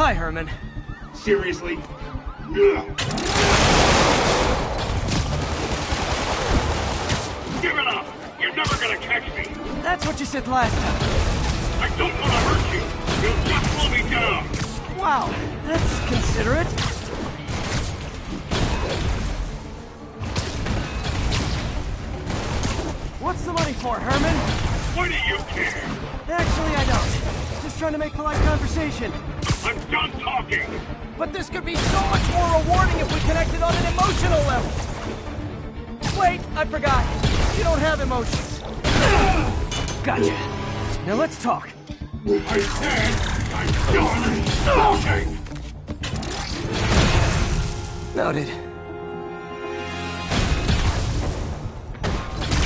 Hi, Herman. Seriously? Give it up! You're never gonna catch me! That's what you said last time. I don't want to hurt you! You'll just slow me down! Wow, that's considerate. What's the money for, Herman? Why do you care? Actually, I don't. Just trying to make polite conversation. I'm done talking! But this could be so much more rewarding if we connected on an emotional level. Wait, I forgot. You don't have emotions. Gotcha. Now let's talk. I said I'm done talking! Noted.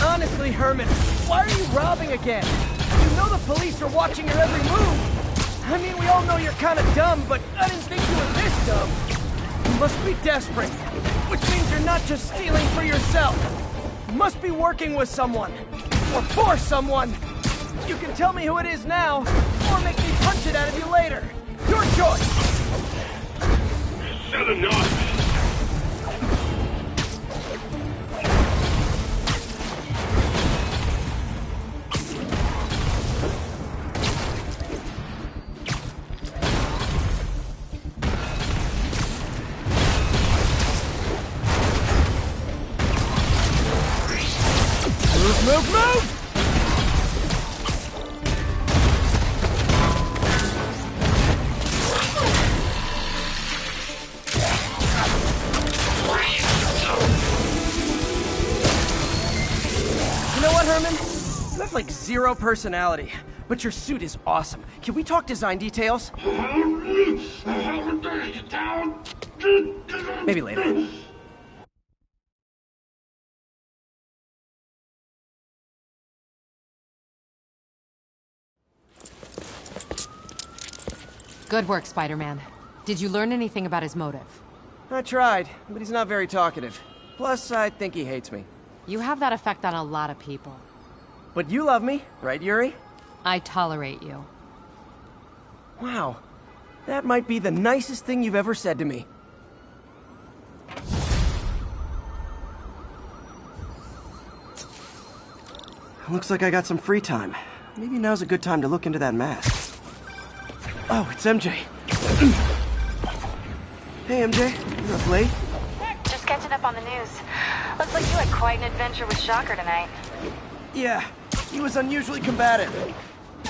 Honestly, Herman, why are you robbing again? You know the police are watching your every move. I mean, we all know you're kind of dumb, but I didn't think you were this dumb. You must be desperate, which means you're not just stealing for yourself. You must be working with someone, or for someone. You can tell me who it is now, or make me punch it out of you later. Your choice. Said enough! Move, move! You know what, Herman? You have like zero personality, but your suit is awesome. Can we talk design details? Maybe later. Good work, Spider-Man. Did you learn anything about his motive? I tried, but he's not very talkative. Plus, I think he hates me. You have that effect on a lot of people. But you love me, right, Yuri? I tolerate you. Wow. That might be the nicest thing you've ever said to me. Looks like I got some free time. Maybe now's a good time to look into that mask. Oh, it's MJ. Hey, MJ. You up late? Just catching up on the news. Looks like you had quite an adventure with Shocker tonight. Yeah, he was unusually combative.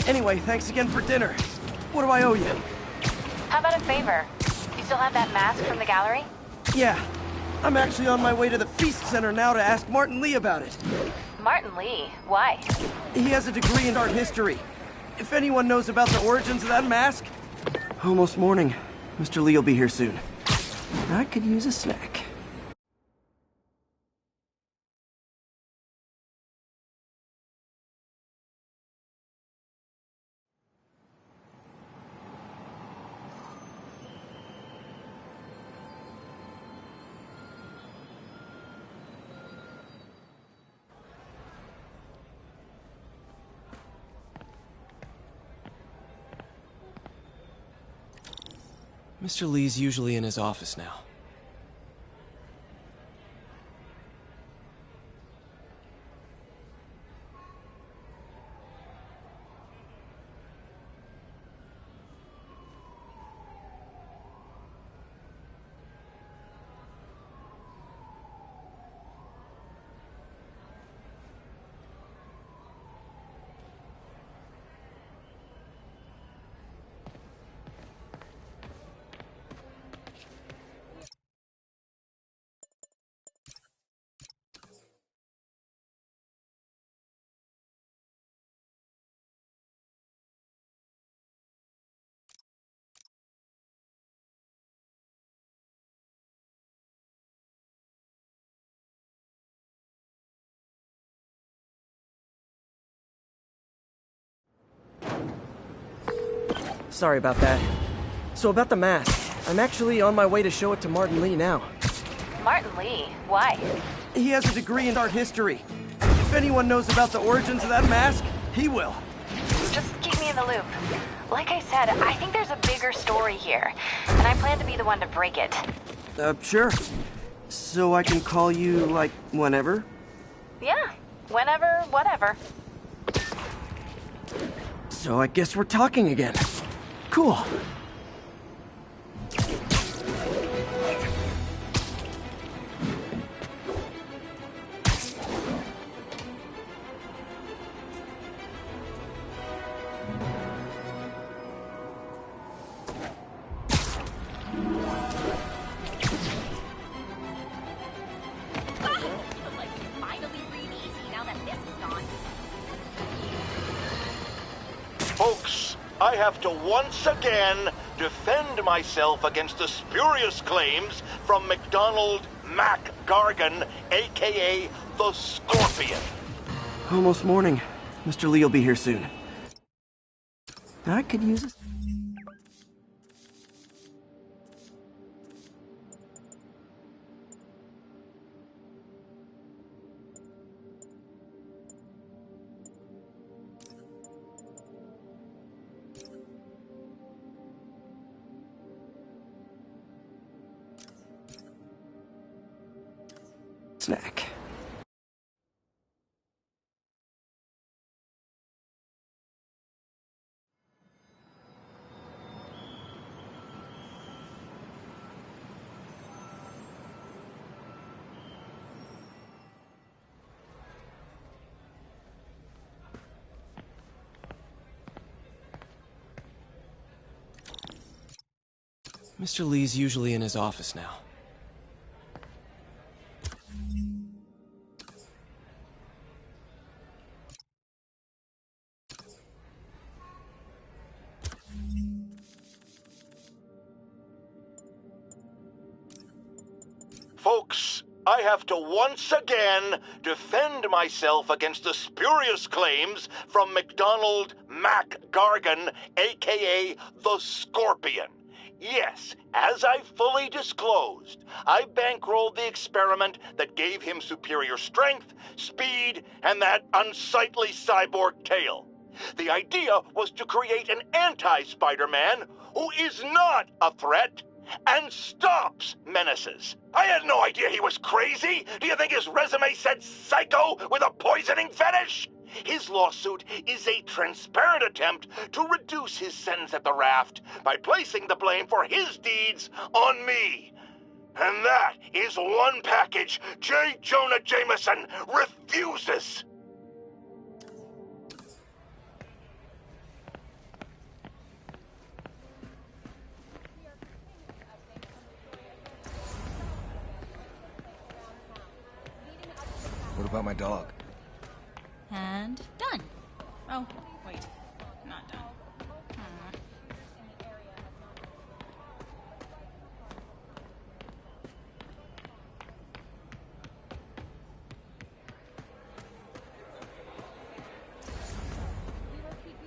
Anyway, thanks again for dinner. What do I owe you? How about a favor? You still have that mask from the gallery? Yeah, I'm actually on my way to the Feast Center now to ask Martin Lee about it. Martin Lee? Why? He has a degree in art history. If anyone knows about the origins of that mask... Almost morning. Mr. Lee will be here soon. I could use a snack. Mr. Lee's usually in his office now. Sorry about that. So about the mask, I'm actually on my way to show it to Martin Lee now. Martin Lee? Why? He has a degree in art history. If anyone knows about the origins of that mask, he will. Just keep me in the loop. Like I said, I think there's a bigger story here, and I plan to be the one to break it. Sure. So I can call you, like, whenever? Yeah, whenever, whatever. So I guess we're talking again. Cool. Folks, I have to once again defend myself against the spurious claims from McDonald Mac Gargan, aka the Scorpion. Almost morning. Mr. Lee will be here soon. I could use a snack. Mr. Lee's usually in his office now. Folks, I have to once again defend myself against the spurious claims from McDonald Mac Gargan, aka the Scorpion. Yes, as I fully disclosed, I bankrolled the experiment that gave him superior strength, speed, and that unsightly cyborg tail. The idea was to create an anti-Spider-Man who is not a threat and stops menaces. I had no idea he was crazy. Do you think his resume said psycho with a poisoning fetish? His lawsuit is a transparent attempt to reduce his sentence at the raft by placing the blame for his deeds on me. And that is one package J. Jonah Jameson refuses. What about my dog? And done. Oh, wait. Not done.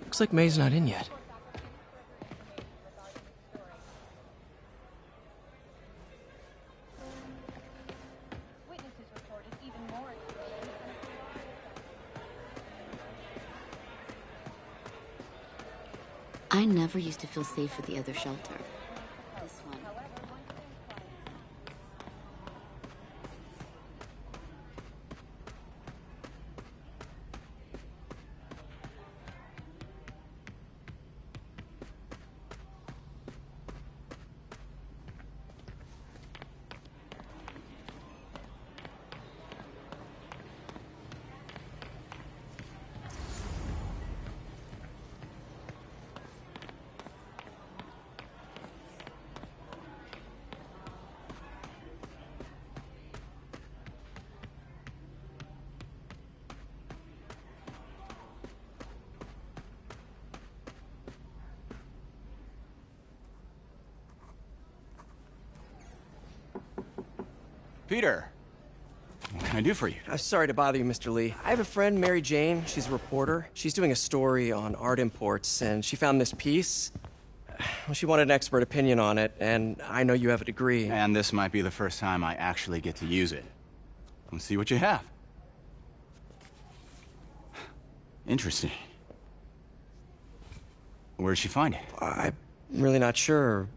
Looks like May's not in yet. I never used to feel safe at the other shelter. This one. Peter, what can I do for you? Sorry to bother you, Mr. Lee. I have a friend, Mary Jane. She's a reporter. She's doing a story on art imports, and she found this piece. Well, she wanted an expert opinion on it, and I know you have a degree. And this might be the first time I actually get to use it. Let's see what you have. Interesting. Where'd she find it? I'm really not sure.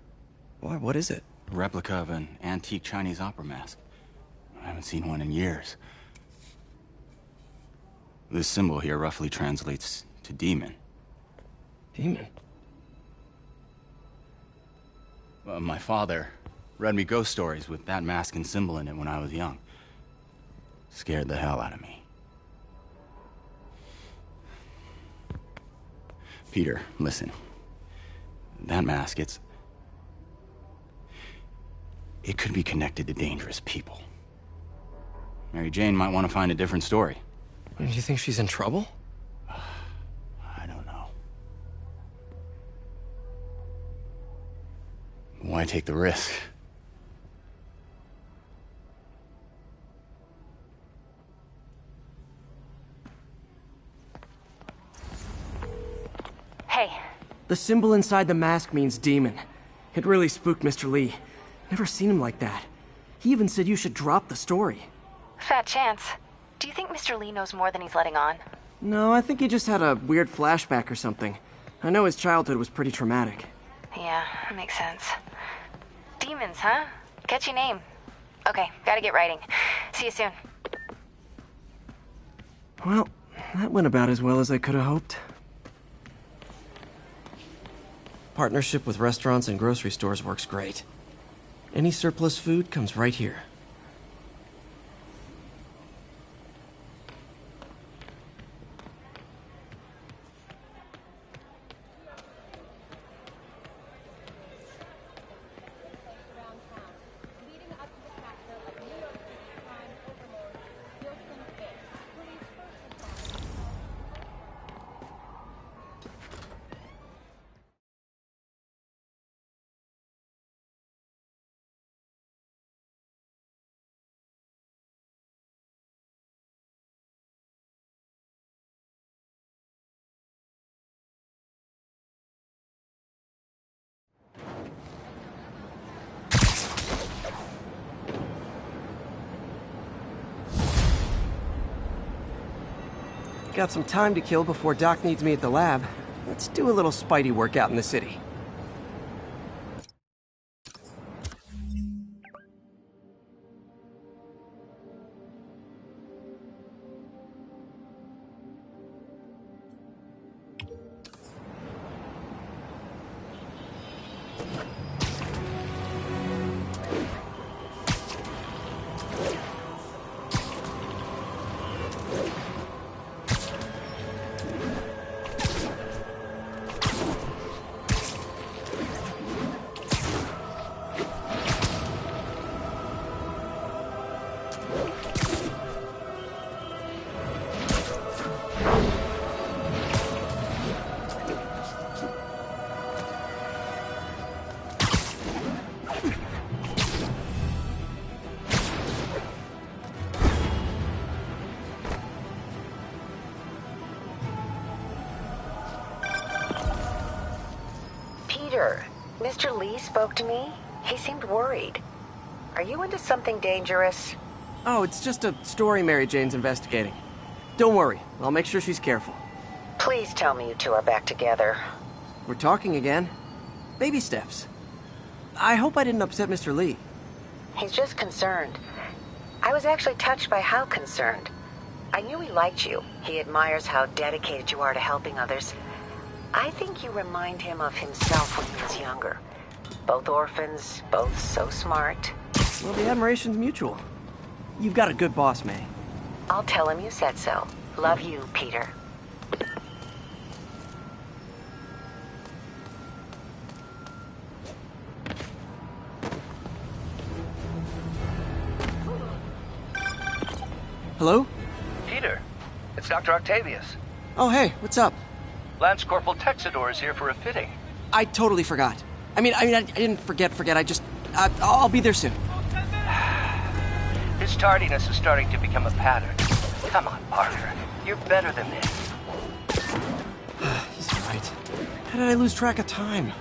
Why, what is it? A replica of an antique Chinese opera mask. I haven't seen one in years. This symbol here roughly translates to demon. Demon? My father read me ghost stories with that mask and symbol in it when I was young. Scared the hell out of me. Peter, listen. That mask, it could be connected to dangerous people. Mary Jane might want to find a different story. Do you think she's in trouble? I don't know. Why take the risk? Hey, The symbol inside the mask means demon. It really spooked Mr. Lee. Never seen him like that. He even said you should drop the story. fat chance. Do you think Mr. Lee knows more than he's letting on? No, I think he just had a weird flashback or something. I know his childhood was pretty traumatic. Yeah, that makes sense. Demons, huh? Catchy name. Okay, gotta get writing. See you soon. Well, that went about as well as I could have hoped. Partnership with restaurants and grocery stores works great. Any surplus food comes right here. Got some time to kill before Doc needs me at the lab. Let's do a little Spidey workout in the city. Peter, Mr. Lee spoke to me. He seemed worried. Are you into something dangerous? Oh, it's just a story Mary Jane's investigating. Don't worry, I'll make sure she's careful. Please tell me you two are back together. We're talking again. Baby steps. I hope I didn't upset Mr. Lee. He's just concerned. I was actually touched by how concerned. I knew he liked you. He admires how dedicated you are to helping others. I think you remind him of himself when he was younger. Both orphans, both so smart. Well, the admiration's mutual. You've got a good boss, May. I'll tell him you said so. Love you, Peter. Hello? Peter, it's Dr. Octavius. Oh, hey, what's up? Lance Corporal Texador is here for a fitting. I totally forgot. I didn't forget. I'll be there soon. His tardiness is starting to become a pattern. Come on, Parker. You're better than this. He's right. How did I lose track of time?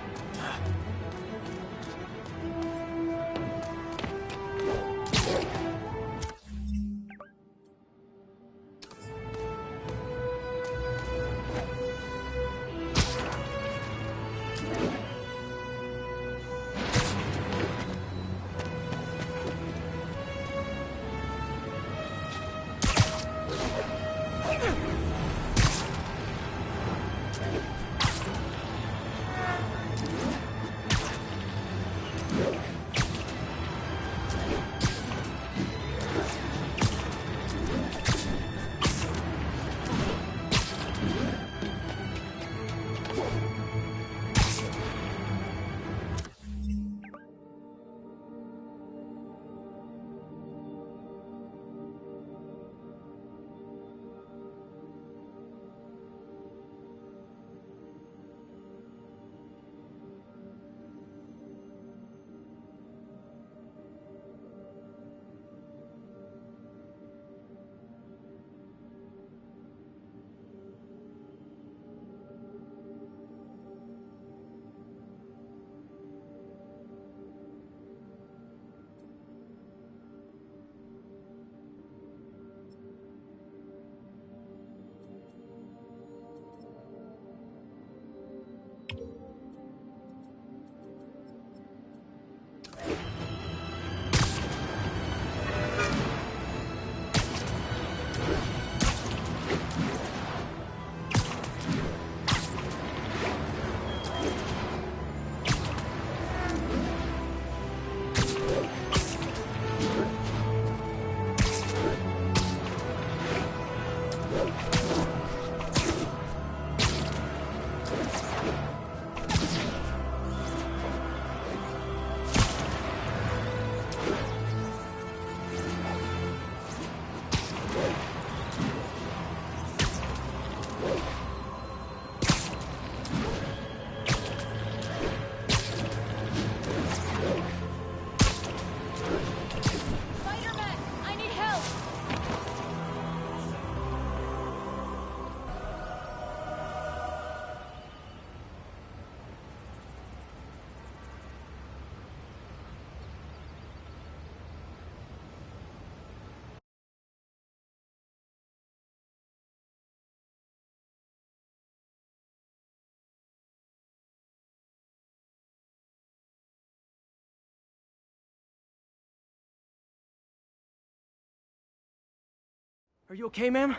Are you okay, ma'am?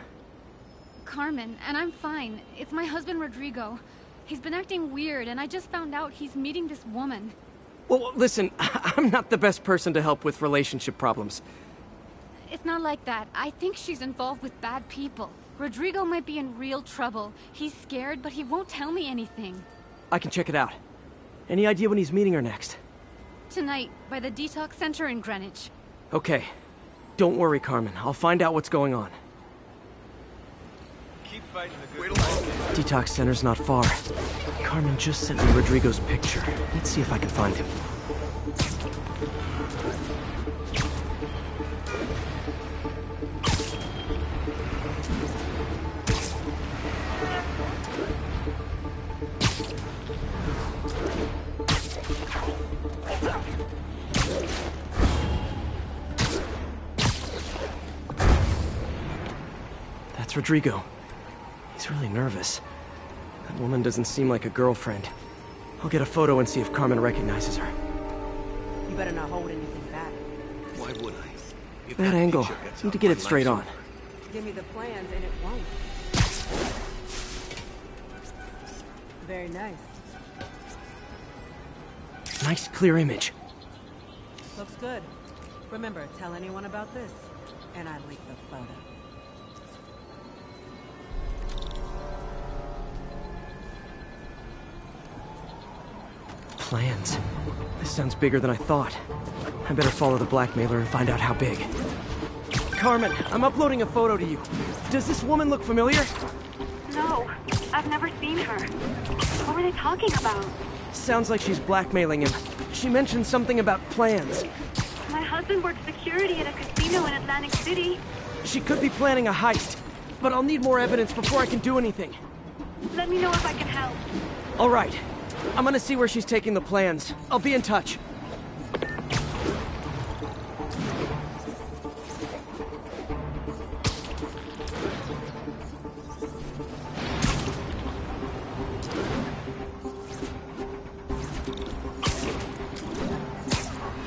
Carmen, and I'm fine. It's my husband, Rodrigo. He's been acting weird, and I just found out he's meeting this woman. Well, listen, I'm not the best person to help with relationship problems. It's not like that. I think she's involved with bad people. Rodrigo might be in real trouble. He's scared, but he won't tell me anything. I can check it out. Any idea when he's meeting her next? Tonight, by the detox center in Greenwich. Okay. Don't worry, Carmen. I'll find out what's going on. Keep fighting the good fight. Detox center's not far. Carmen just sent me Rodrigo's picture. Let's see if I can find him. That's Rodrigo. He's really nervous. That woman doesn't seem like a girlfriend. I'll get a photo and see if Carmen recognizes her. You better not hold anything back. Why would I? If That angle. Need to get it straight on. Give me the plans and it won't. Very nice. Nice, clear image. Looks good. Remember, tell anyone about this, and I leak the photo. Plans. This sounds bigger than I thought. I better follow the blackmailer and find out how big. Carmen, I'm uploading a photo to you. Does this woman look familiar? No, I've never seen her. What were they talking about? Sounds like she's blackmailing him. She mentioned something about plans. My husband works security at a casino in Atlantic City. She could be planning a heist, but I'll need more evidence before I can do anything. Let me know if I can help. All right. I'm gonna see where she's taking the plans. I'll be in touch.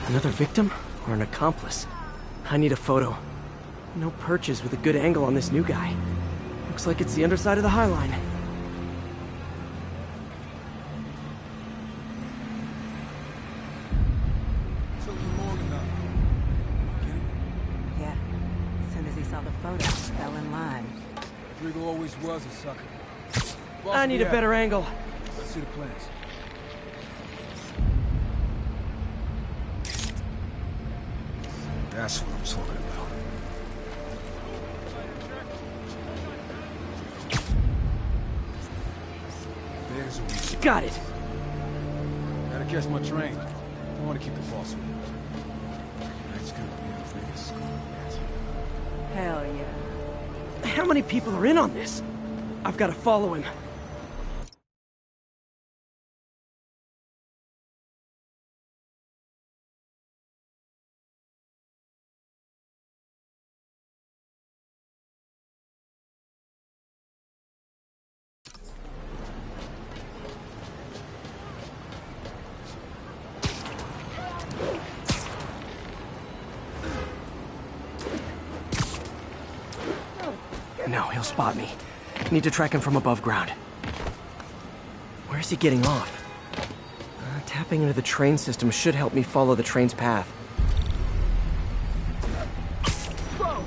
Another victim or an accomplice? I need a photo. No perches with a good angle on this new guy. Looks like it's the underside of the High Line. Yeah. As soon as he saw the photo, he fell in line. Rodrigo always was a sucker. I need a better angle. Let's see the plans. That's what I'm talking about. There's a reason. Got it. Gotta catch my train. I want to keep the boss with me. Tonight's gonna be a big school yet. Hell yeah. How many people are in on this? I've got to follow him. No, he'll spot me. Need to track him from above ground. Where's he getting off? Tapping into the train system should help me follow the train's path. Whoa.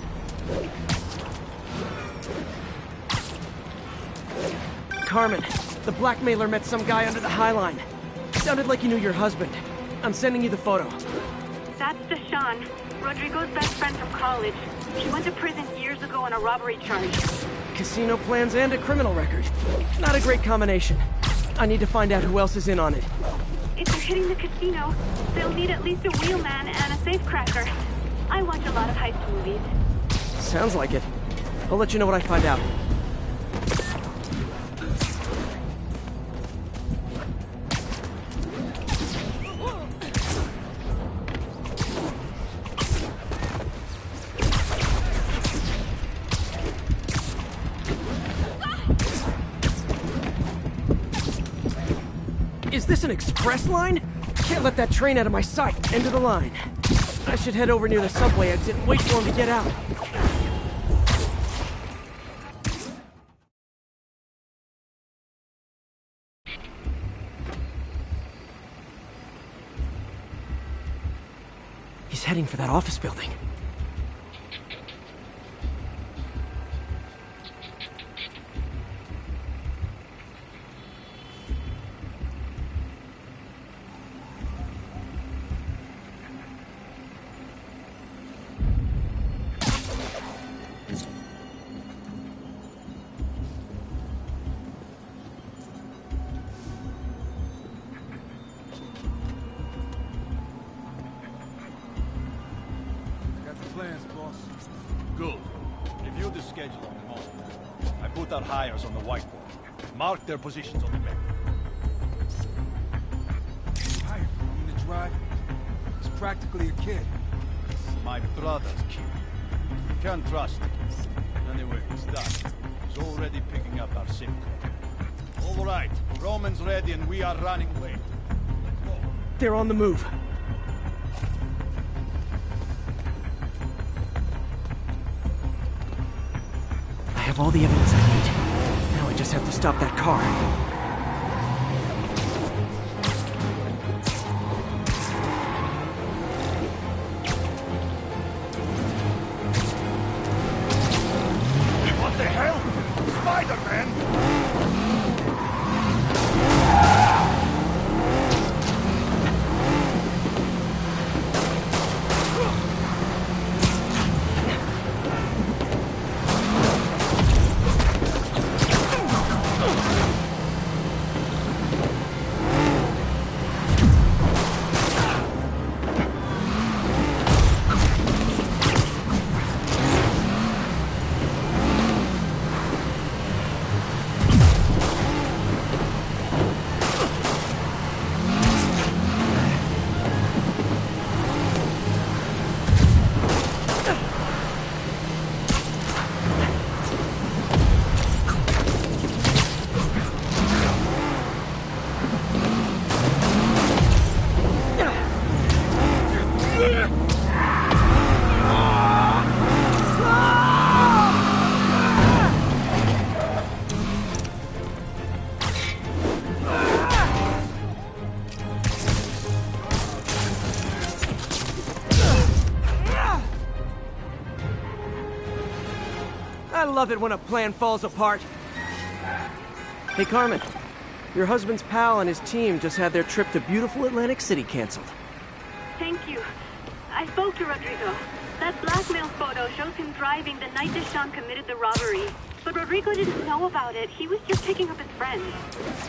Carmen, the blackmailer met some guy under the High Line. Sounded like he knew your husband. I'm sending you the photo. That's Deshawn, Rodrigo's best friend from college. She went to prison years ago on a robbery charge. Casino plans and a criminal record. Not a great combination. I need to find out who else is in on it. If they're hitting the casino, they'll need at least a wheelman and a safecracker. I watch a lot of heist movies. Sounds like it. I'll let you know what I find out. Is this an express line? Can't let that train out of my sight. End of the line. I should head over near the subway exit and wait for him to get out. He's heading for that office building. Plans, boss. Good. Review the schedule on the mall. I put our hires on the whiteboard. Mark their positions on the map. Hired me to drive. He's practically a kid. My brother's kid. You can't trust him. Anyway, it's done. He's already picking up our SIM card. All right. Roman's ready and we are running late. Let's go. They're on the move. I have all the evidence I need. Now I just have to stop that car. What the hell? Spider-Man! I love it when a plan falls apart. Hey, Carmen. Your husband's pal and his team just had their trip to beautiful Atlantic City canceled. Thank you. I spoke to Rodrigo. That blackmail photo shows him driving the night Deshawn committed the robbery. But Rodrigo didn't know about it. He was just picking up his friend.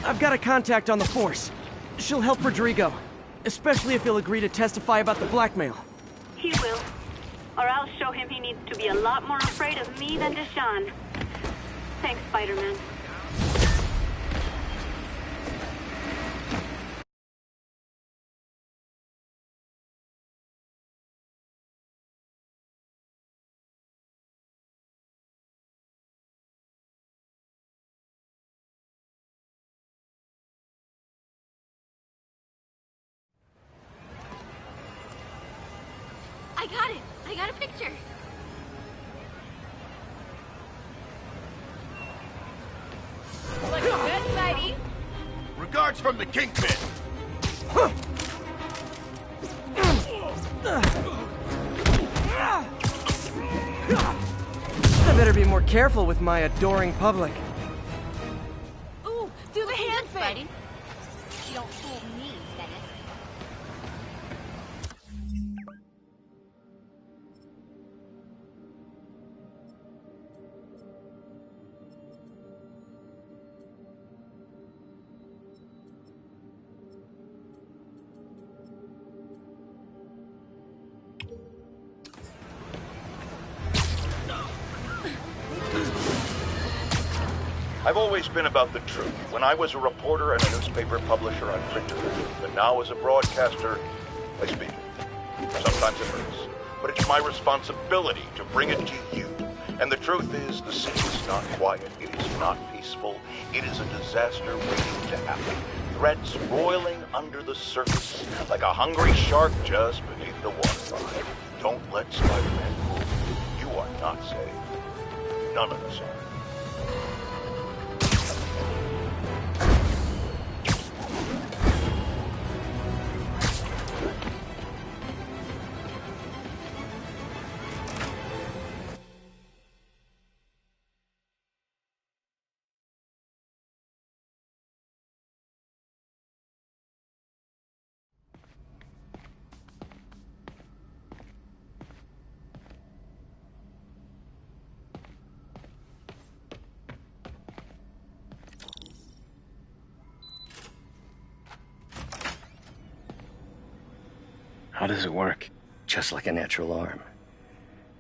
I've got a contact on the force. She'll help Rodrigo. Especially if he'll agree to testify about the blackmail. He will. Or I'll show him he needs to be a lot more afraid of me than Deshawn. Thanks, Spider-Man. I got it! I got a picture! Looks good, Spidey! Regards from the Kingpin! I better be more careful with my adoring public. Ooh, do the hand thing! You don't fool me, Dennis. I've always been about the truth. When I was a reporter and a newspaper publisher, I printed it. But now as a broadcaster, I speak it. Sometimes it hurts. But it's my responsibility to bring it to you. And the truth is, the city is not quiet. It is not peaceful. It is a disaster waiting to happen. Threats roiling under the surface, like a hungry shark just beneath the waterline. Don't let Spider-Man fool you. You are not safe. None of us are. How does it work? Just like a natural arm.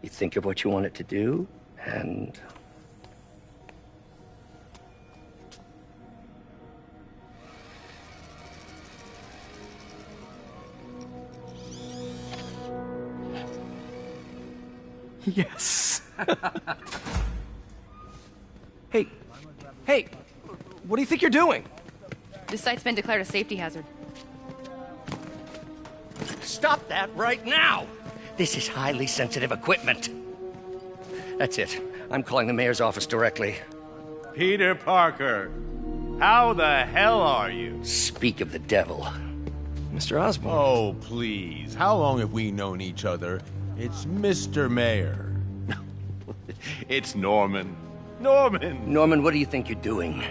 You think of what you want it to do, and... Yes. Hey, what do you think you're doing? This site's been declared a safety hazard. Stop that right now! This is highly sensitive equipment. That's it. I'm calling the mayor's office directly. Peter Parker, how the hell are you? Speak of the devil. Mr. Osborn. Oh, please. How long have we known each other? It's Mr. Mayor. It's Norman. Norman! Norman, what do you think you're doing?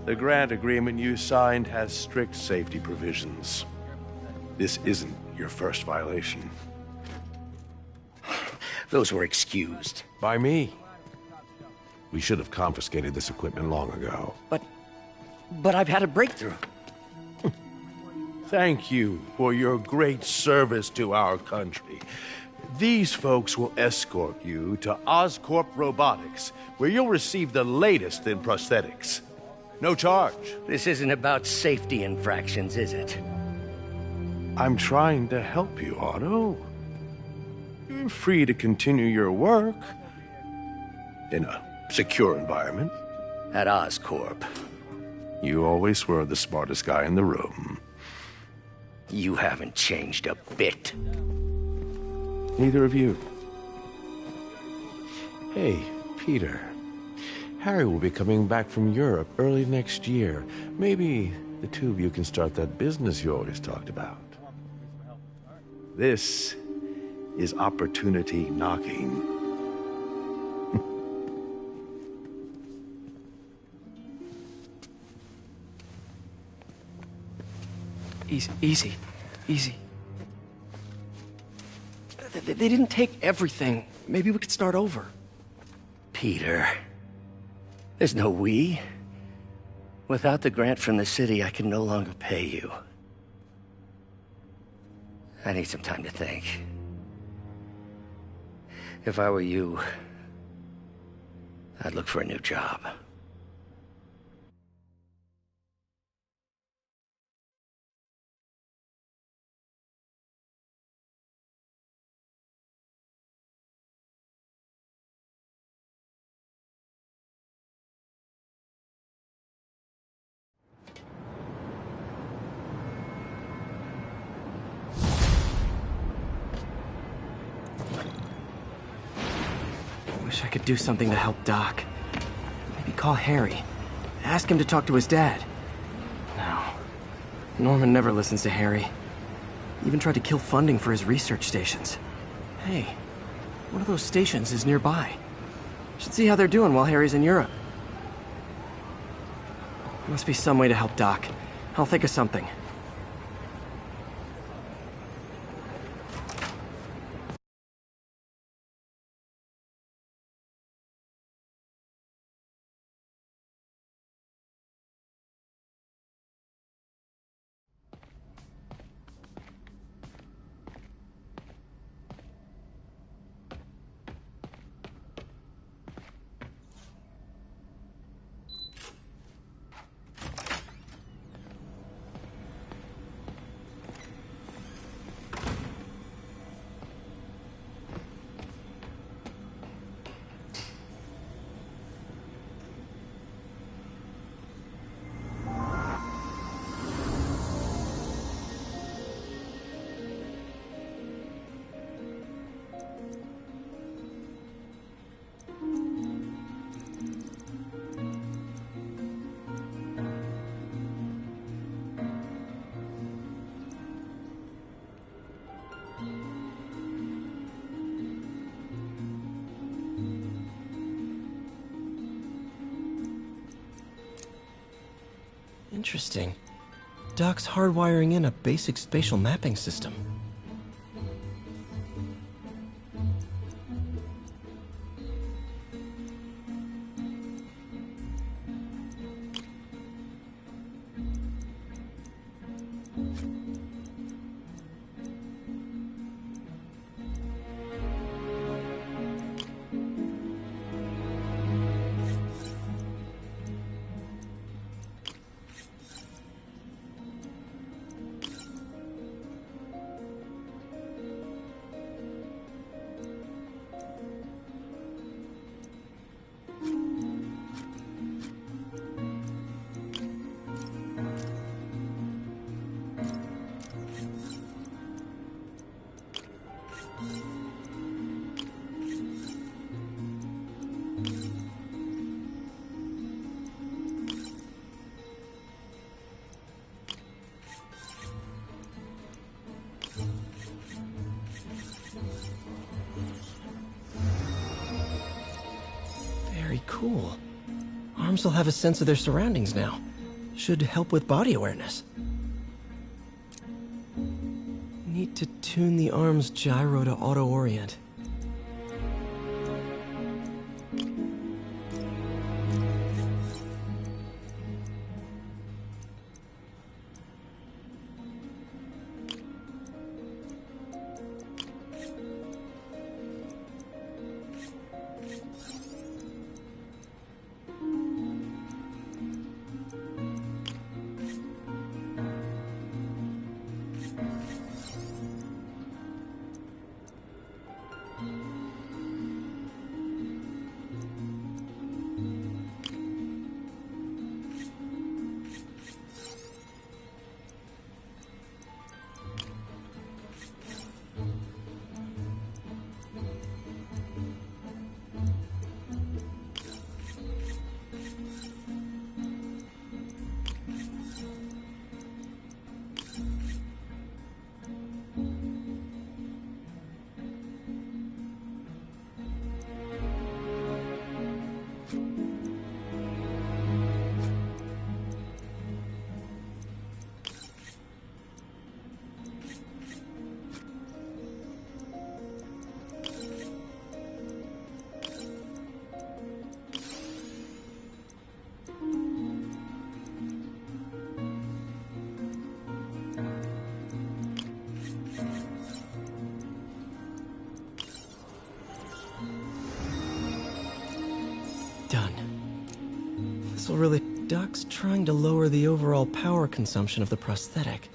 The grant agreement you signed has strict safety provisions. This isn't your first violation. Those were excused. By me. We should have confiscated this equipment long ago. But I've had a breakthrough. Thank you for your great service to our country. These folks will escort you to Oscorp Robotics, where you'll receive the latest in prosthetics. No charge. This isn't about safety infractions, is it? I'm trying to help you, Otto. You're free to continue your work in a secure environment. At Oscorp. You always were the smartest guy in the room. You haven't changed a bit. Neither of you. Hey, Peter. Harry will be coming back from Europe early next year. Maybe the two of you can start that business you always talked about. This is opportunity knocking. Easy. They didn't take everything. Maybe we could start over. Peter, there's no we. Without the grant from the city, I can no longer pay you. I need some time to think. If I were you, I'd look for a new job. Wish I could do something to help Doc. Maybe call Harry. Ask him to talk to his dad. No. Norman never listens to Harry. Even tried to kill funding for his research stations. Hey, one of those stations is nearby. Should see how they're doing while Harry's in Europe. There must be some way to help Doc. I'll think of something. Interesting. Doc's hardwiring in a basic spatial mapping system. Cool. Arms will have a sense of their surroundings now. Should help with body awareness. Need to tune the arm's gyro to auto-orient. Done. This'll really... Doc's trying to lower the overall power consumption of the prosthetic.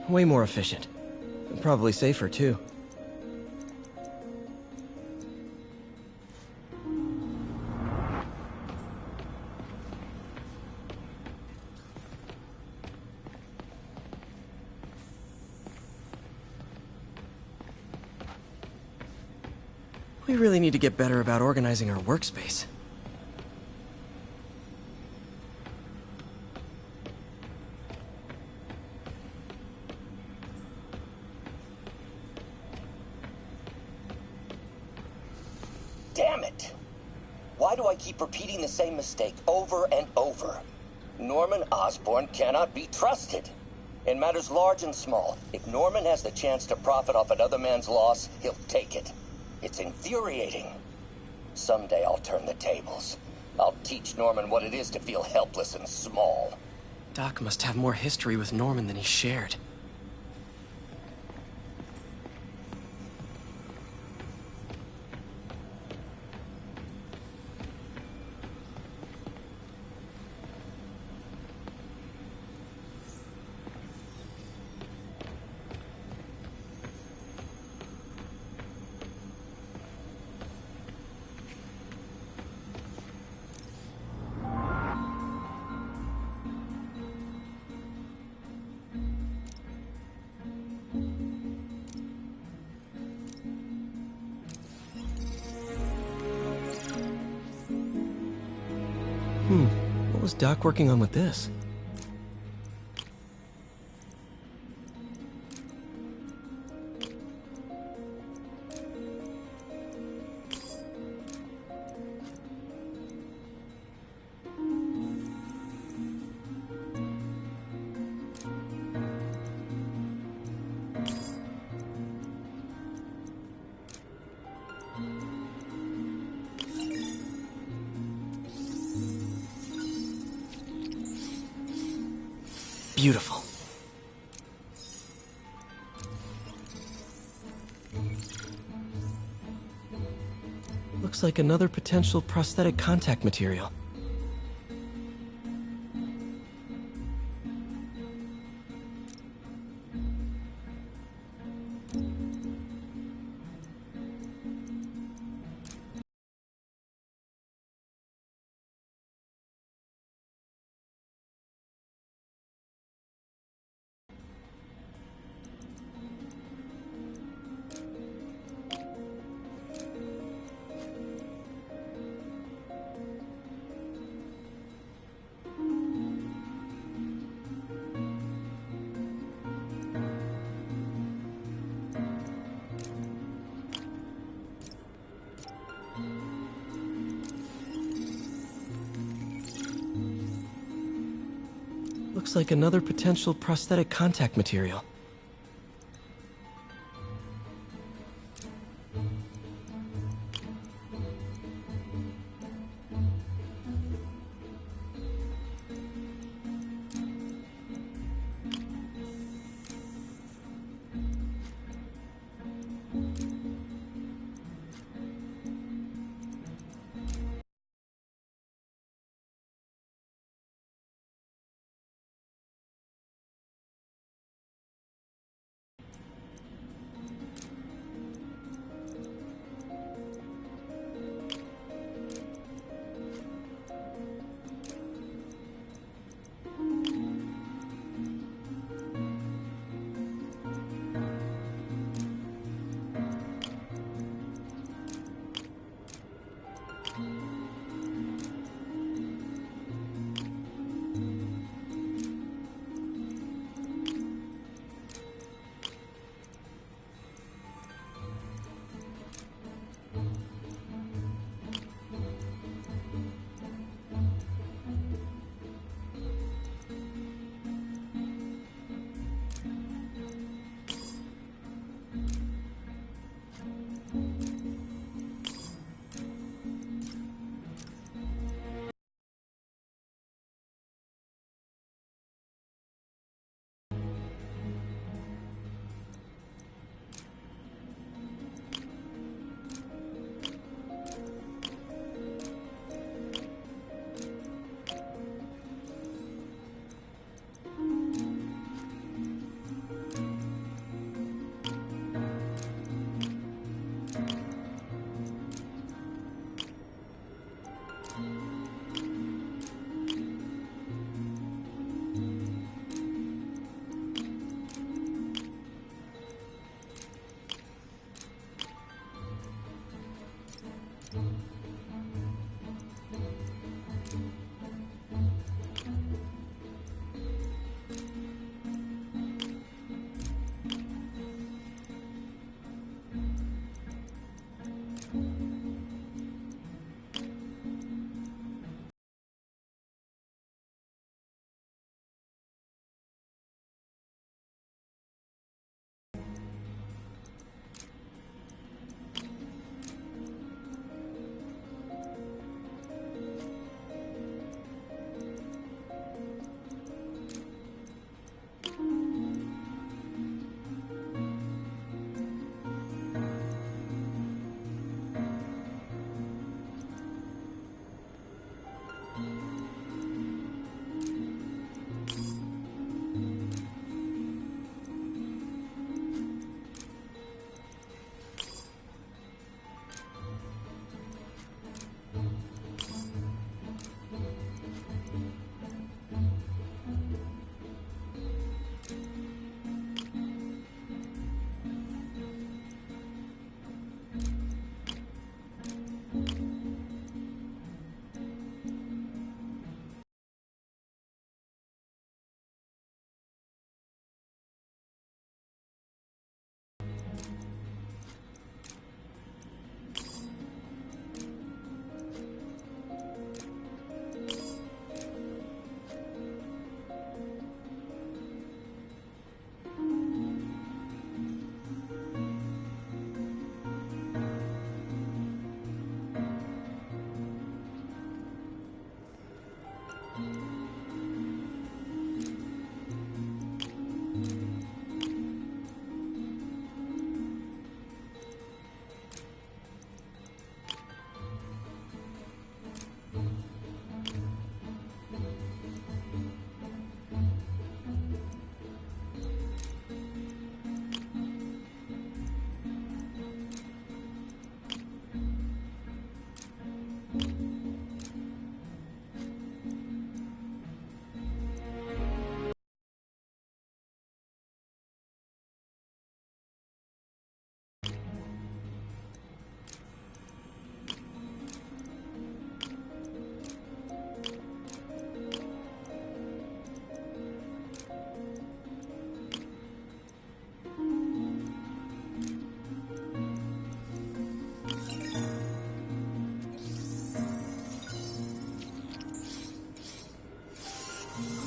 Way more efficient. Probably safer, too. We really need to get better about organizing our workspace. Damn it! Why do I keep repeating the same mistake over and over? Norman Osborn cannot be trusted. In matters large and small, if Norman has the chance to profit off another man's loss, he'll take it. It's infuriating. Someday I'll turn the tables. I'll teach Norman what it is to feel helpless and small. Doc must have more history with Norman than he shared. What was Doc working on with this? Beautiful. Looks like another potential prosthetic contact material. Looks like another potential prosthetic contact material.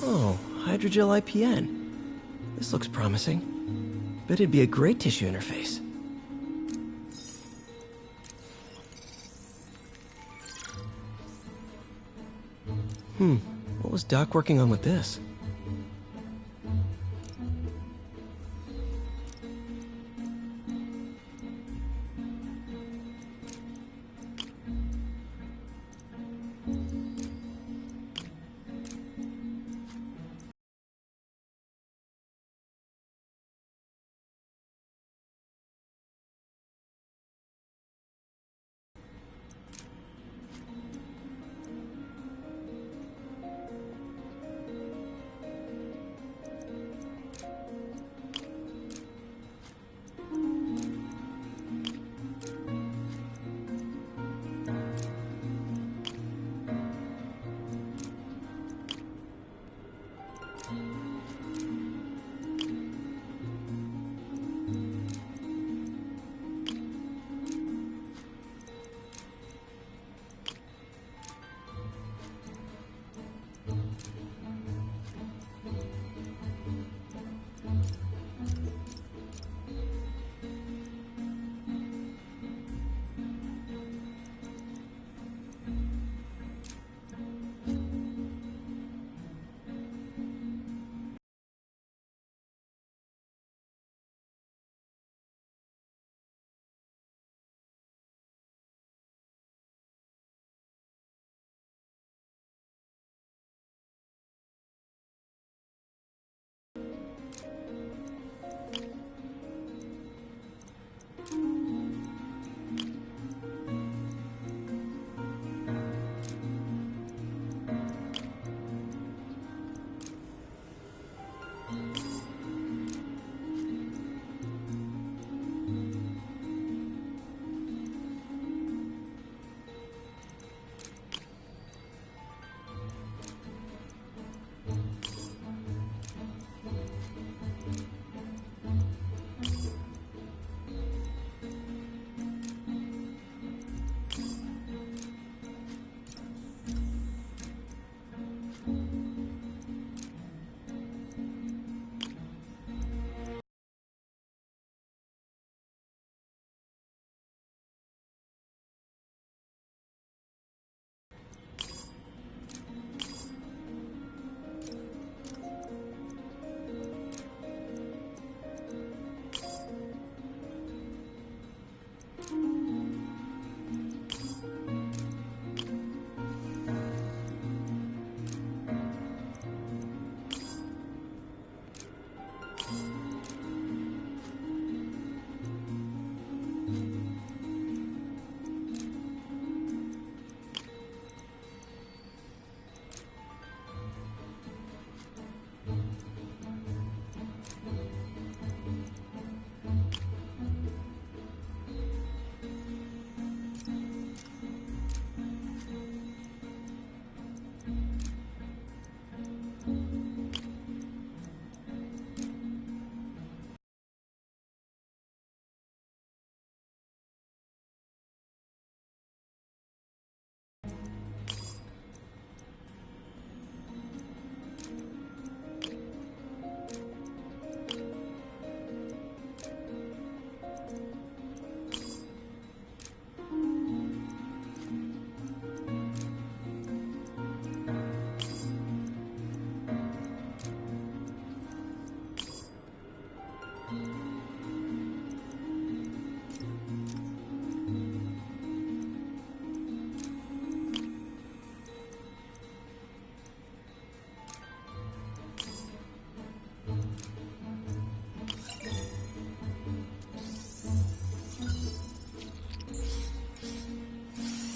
Oh, hydrogel IPN. This looks promising. Bet it'd be a great tissue interface. What was Doc working on with this?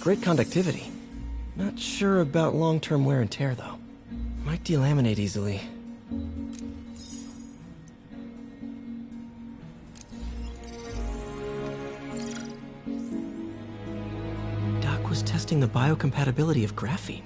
Great conductivity. Not sure about long-term wear and tear, though. Might delaminate easily. Doc was testing the biocompatibility of graphene.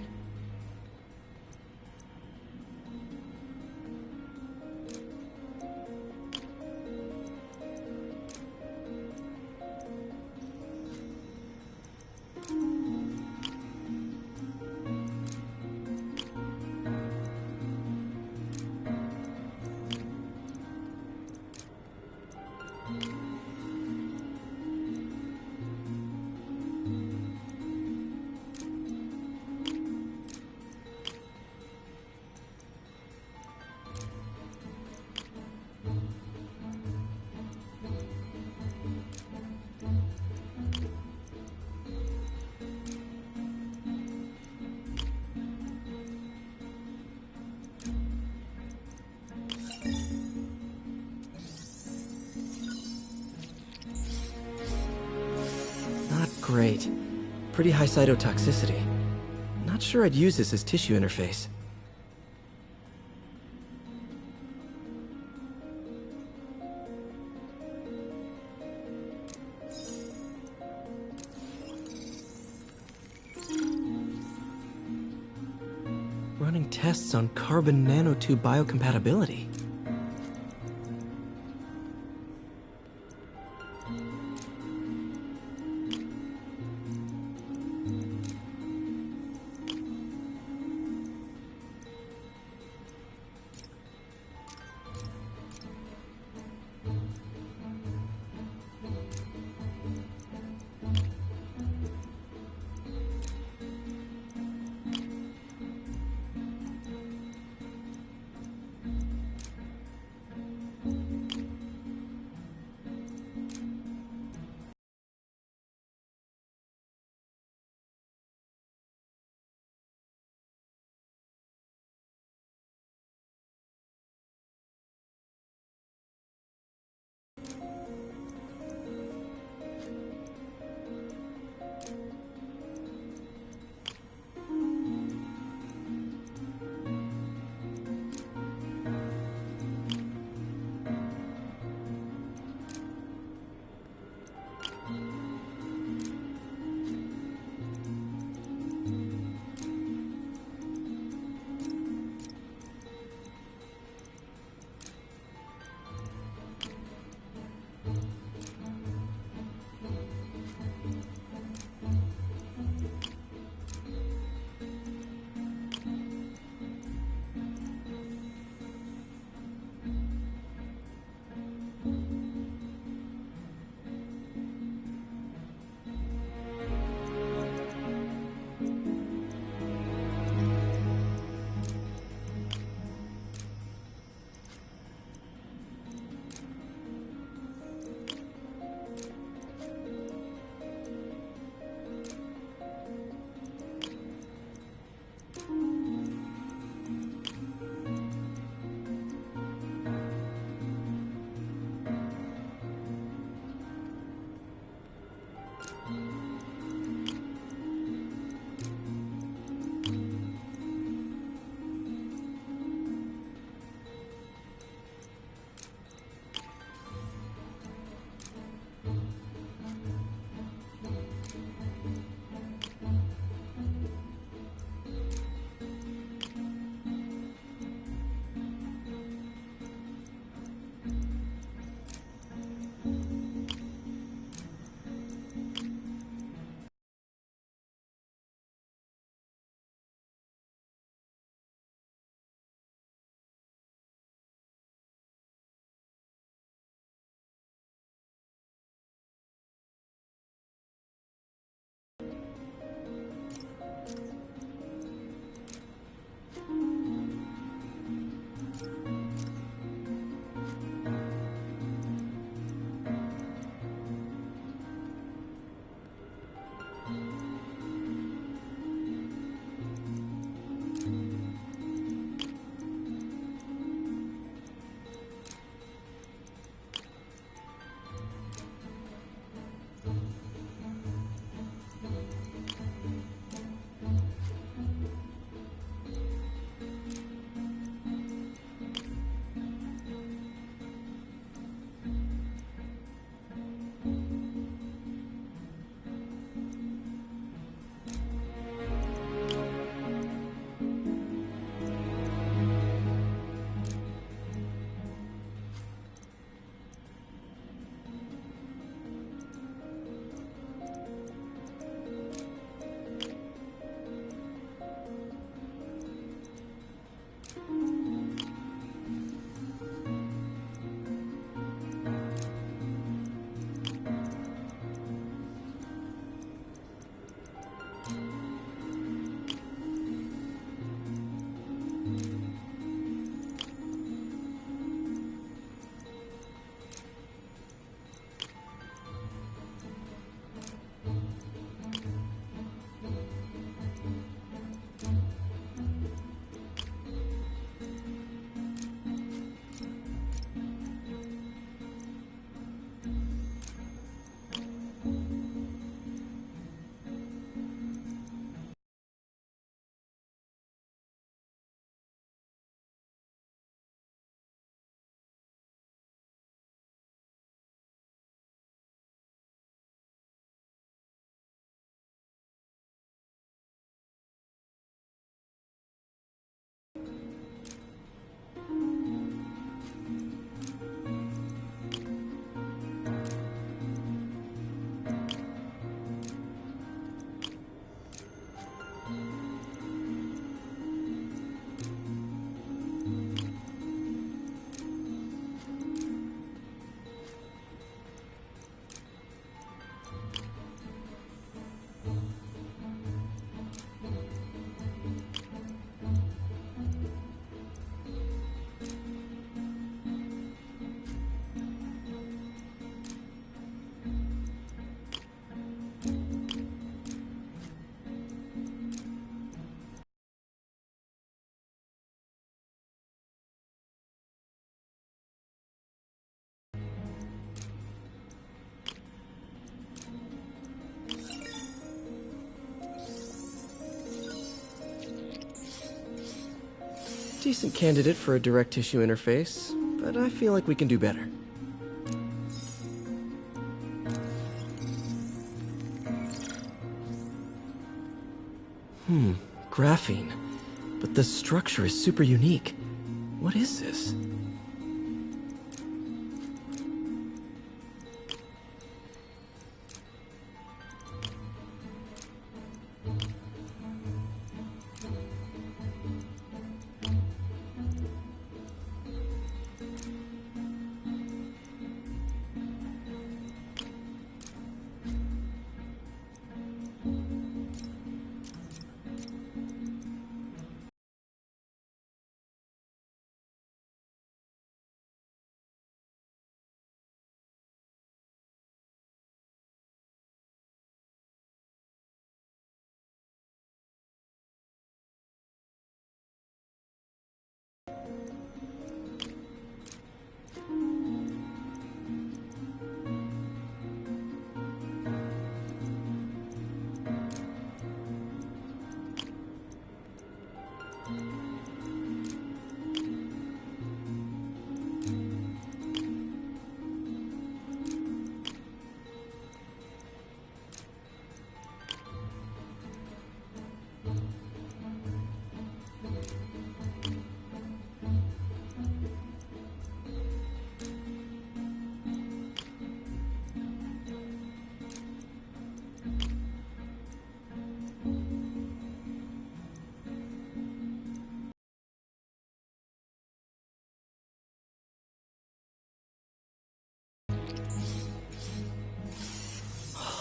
Great. Pretty high cytotoxicity. Not sure I'd use this as tissue interface. Running tests on carbon nanotube biocompatibility. Decent candidate for a direct tissue interface, but I feel like we can do better. Graphene. But the structure is super unique. What is this?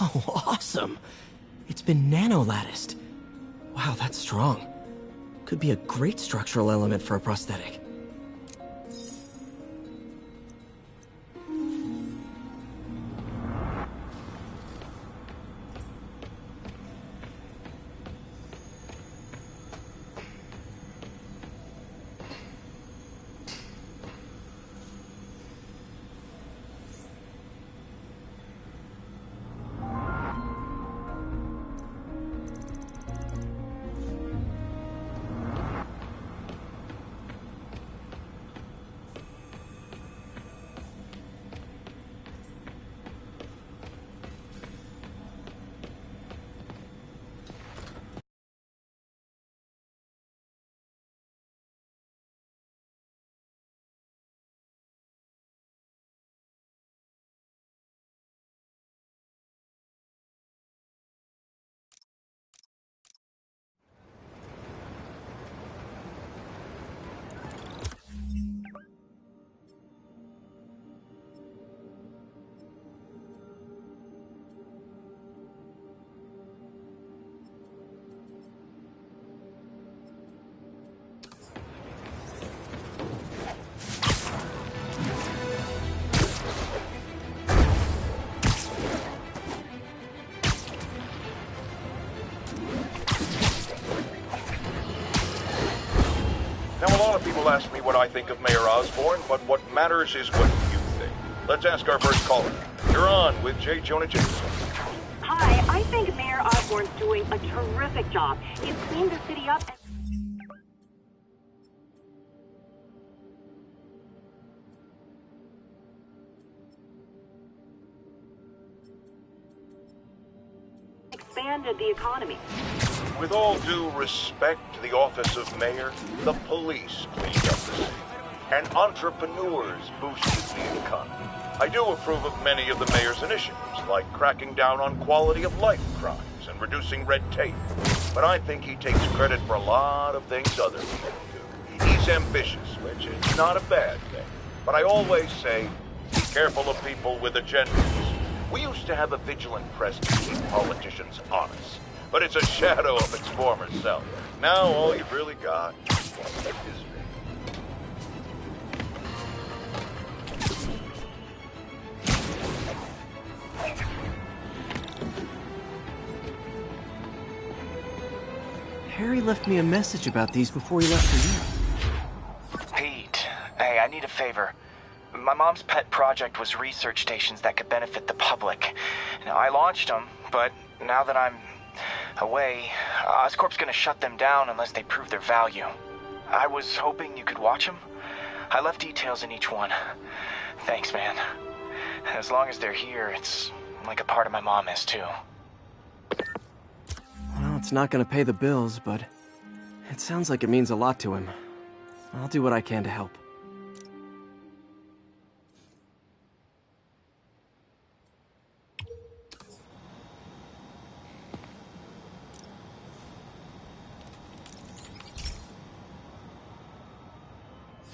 Oh, awesome! It's been nano-latticed. Wow, that's strong. Could be a great structural element for a prosthetic. Now, a lot of people ask me what I think of Mayor Osborn, but what matters is what you think. Let's ask our first caller. You're on with J. Jonah Jameson. Hi, I think Mayor Osborn's doing a terrific job. He's cleaned the city up and... expanded the economy. With all due respect to the office of mayor, the police cleaned up the city, and entrepreneurs boosted the economy. I do approve of many of the mayor's initiatives, like cracking down on quality-of-life crimes and reducing red tape. But I think he takes credit for a lot of things other people do. He's ambitious, which is not a bad thing. But I always say, be careful of people with agendas. We used to have a vigilant press to keep politicians honest. But it's a shadow of its former self. Now all you've really got is me. Harry left me a message about these before he left for you. Pete, hey, I need a favor. My mom's pet project was research stations that could benefit the public. Now, I launched them, but now that I'm away, Oscorp's gonna shut them down unless they prove their value. I was hoping you could watch them. I left details in each one. Thanks, man. As long as they're here, it's like a part of my mom is, too. Well, it's not gonna pay the bills, but it sounds like it means a lot to him. I'll do what I can to help.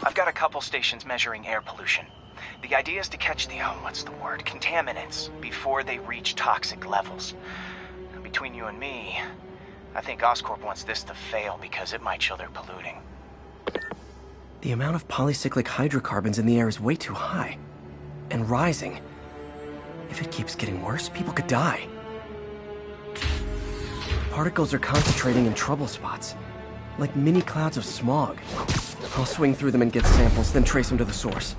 I've got a couple stations measuring air pollution. The idea is to catch the, contaminants before they reach toxic levels. Between you and me, I think Oscorp wants this to fail because it might show they're polluting. The amount of polycyclic hydrocarbons in the air is way too high. And rising. If it keeps getting worse, people could die. Particles are concentrating in trouble spots, like mini clouds of smog. I'll swing through them and get samples, then trace them to the source.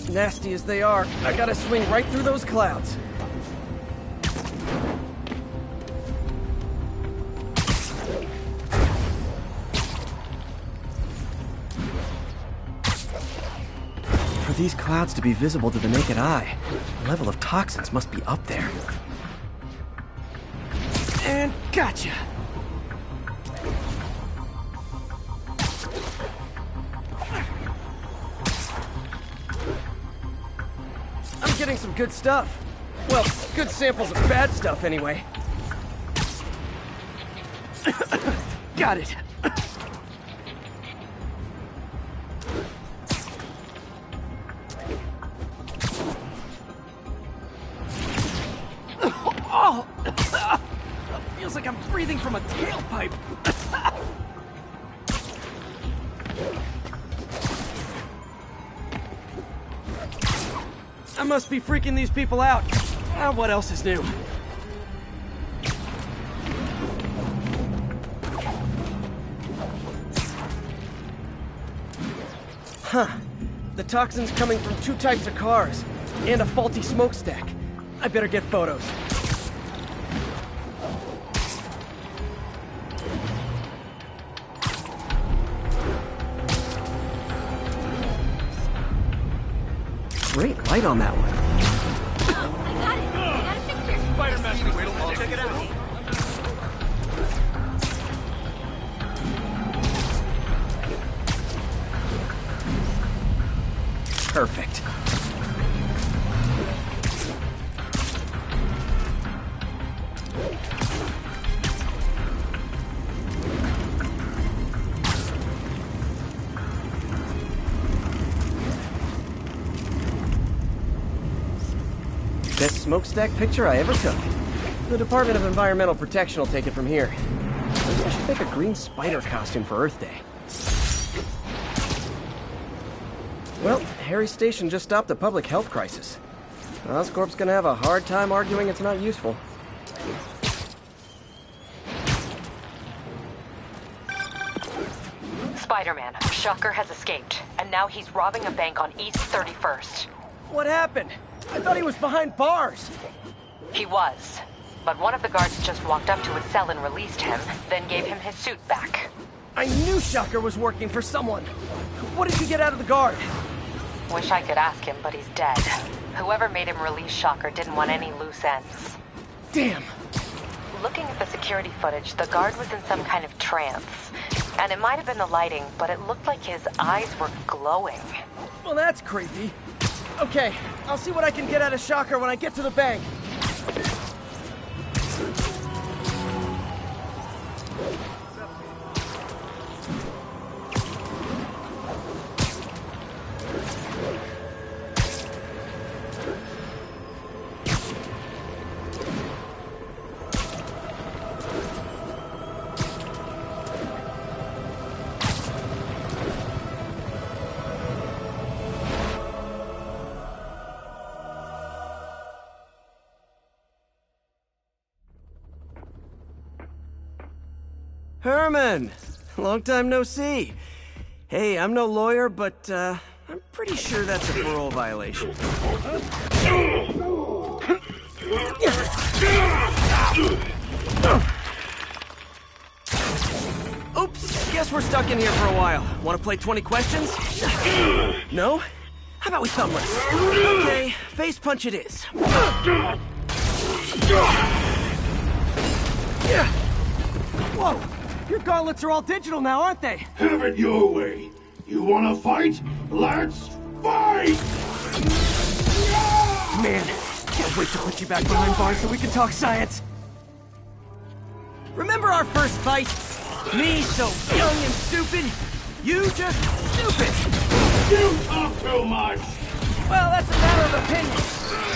Nasty as they are, I gotta swing right through those clouds. For these clouds to be visible to the naked eye, the level of toxins must be up there. And gotcha! Getting some good stuff. Well, good samples of bad stuff, anyway. Got it. Oh! Feels like I'm breathing from a tailpipe. I must be freaking these people out. What else is new? Huh. The toxin's coming from 2 types of cars, and a faulty smokestack. I better get photos. Great light on that one. Oh, I got it. I got a picture. Spider-Man, check it out. Perfect. Best smokestack picture I ever took. The Department of Environmental Protection will take it from here. Maybe I should make a green spider costume for Earth Day. Well, Harry's station just stopped a public health crisis. Oscorp's gonna have a hard time arguing it's not useful. Spider-Man, Shocker has escaped, and now he's robbing a bank on East 31st. What happened? I thought he was behind bars. He was, but one of the guards just walked up to his cell and released him, then gave him his suit back. I knew Shocker was working for someone. What did he get out of the guard? Wish I could ask him, but he's dead. Whoever made him release Shocker didn't want any loose ends. Damn. Looking at the security footage, the guard was in some kind of trance. And it might have been the lighting, but it looked like his eyes were glowing. Well, that's creepy. Okay, I'll see what I can get out of Shocker when I get to the bank. Herman! Long time no see. Hey, I'm no lawyer, but, I'm pretty sure that's a parole violation. Oops, guess we're stuck in here for a while. Want to play 20 questions? No? How about we thumb race? Okay, face punch it is. Whoa! Your gauntlets are all digital now, aren't they? Have it your way. You wanna fight? Let's fight! Man, can't wait to put you back behind bars so we can talk science. Remember our first fight? Me so young and stupid, you just stupid. You talk too much! Well, that's a matter of opinion.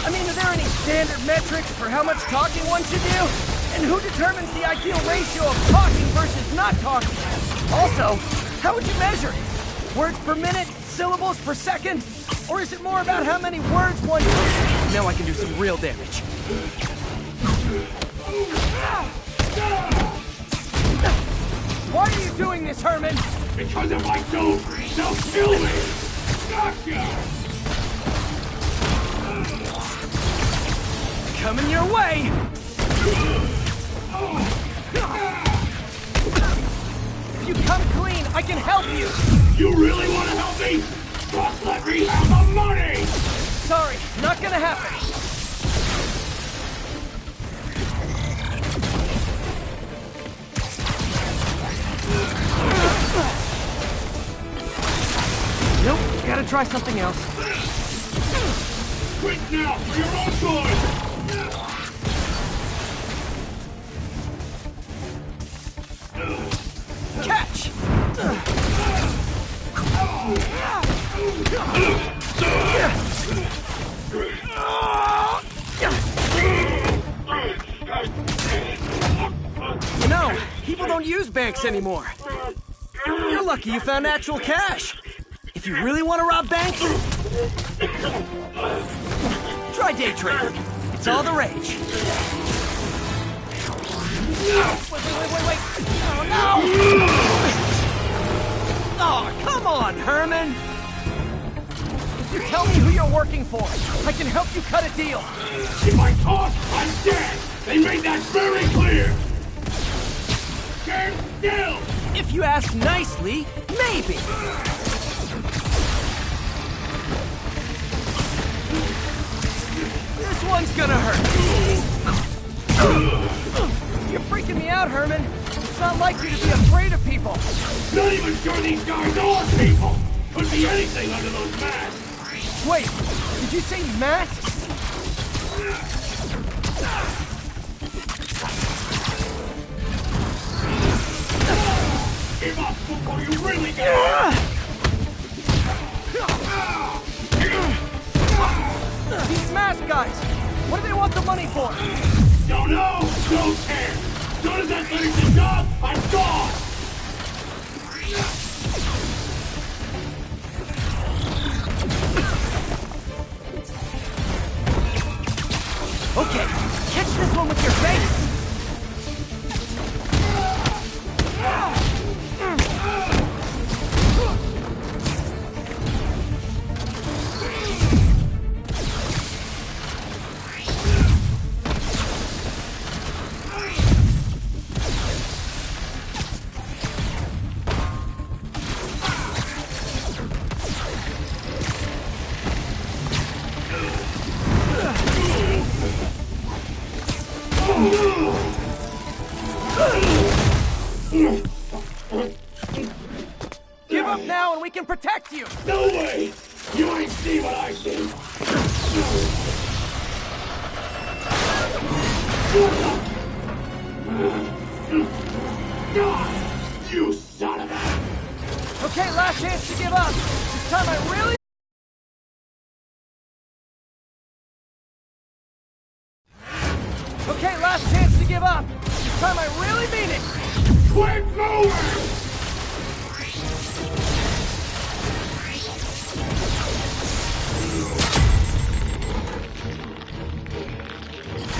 I mean, are there any standard metrics for how much talking one should do? And who determines the ideal ratio of talking versus not talking? Also, how would you measure it? Words per minute? Syllables per second? Or is it more about how many words one uses? Now I can do some real damage. Why are you doing this, Herman? Because if I don't, they'll kill me! Gotcha! Coming your way! If you come clean, I can help you! You really want to help me? Just let me have the money! Sorry, not gonna happen. Nope, gotta try something else. Quit now, for your own good! Catch! You know, people don't use banks anymore. You're lucky you found actual cash. If you really want to rob banks, try day trading. It's all the rage. Wait. Oh, no! Oh, come on, Herman! If you tell me who you're working for, I can help you cut a deal. If I talk, I'm dead! They made that very clear! Stand still! If you ask nicely, maybe. This one's gonna hurt. You're freaking me out, Herman. It's not like you to be afraid of people. Not even sure these guys are people! Could be anything under those masks! Wait, did you say masks? Give up before you really get hurt! These mask guys, what do they want the money for? Don't know, don't care! As soon as I finish the job, I'm gone! Okay, catch this one with your face! Give up now and we can protect you! No way! You ain't see what I see! time I really mean it! Quick, moving!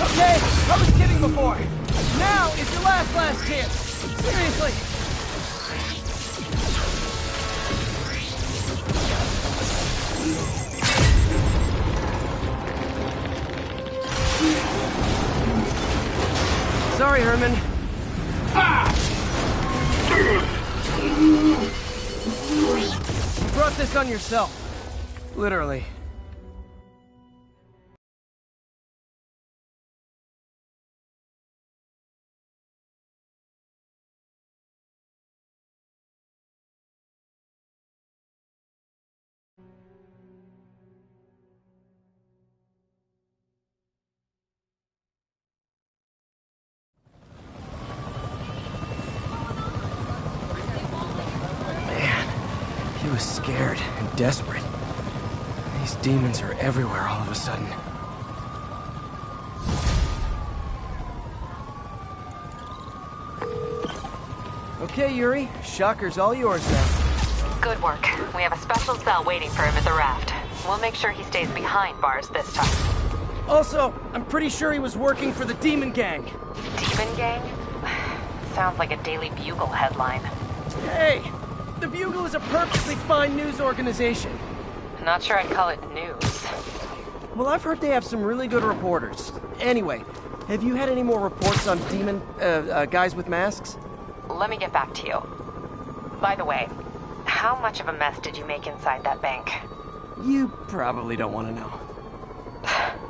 Okay, I was kidding before. Now is your last chance. Seriously. Sorry, Herman. You brought this on yourself. Literally. He was scared and desperate. These demons are everywhere all of a sudden. Okay, Yuri. Shocker's all yours now. Good work. We have a special cell waiting for him at the raft. We'll make sure he stays behind bars this time. Also, I'm pretty sure he was working for the Demon Gang. Demon Gang? Sounds like a Daily Bugle headline. Hey! The Bugle is a perfectly fine news organization. Not sure I'd call it news. Well, I've heard they have some really good reporters. Anyway, have you had any more reports on demon, guys with masks? Let me get back to you. By the way, how much of a mess did you make inside that bank? You probably don't want to know.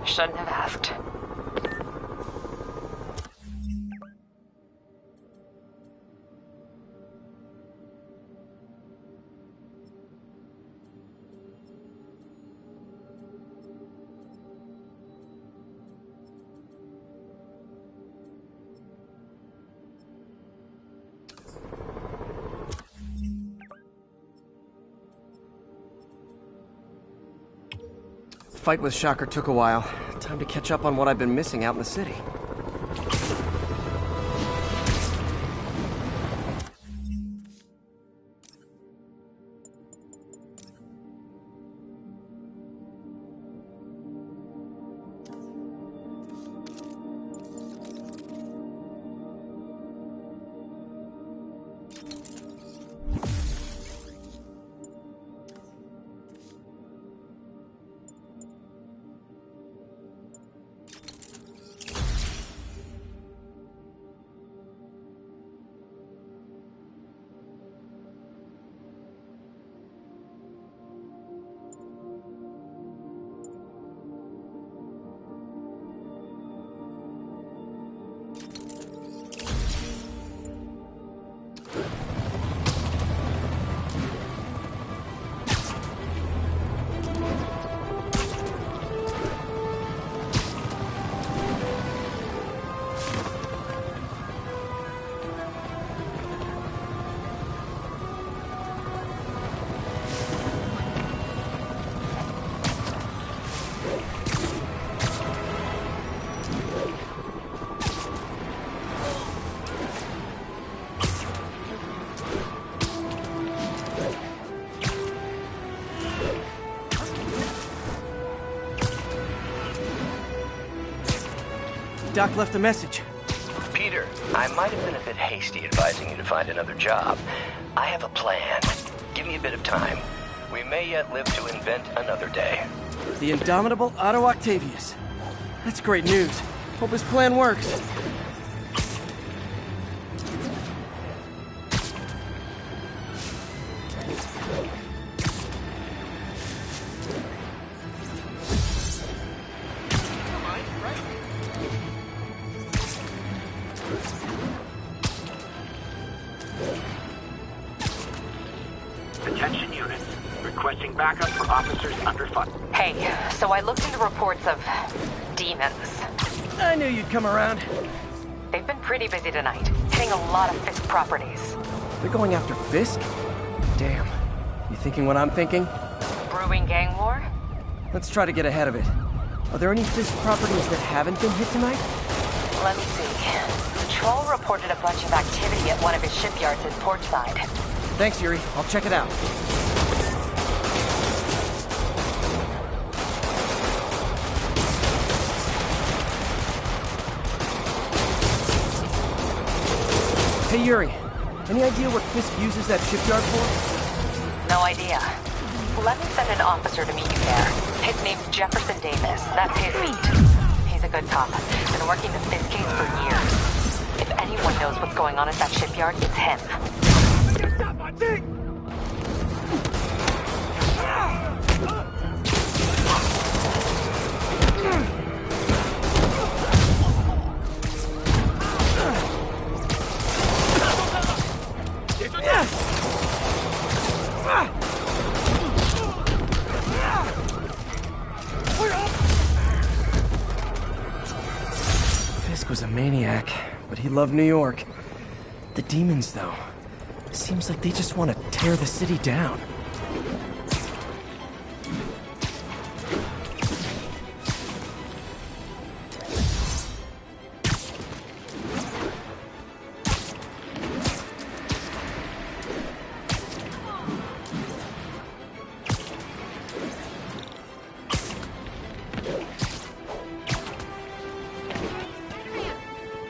Shouldn't have asked. Fight with Shocker took a while. Time to catch up on what I've been missing out in the city. Doc left a message. Peter, I might have been a bit hasty advising you to find another job. I have a plan. Give me a bit of time. We may yet live to invent another day. The indomitable Otto Octavius. That's great news. Hope his plan works. Attention units. Requesting backup for officers under fire. Hey, so I looked into reports of demons. I knew you'd come around. They've been pretty busy tonight, hitting a lot of Fisk properties. They're going after Fisk? Damn. You thinking what I'm thinking? Brewing gang war? Let's try to get ahead of it. Are there any Fisk properties that haven't been hit tonight? Let me see. Patrol reported a bunch of activity at one of his shipyards in Portside. Thanks, Yuri. I'll check it out. Hey, Yuri. Any idea what Fisk uses that shipyard for? No idea. Let me send an officer to meet you there. His name's Jefferson Davis. That's his beat. He's a good cop. Been working the Fisk case for years. If anyone knows what's going on at that shipyard, it's him. Stop my thing! Fisk was a maniac, but he loved New York. The demons, though. Seems like they just want to tear the city down.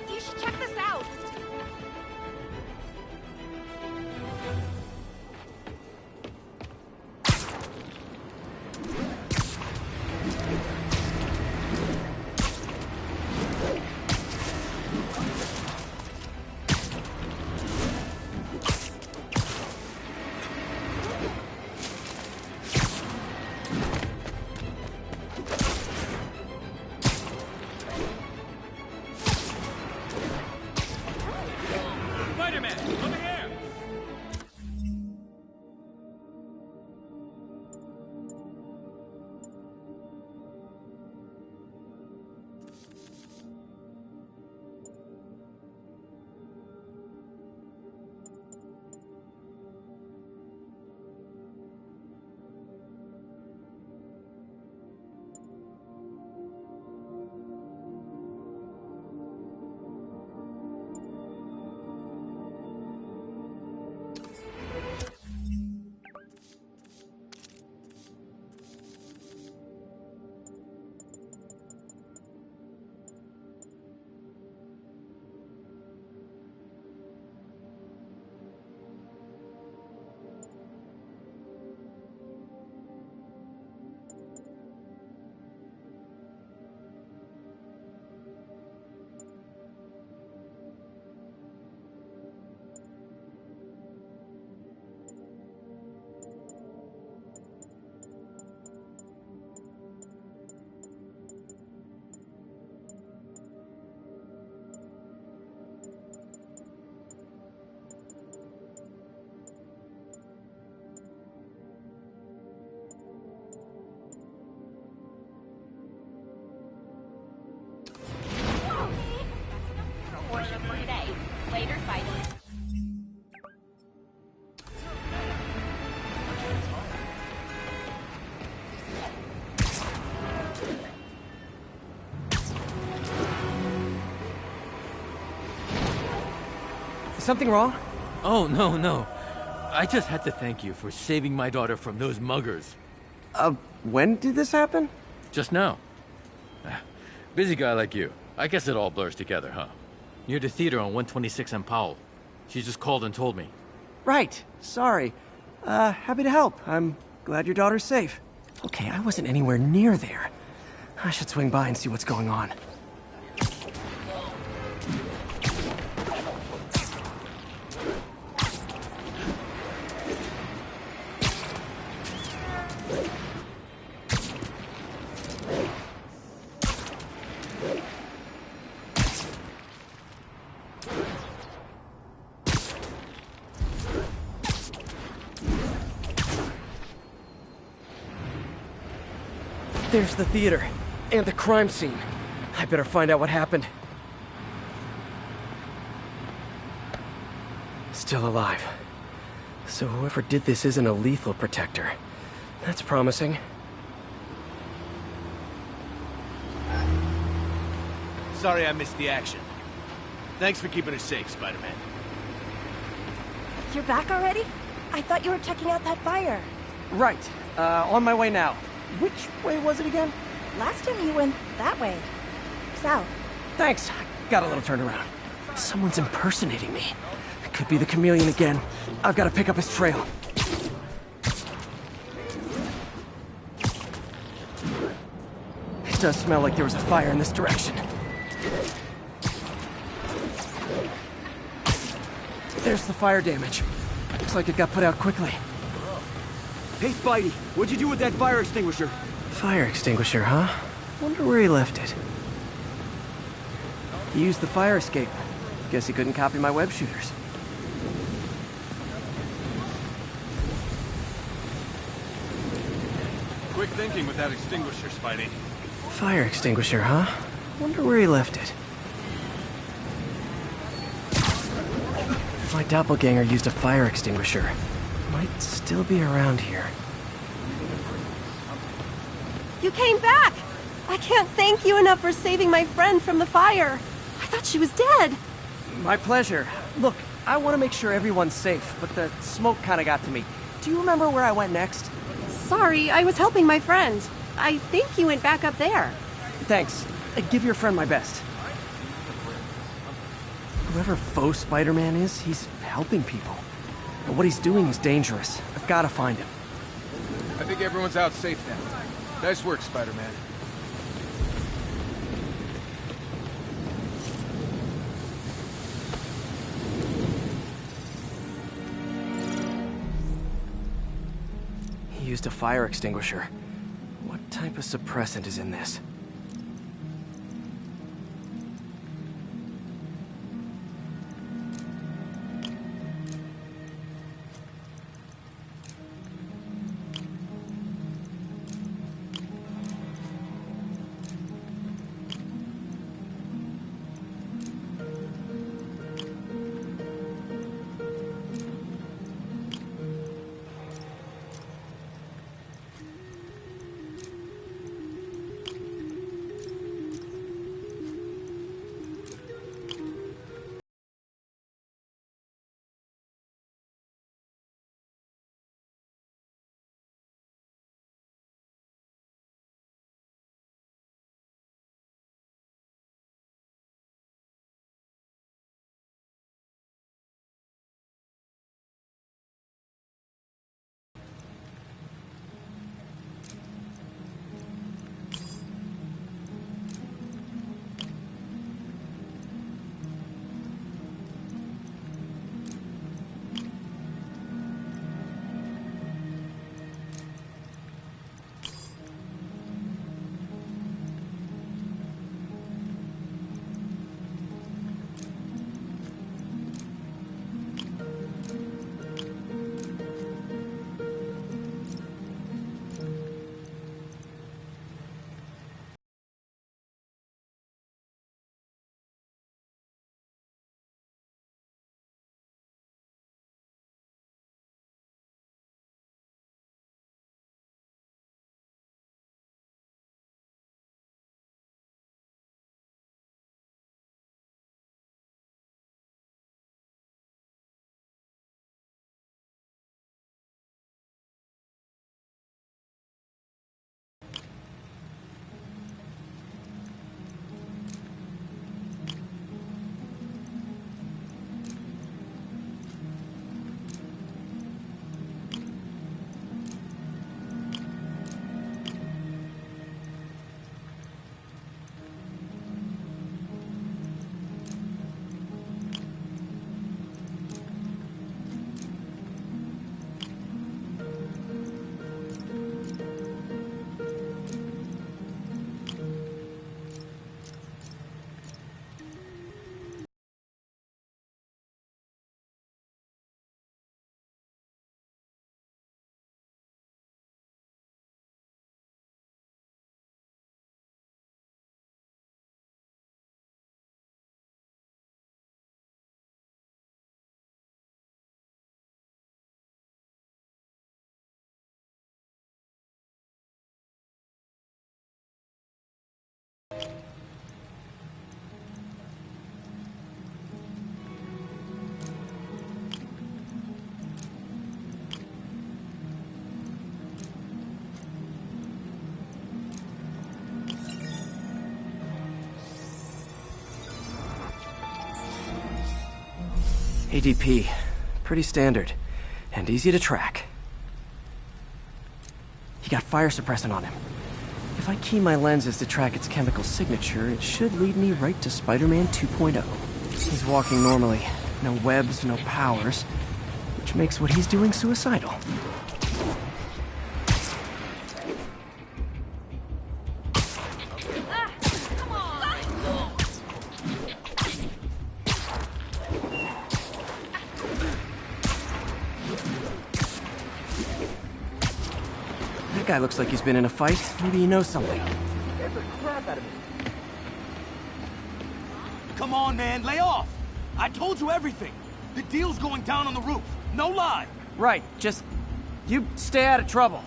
You should check this out. Spider-Man, over here! Later, Spidey. Is something wrong? Oh, no. I just had to thank you for saving my daughter from those muggers. When did this happen? Just now. Busy guy like you. I guess it all blurs together, huh? Near the theater on 126 and Powell. She just called and told me. Right. Sorry. Happy to help. I'm glad your daughter's safe. Okay, I wasn't anywhere near there. I should swing by and see what's going on. There's the theater, and the crime scene. I better find out what happened. Still alive. So whoever did this isn't a lethal protector. That's promising. Sorry I missed the action. Thanks for keeping us safe, Spider-Man. You're back already? I thought you were checking out that fire. Right. On my way now. Which way was it again? Last time you went that way. South. Thanks. Got a little turned around. Someone's impersonating me. It could be the chameleon again. I've got to pick up his trail. It does smell like there was a fire in this direction. There's the fire damage. Looks like it got put out quickly. Hey, Spidey, what'd you do with that fire extinguisher? Fire extinguisher, huh? Wonder where he left it. He used the fire escape. Guess he couldn't copy my web shooters. Quick thinking with that extinguisher, Spidey. Fire extinguisher, huh? Wonder where he left it. My doppelganger used a fire extinguisher. Might still be around here. You came back! I can't thank you enough for saving my friend from the fire. I thought she was dead. My pleasure. Look, I want to make sure everyone's safe, but the smoke kind of got to me. Do you remember where I went next? Sorry, I was helping my friend. I think you went back up there. Thanks. Give your friend my best. Whoever faux Spider-Man is, he's helping people. But what he's doing is dangerous. I've got to find him. I think everyone's out safe now. Nice work, Spider-Man. He used a fire extinguisher. What type of suppressant is in this? ADP. Pretty standard. And easy to track. He got fire suppressant on him. If I key my lenses to track its chemical signature, it should lead me right to Spider-Man 2.0. He's walking normally. No webs, no powers. Which makes what he's doing suicidal. That guy looks like he's been in a fight. Maybe he knows something. Get the crap out of me. Come on, man, lay off! I told you everything. The deal's going down on the roof. No lie. Right, just... you stay out of trouble.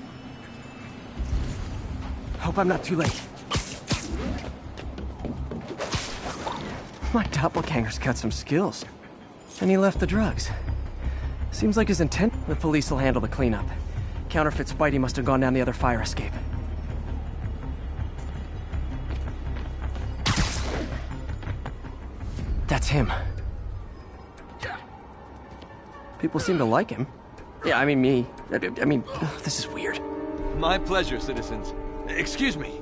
Hope I'm not too late. My doppelganger's got some skills. And he left the drugs. Seems like his intent... The police will handle the cleanup. Counterfeit Spidey must have gone down the other fire escape. That's him. People seem to like him. Yeah, I mean me. I mean, this is weird. My pleasure, citizens. Excuse me.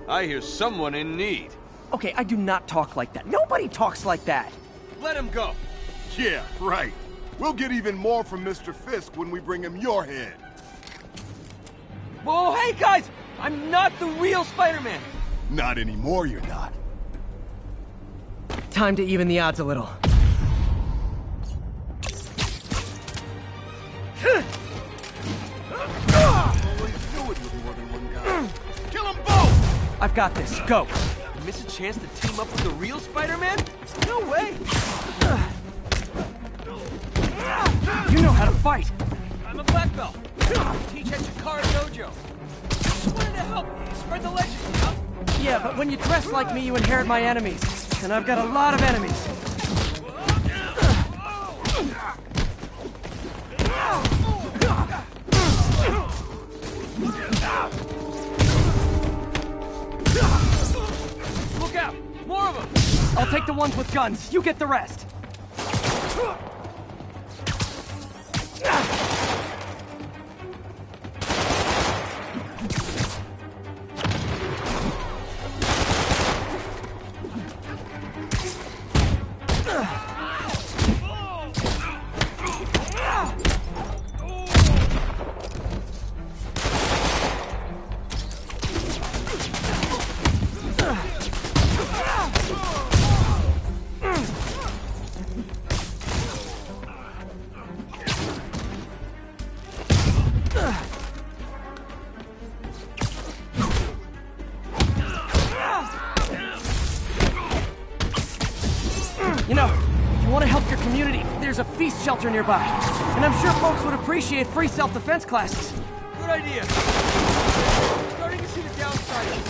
I hear someone in need. Okay, I do not talk like that. Nobody talks like that. Let him go. Yeah, right. We'll get even more from Mr. Fisk when we bring him your head. Whoa, hey guys! I'm not the real Spider-Man! Not anymore, you're not. Time to even the odds a little. Kill them both! I've got this. Go! You miss a chance to team up with the real Spider-Man? No way! You know how to fight! I'm a black belt. Teach at Chikara Dojo. Just wanted to help you spread the legend, you know? Yeah, but when you dress like me, you inherit my enemies. And I've got a lot of enemies. Look out! More of them! I'll take the ones with guns. You get the rest. You know, if you want to help your community, there's a feast shelter nearby. And I'm sure folks would appreciate free self-defense classes. Good idea. Starting to see the downside of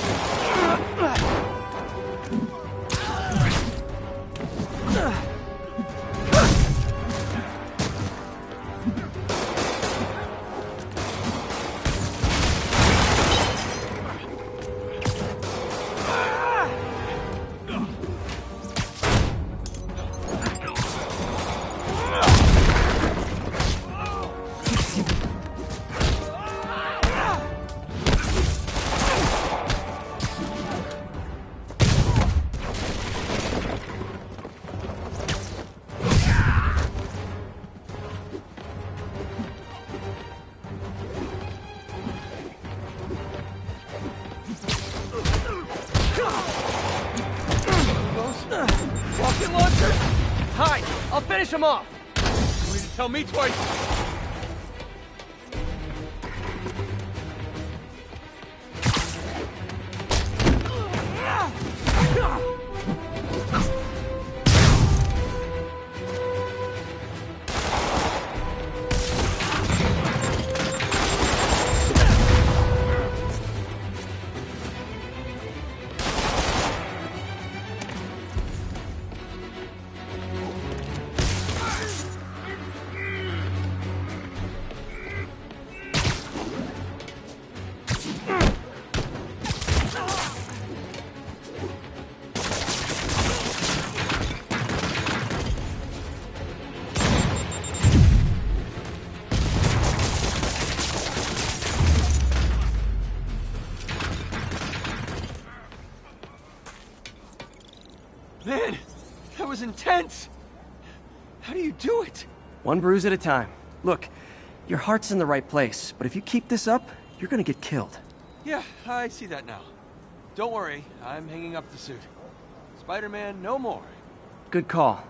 rocket launcher? Hide! I'll finish him off! You need to tell me twice. Man, that was intense! How do you do it? One bruise at a time. Look, your heart's in the right place, but if you keep this up, you're gonna get killed. Yeah, I see that now. Don't worry, I'm hanging up the suit. Spider-Man no more. Good call.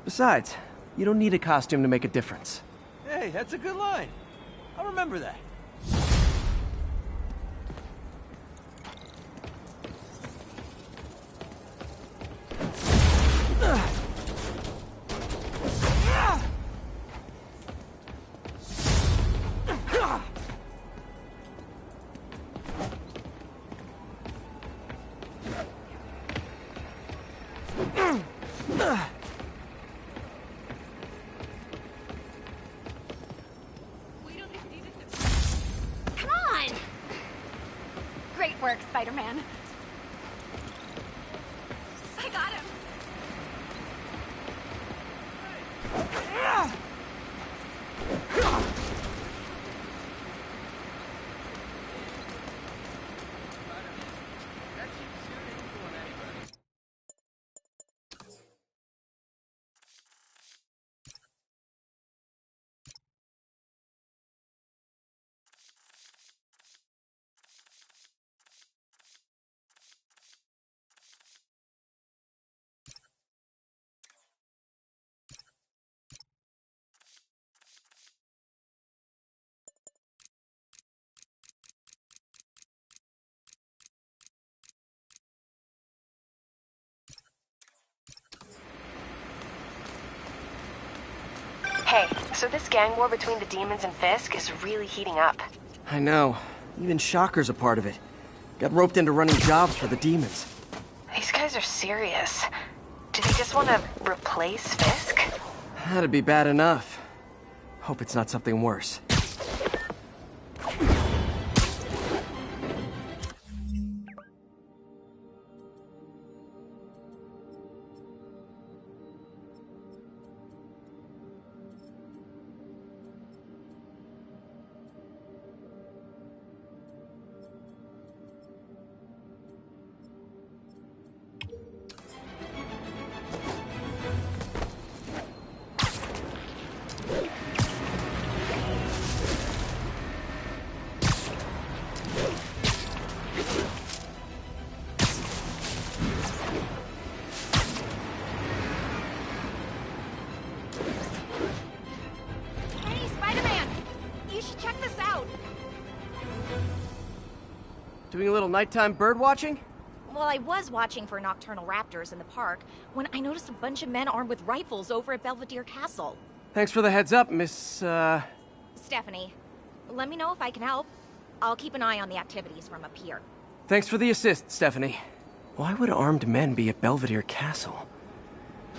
Besides, you don't need a costume to make a difference. Hey, that's a good line. I'll remember that. Come on! Great work, Spider-Man. I got him. Hey, so this gang war between the demons and Fisk is really heating up. I know. Even Shocker's a part of it. Got roped into running jobs for the demons. These guys are serious. Do they just want to replace Fisk? That'd be bad enough. Hope it's not something worse. Hey, Spider-Man! You should check this out! Doing a little nighttime bird watching? Well, I was watching for nocturnal raptors in the park when I noticed a bunch of men armed with rifles over at Belvedere Castle. Thanks for the heads up, Miss, Stephanie, let me know if I can help. I'll keep an eye on the activities from up here. Thanks for the assist, Stephanie. Why would armed men be at Belvedere Castle?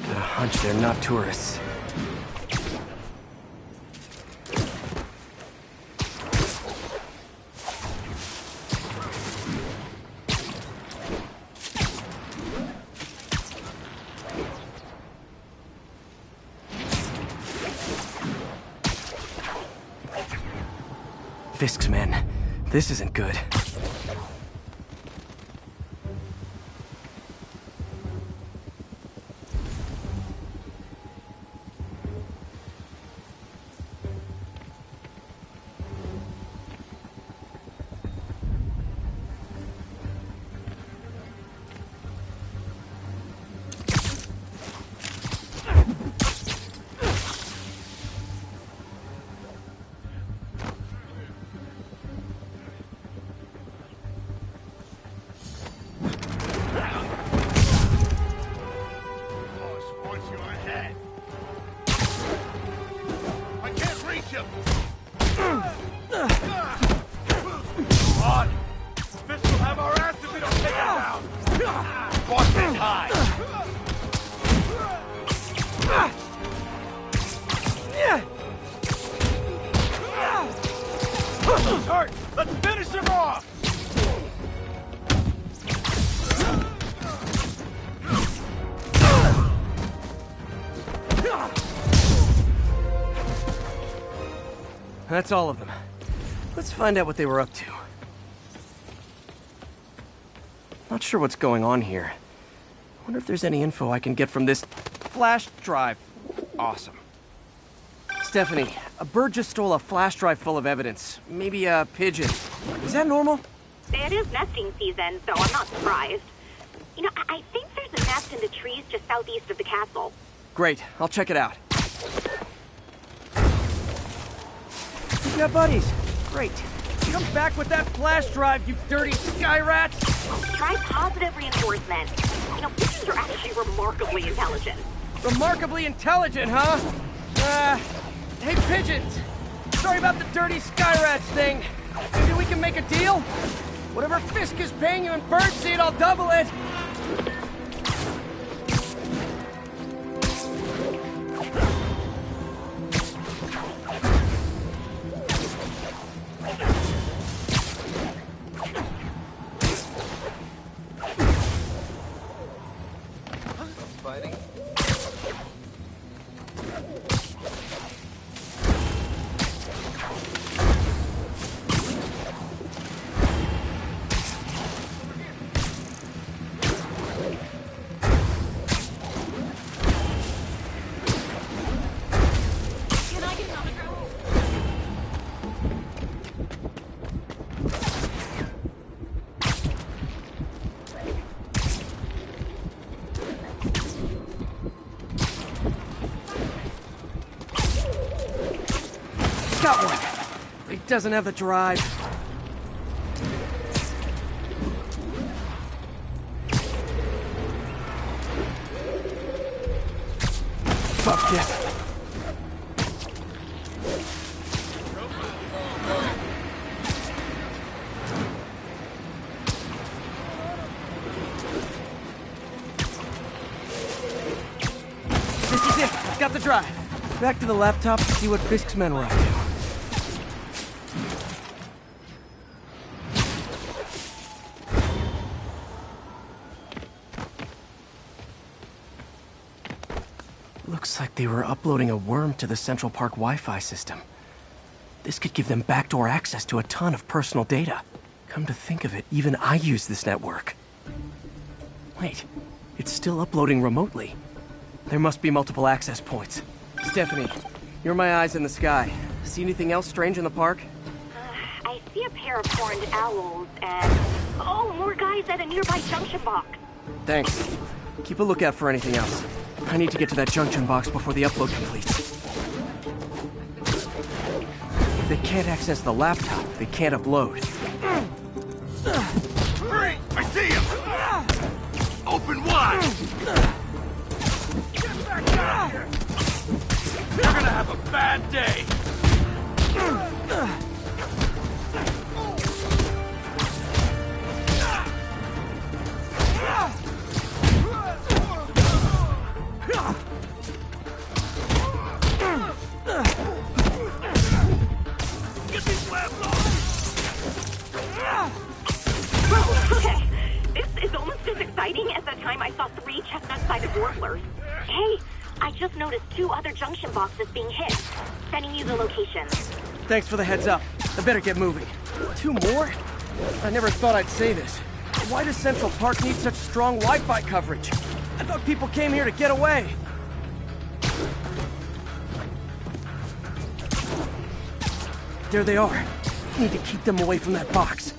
Got a hunch they're not tourists. Fisk's men. This isn't good. He's hurt! Let's finish him off! That's all of them. Let's find out what they were up to. Not sure what's going on here. Wonder if there's any info I can get from this flash drive. Awesome. Stephanie, a bird just stole a flash drive full of evidence. Maybe a pigeon. Is that normal? It is nesting season, so I'm not surprised. You know, I think there's a nest in the trees just southeast of the castle. Great, I'll check it out. You got buddies. Great. Come back with that flash drive, you dirty sky rats! Try positive reinforcement. You know, pigeons are actually remarkably intelligent. Remarkably intelligent, huh? Hey, pigeons! Sorry about the dirty sky rats thing. Maybe we can make a deal? Whatever Fisk is paying you in birdseed, I'll double it! Fighting? Got one. It doesn't have the drive. Fuck this. This is it. Got the drive. Back to the laptop to see what Fisk's men were up to. Looks like they were uploading a worm to the Central Park Wi-Fi system. This could give them backdoor access to a ton of personal data. Come to think of it, even I use this network. Wait, it's still uploading remotely. There must be multiple access points. Stephanie, you're my eyes in the sky. See anything else strange in the park? I see a pair of horned owls and... oh, more guys at a nearby junction box. Thanks. Keep a lookout for anything else. I need to get to that junction box before the upload completes. If they can't access the laptop, they can't upload. Hurry! I see him! Open wide! Get back down here! You're gonna have a bad day! Get these labs off! Okay, this is almost as exciting as the time I saw 3 chestnut-sided warblers. Hey, I just noticed 2 other junction boxes being hit. Sending you the locations. Thanks for the heads up. I better get moving. 2 more? I never thought I'd say this. Why does Central Park need such strong Wi-Fi coverage? I thought people came here to get away. There they are. Need to keep them away from that box.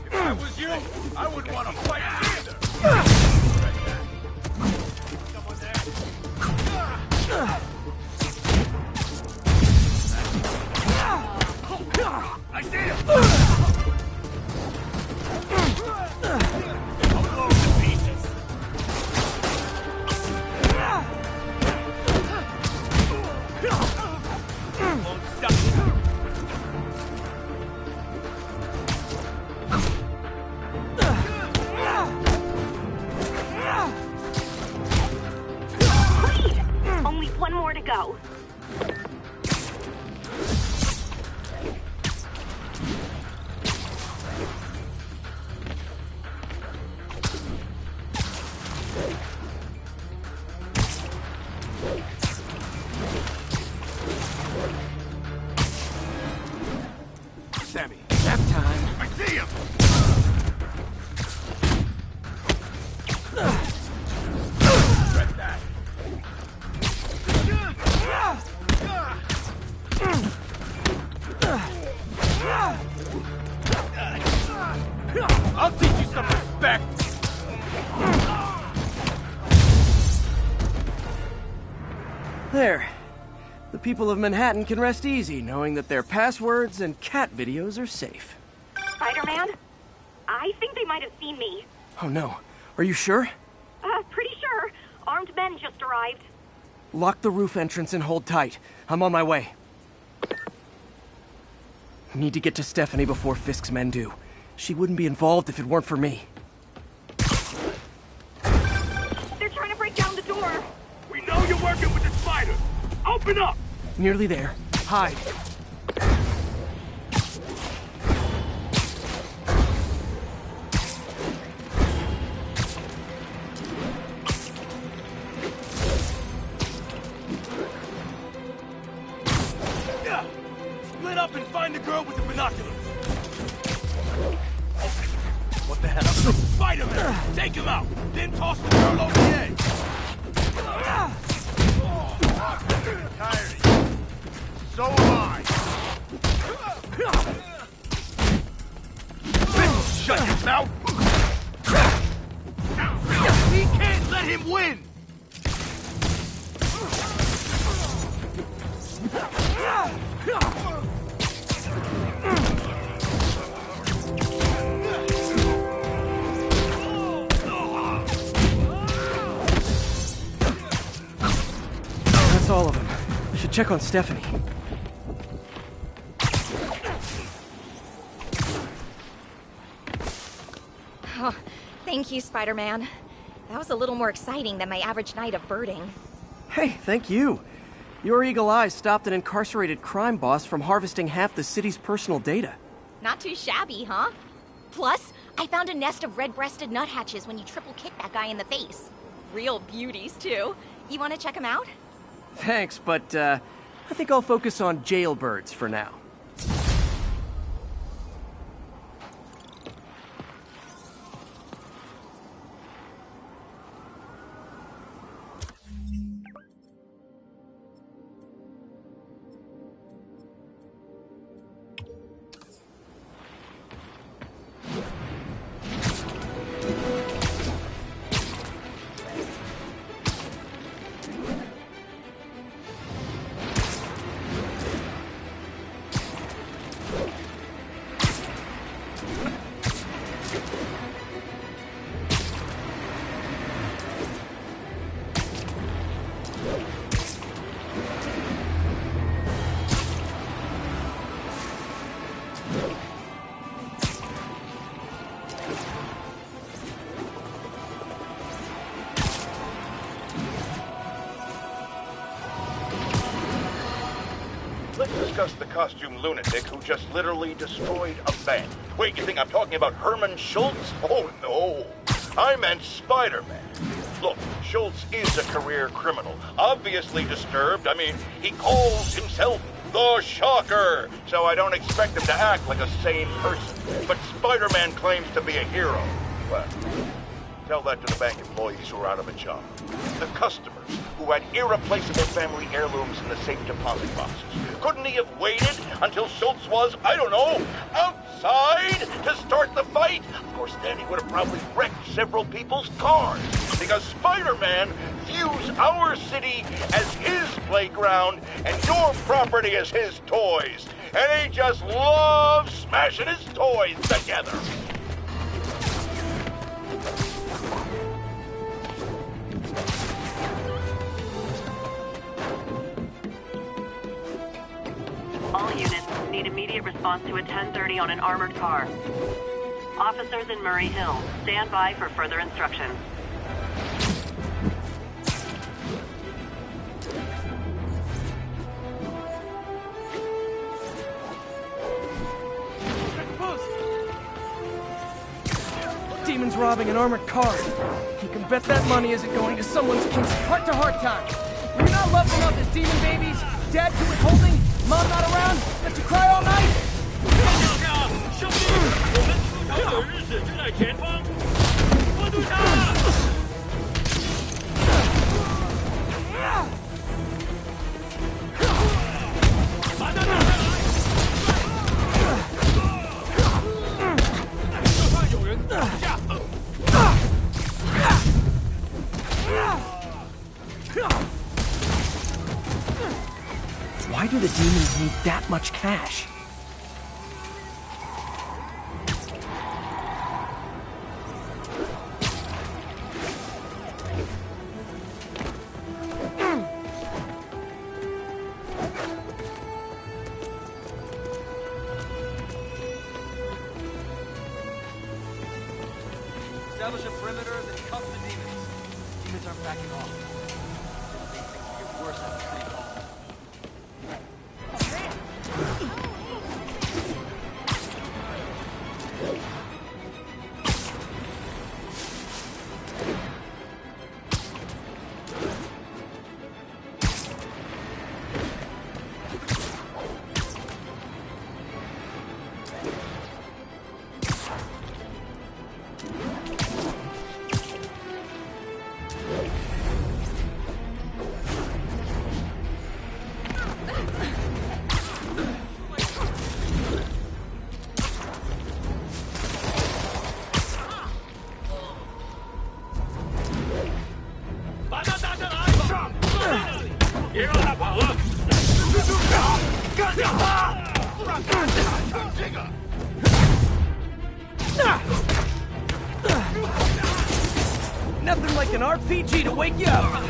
If I was you, I wouldn't want to fight either! I see him! I'll blow him to pieces. Won't stop. I'll teach you some respect! There. The people of Manhattan can rest easy knowing that their passwords and cat videos are safe. Spider-Man? I think they might have seen me. Oh no. Are you sure? Pretty sure. Armed men just arrived. Lock the roof entrance and hold tight. I'm on my way. Need to get to Stephanie before Fisk's men do. She wouldn't be involved if it weren't for me. They're trying to break down the door. We know you're working with the spider. Open up! Nearly there. Hide. Yeah. Split up and find the girl with the binoculars. What the hell? Spider-Man! Take him out! Then toss the girl over the edge! Tired. So am I. Shut his mouth! We can't let him win! That's all of them. I should check on Stephanie. Oh, thank you, Spider-Man. That was a little more exciting than my average night of birding. Hey, thank you. Your eagle eyes stopped an incarcerated crime boss from harvesting half the city's personal data. Not too shabby, huh? Plus, I found a nest of red-breasted nuthatches when you triple kicked that guy in the face. Real beauties, too. You want to check them out? Thanks, but I think I'll focus on jailbirds for now. Let's discuss the costume lunatic who just literally destroyed a bank. Wait, you think I'm talking about Herman Schultz? Oh, no. I meant Spider-Man. Look, Schultz is a career criminal. Obviously disturbed. I mean, he calls himself the Shocker. So I don't expect him to act like a sane person. But Spider-Man claims to be a hero. Well, tell that to the bank employees who are out of a job. The customers who had irreplaceable family heirlooms in the safe deposit boxes. Couldn't he have waited until Schultz was, I don't know, outside to start the fight? Of course, then he would have probably wrecked several people's cars. Because Spider-Man views our city as his playground and your property as his toys. And he just loves smashing his toys together. All units need immediate response to a 1030 on an armored car. Officers in Murray Hill, stand by for further instructions. Demon's robbing an armored car. You can bet that money isn't going to someone's kid's heart-to-heart time. You're not loved enough as demon babies. Dad too withholding. Mom not around. Let you cry all night. 兄弟，我们出逃的日子就在前方，关注他！ 把他拿下来！就算有人， do the demons need that much cash? Establish a perimeter, then cuff the demons. Demons aren't backing off. They think things will get worse after City Hall. Nothing like an RPG to wake you up.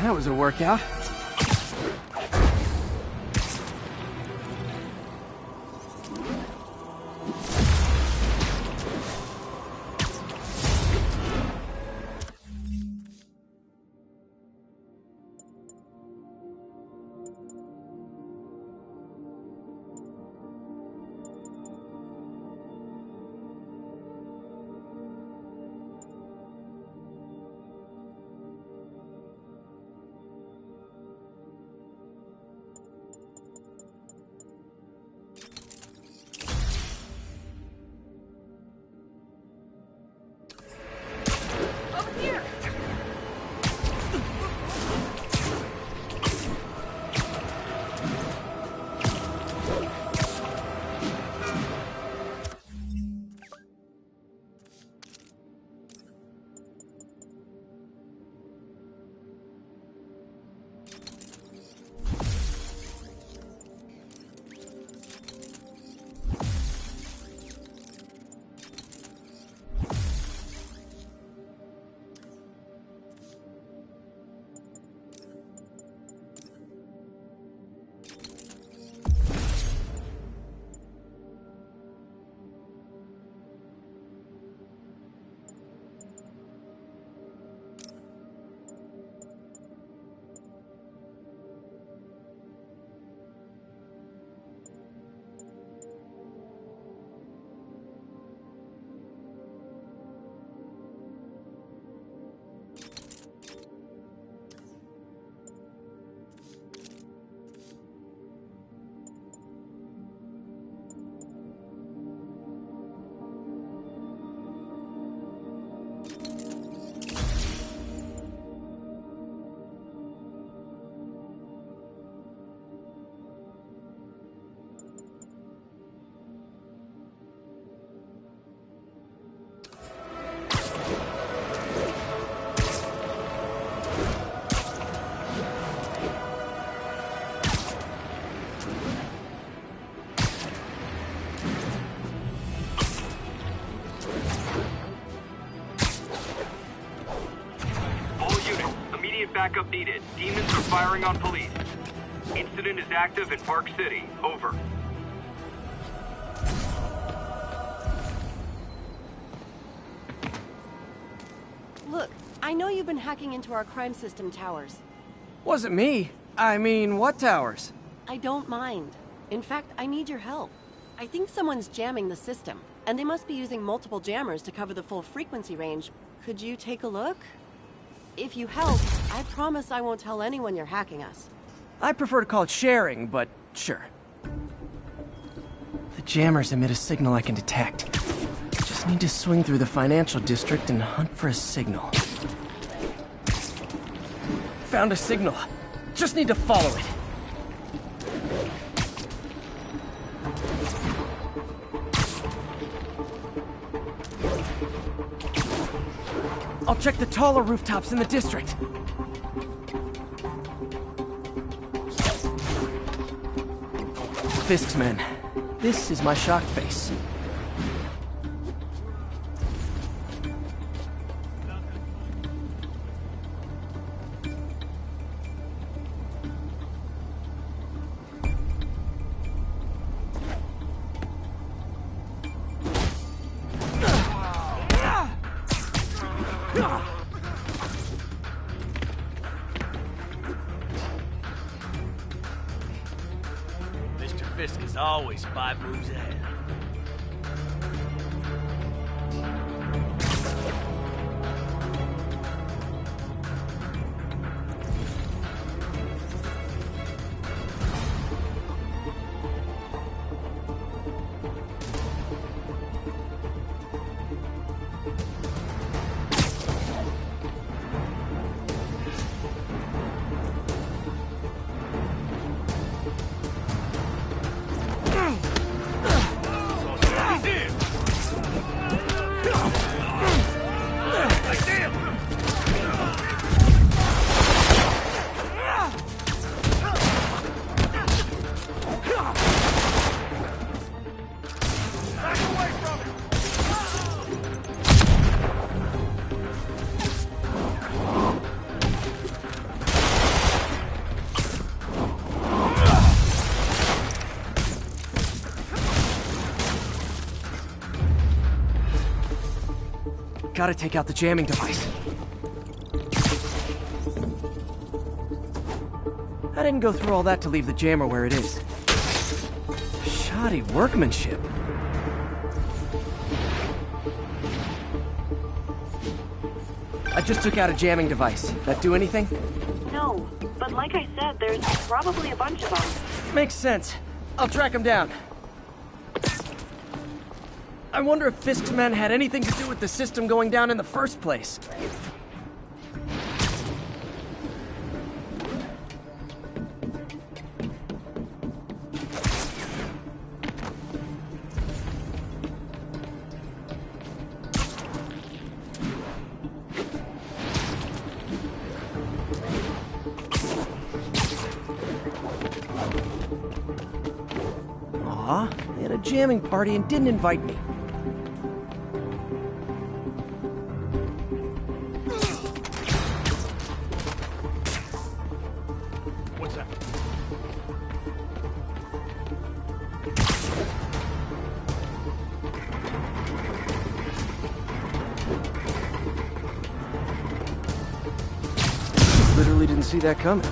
That was a workout. backup needed. Demons are firing on police. Incident is active in Park City. Over. Look, I know you've been hacking into our crime system towers. Wasn't me. I mean, what towers? I don't mind. In fact, I need your help. I think someone's jamming the system, and they must be using multiple jammers to cover the full frequency range. Could you take a look? If you help, I promise I won't tell anyone you're hacking us. I prefer to call it sharing, but sure. The jammers emit a signal I can detect. Just need to swing through the financial district and hunt for a signal. Found a signal. Just need to follow it. I'll check the taller rooftops in the district. Fisk's men. This is my shocked face. Fisk is always 5 moves ahead. Gotta take out the jamming device. I didn't go through all that to leave the jammer where it is. Shoddy workmanship. I just took out a jamming device. That do anything? No, but like I said, there's probably a bunch of them. Makes sense. I'll track him down. I wonder if Fisk's men had anything to do with the system going down in the first place. Aw, they had a jamming party and didn't invite me. Literally didn't see that coming.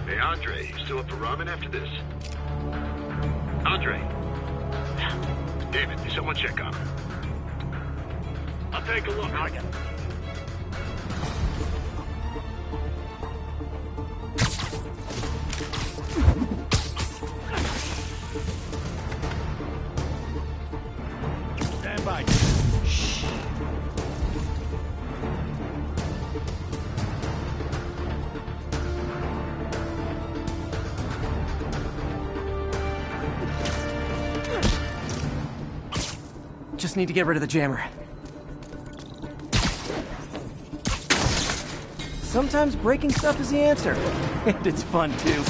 Hey, Andre, you still up for ramen after this? Andre! David, did someone check on him? I'll take a look. I got it. Just need to get rid of the jammer. Sometimes breaking stuff is the answer. And it's fun, too.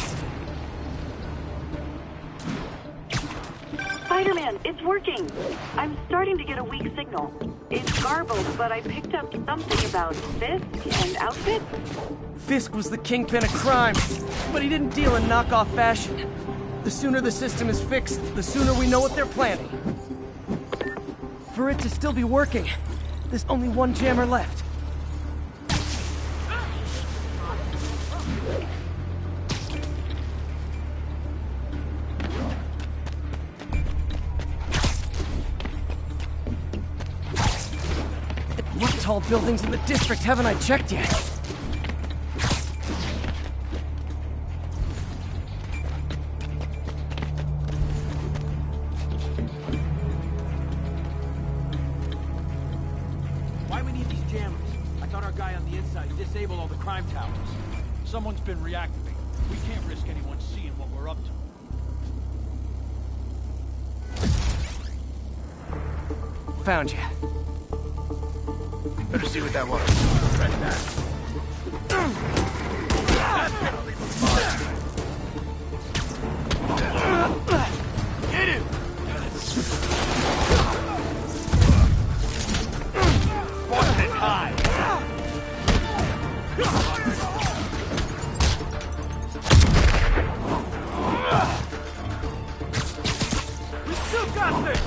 Spider-Man, it's working. I'm starting to get a weak signal. It's garbled, but I picked up something about Fisk and outfit. Fisk was the kingpin of crime, but he didn't deal in knockoff fashion. The sooner the system is fixed, the sooner we know what they're planning. For it to still be working, there's only one jammer left. What tall buildings in the district haven't I checked yet? Why we need these jammers? I thought our guy on the inside disabled all the crime towers. Someone's been reactivated. We can't risk anyone seeing what we're up to. Found you. Better see what that was. Press that. Get him! Watch it high! We still got this!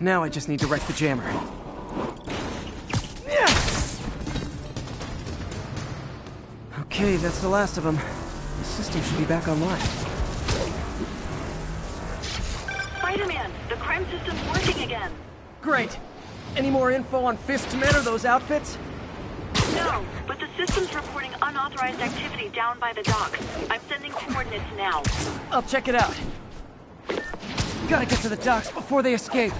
Now I just need to wreck the jammer. Okay, that's the last of them. The system should be back online. Spider-Man, the crime system's working again. Great. Any more info on Fisk's men or those outfits? No, but the system's reporting unauthorized activity down by the docks. I'm sending coordinates now. I'll check it out. Gotta get to the docks before they escape.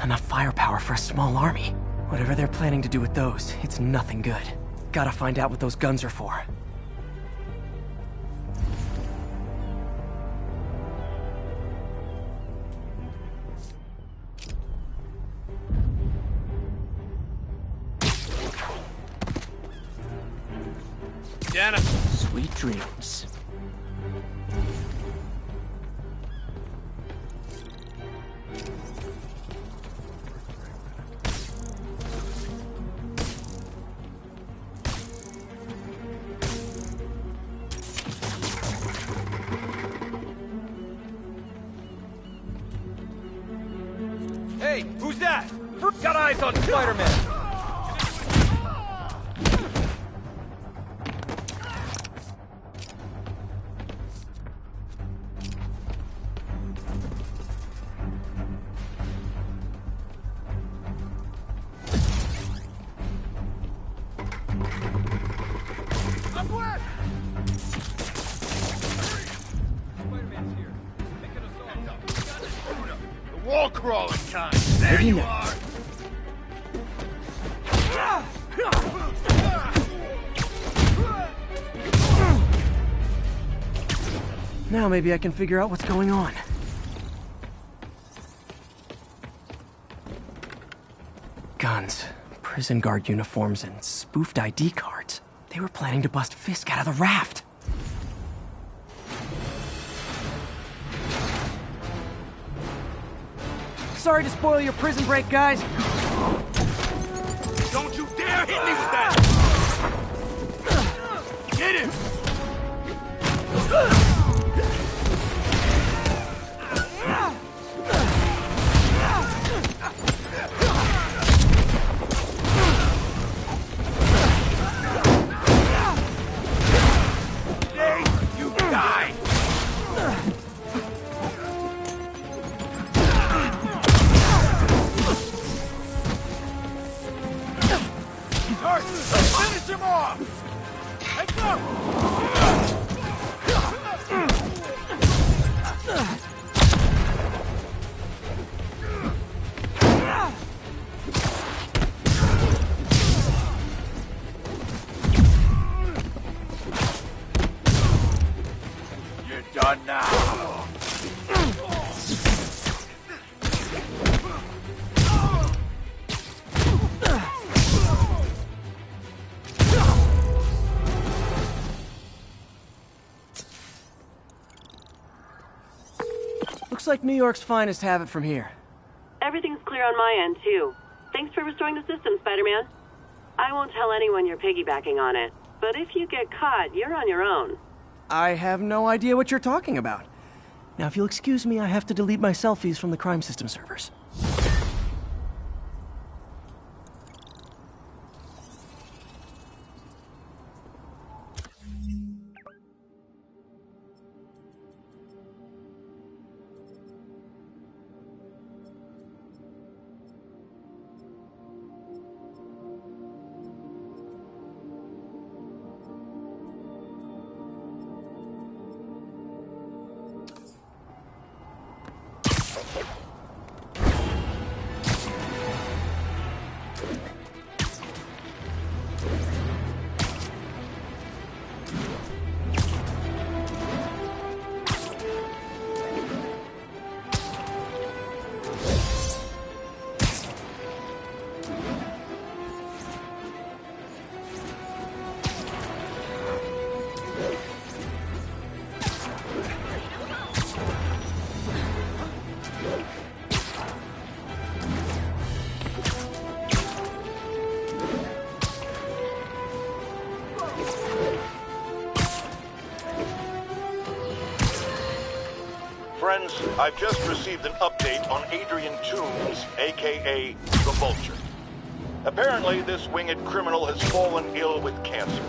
Enough firepower for a small army. Whatever they're planning to do with those, it's nothing good. Gotta find out what those guns are for. Jennifer. Sweet dreams. Hey, who's that? Got eyes on Spider-Man! Wall crawling time. There you are. Now maybe I can figure out what's going on. Guns, prison guard uniforms, and spoofed ID cards. They were planning to bust Fisk out of the raft. Sorry to spoil your prison break, guys. Don't you dare hit me with that! Get him! Finish him off! Hey, go! You're done now! Looks like New York's finest have it from here. Everything's clear on my end, too. Thanks for restoring the system, Spider-Man. I won't tell anyone you're piggybacking on it, but if you get caught, you're on your own. I have no idea what you're talking about. Now, if you'll excuse me, I have to delete my selfies from the crime system servers. Friends, I've just received an update on Adrian Toombs, aka the Vulture. Apparently, this winged criminal has fallen ill with cancer,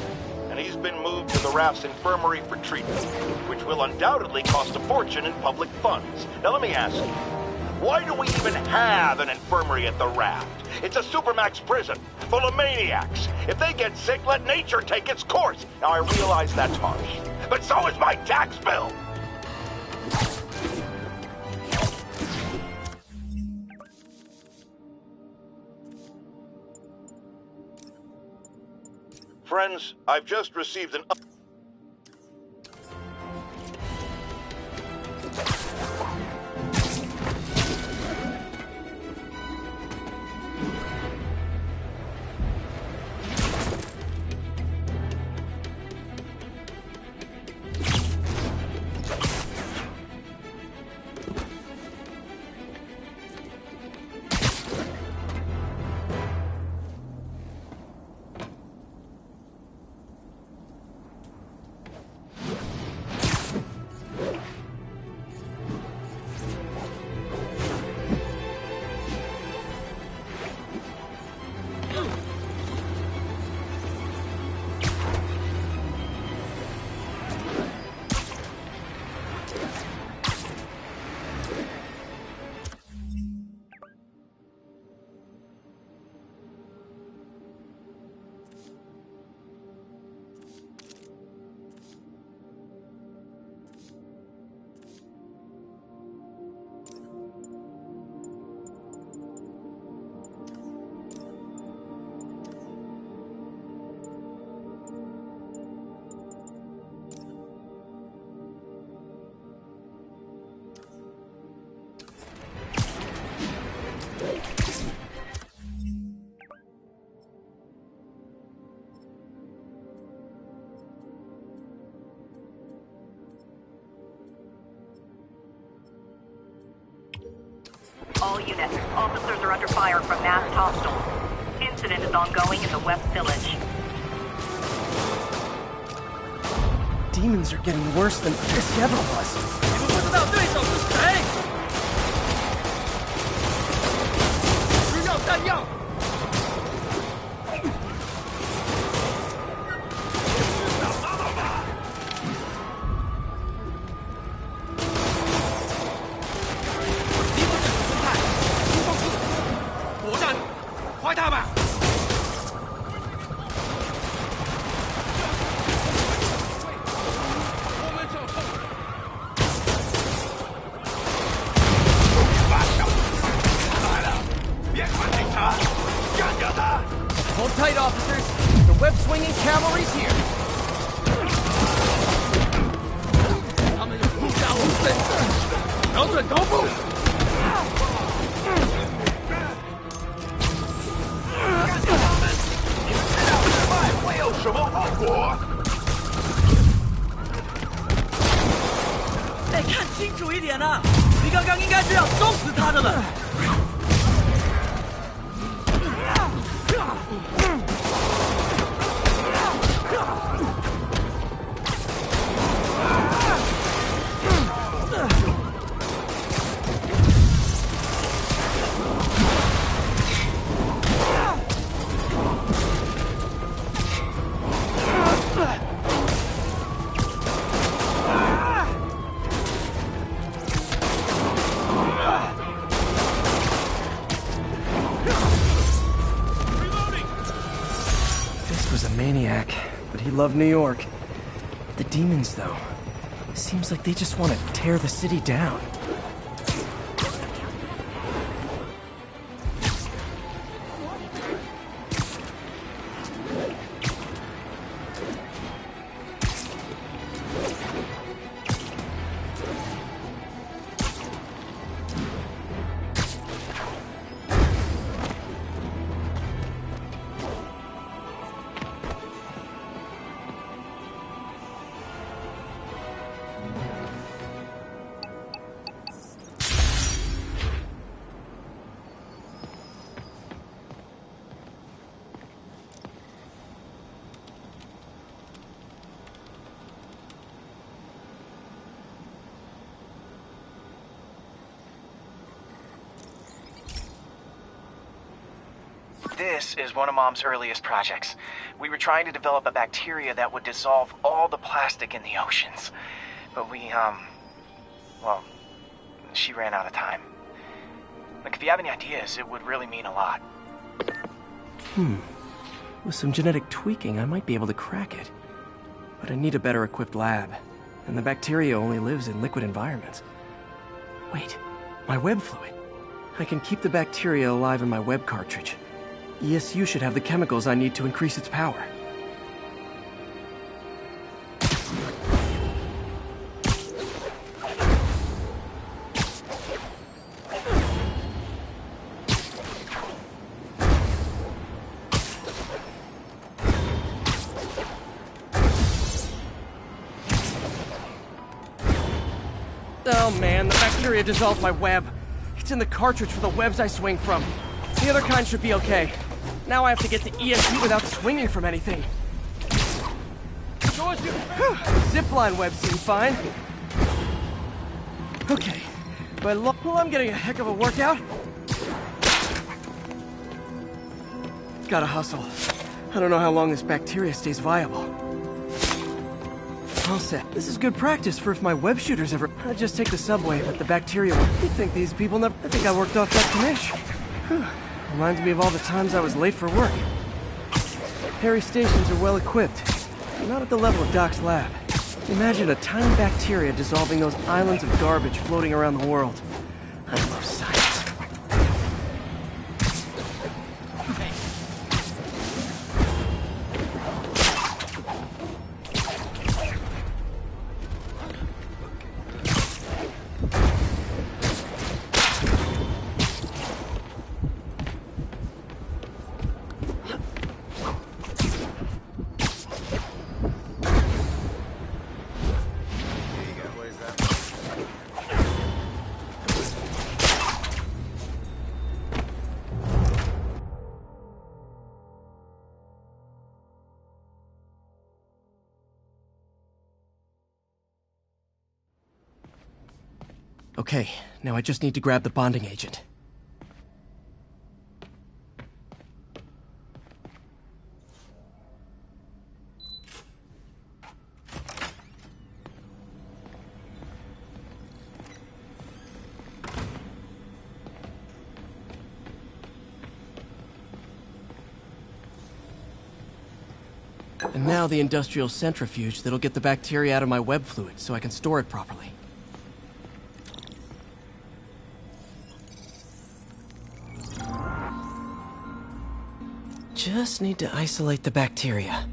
and he's been moved to the raft's infirmary for treatment, which will undoubtedly cost a fortune in public funds. Now let me ask you, why do we even have an infirmary at the raft? It's a supermax prison, full of maniacs. If they get sick, let nature take its course. Now I realize that's harsh, but so is my tax bill. Friends, I've just received an All units, officers are under fire from masked hostiles. Incident is ongoing in the West Village. Demons are getting worse than this ever was. 你们不知道对手是谁？需要弹药。 快他吧！我们走后。把手来了，别管警察，干掉他 Hold tight, officers. The web-swinging cavalry's here. 他们有护甲无声，瞄准头部。 会有什么后果？得看清楚一点啊！你刚刚应该是要撞死他的了。Maniac, but he loved New York. The demons, though, seems like they just want to tear the city down. This is one of Mom's earliest projects. We were trying to develop a bacteria that would dissolve all the plastic in the oceans. But well, she ran out of time. Look, if you have any ideas, it would really mean a lot. With some genetic tweaking, I might be able to crack it. But I need a better equipped lab. And the bacteria only lives in liquid environments. Wait, my web fluid. I can keep the bacteria alive in my web cartridge. ESU should have the chemicals I need to increase its power. Oh man, the bacteria dissolved my web. It's in the cartridge for the webs I swing from. The other kind should be okay. Now I have to get to ESU without swinging from anything. Zipline webs seem fine. Okay, but well, I'm getting a heck of a workout. Gotta hustle. I don't know how long this bacteria stays viable. All set. This is good practice for if my web shooters ever... I'd just take the subway, but the bacteria... You'd think these people never... I think I worked off that commish. Reminds me of all the times I was late for work. Harry stations are well equipped. Not at the level of Doc's lab. Imagine a tiny bacteria dissolving those islands of garbage floating around the world. I love science. Okay, now I just need to grab the bonding agent. And now the industrial centrifuge that'll get the bacteria out of my web fluid so I can store it properly. Just need to isolate the bacteria.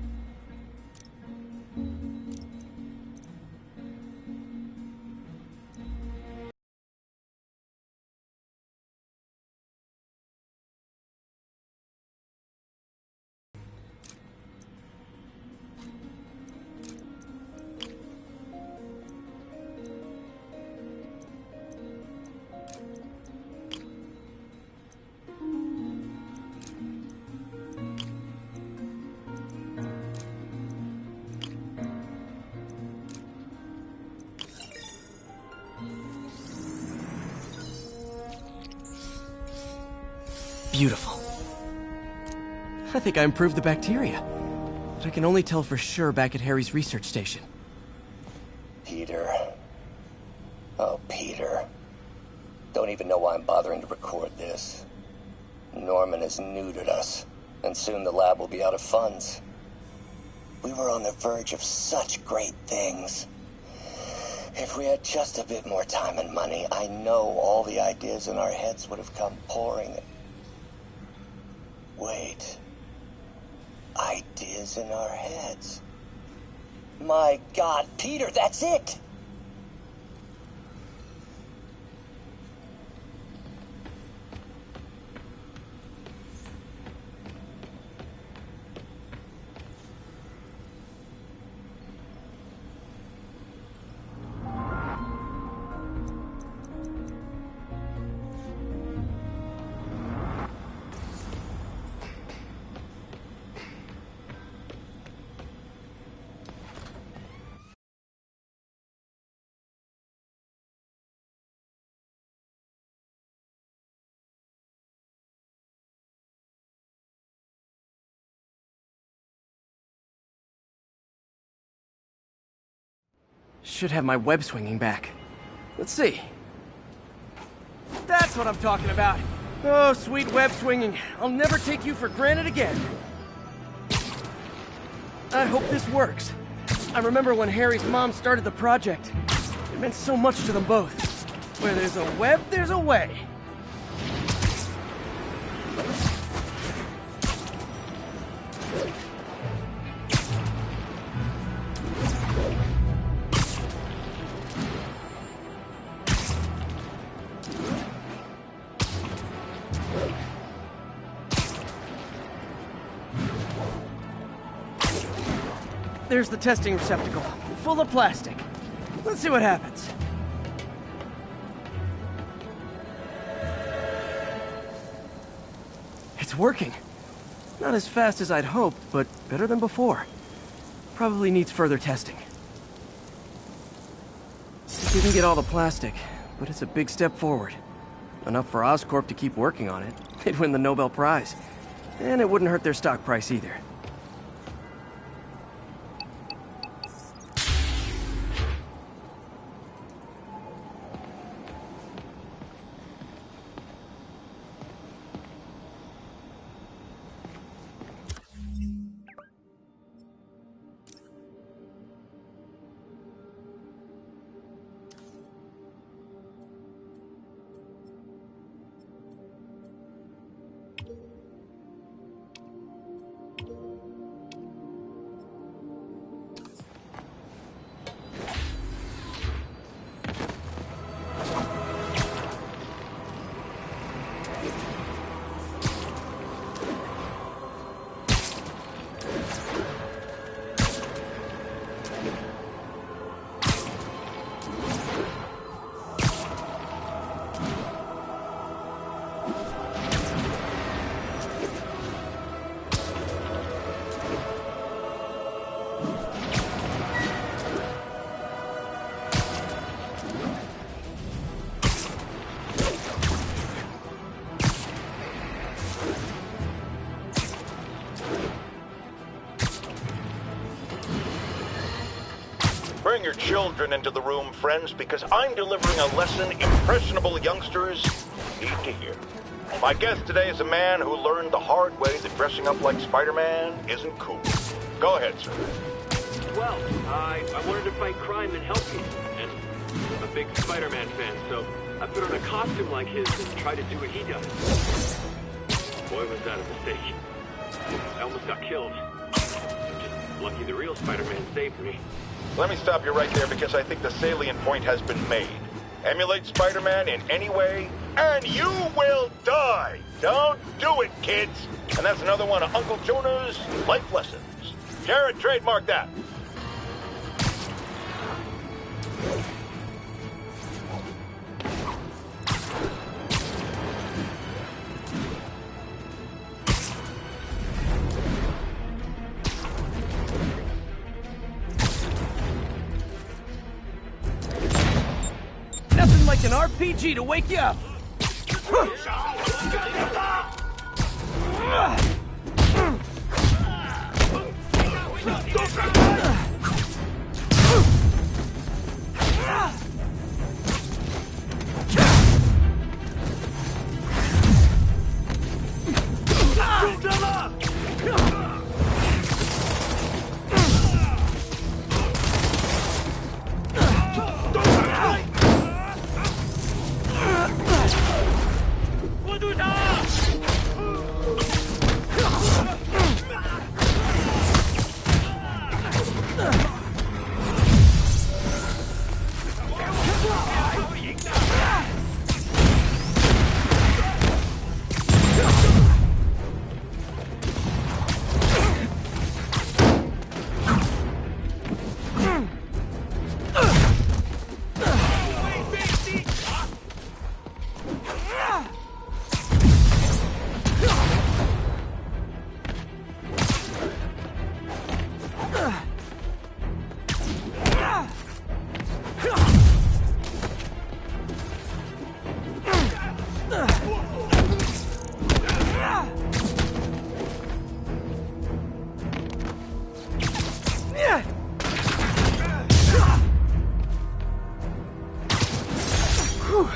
Beautiful. I think I improved the bacteria. But I can only tell for sure back at Harry's research station. Peter. Oh, Peter. Don't even know why I'm bothering to record this. Norman has neutered us, and soon the lab will be out of funds. We were on the verge of such great things. If we had just a bit more time and money, I know all the ideas in our heads would have come pouring. Wait. Ideas in our heads. My God, Peter, that's it! Should have my web swinging back. Let's see. That's what I'm talking about. Oh, sweet web swinging. I'll never take you for granted again. I hope this works. I remember when Harry's mom started the project. It meant so much to them both. Where there's a web, there's a way. There's the testing receptacle, full of plastic. Let's see what happens. It's working. Not as fast as I'd hoped, but better than before. Probably needs further testing. It didn't get all the plastic, but it's a big step forward. Enough for Oscorp to keep working on it. They'd win the Nobel Prize. And it wouldn't hurt their stock price either. Bring your children into the room, friends, because I'm delivering a lesson impressionable youngsters need to hear. My guest today is a man who learned the hard way that dressing up like Spider-Man isn't cool. Go ahead, sir. Well, I wanted to fight crime and help you, and I'm a big Spider-Man fan, so I put on a costume like his and tried to do what he does. Boy, was that a mistake. I almost got killed. Just lucky the real Spider-Man saved me. Let me stop you right there because I think the salient point has been made. Emulate Spider-Man in any way, and you will die! Don't do it, kids! And that's another one of Uncle Jonah's life lessons. Jared, trademark that. Nothing like an RPG to wake you up.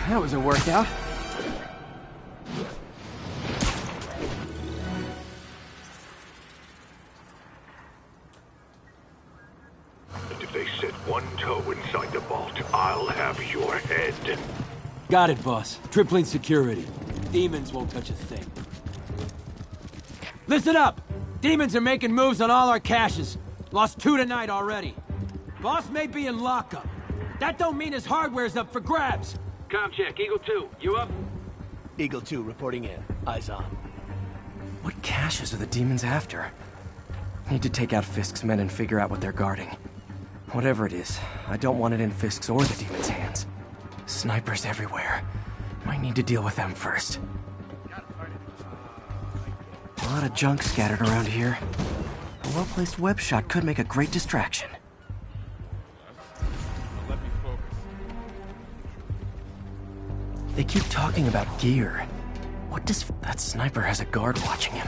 That was a workout. And if they set one toe inside the vault, I'll have your head. Got it, boss. Tripling security. Demons won't touch a thing. Listen up! Demons are making moves on all our caches. Lost 2 tonight already. Boss may be in lockup. That don't mean his hardware's up for grabs. Com check, Eagle 2, you up? Eagle 2 reporting in. Eyes on. What caches are the demons after? Need to take out Fisk's men and figure out what they're guarding. Whatever it is, I don't want it in Fisk's or the demons' hands. Snipers everywhere. Might need to deal with them first. A lot of junk scattered around here. A well-placed web shot could make a great distraction. They keep talking about gear. What does... That sniper has a guard watching him.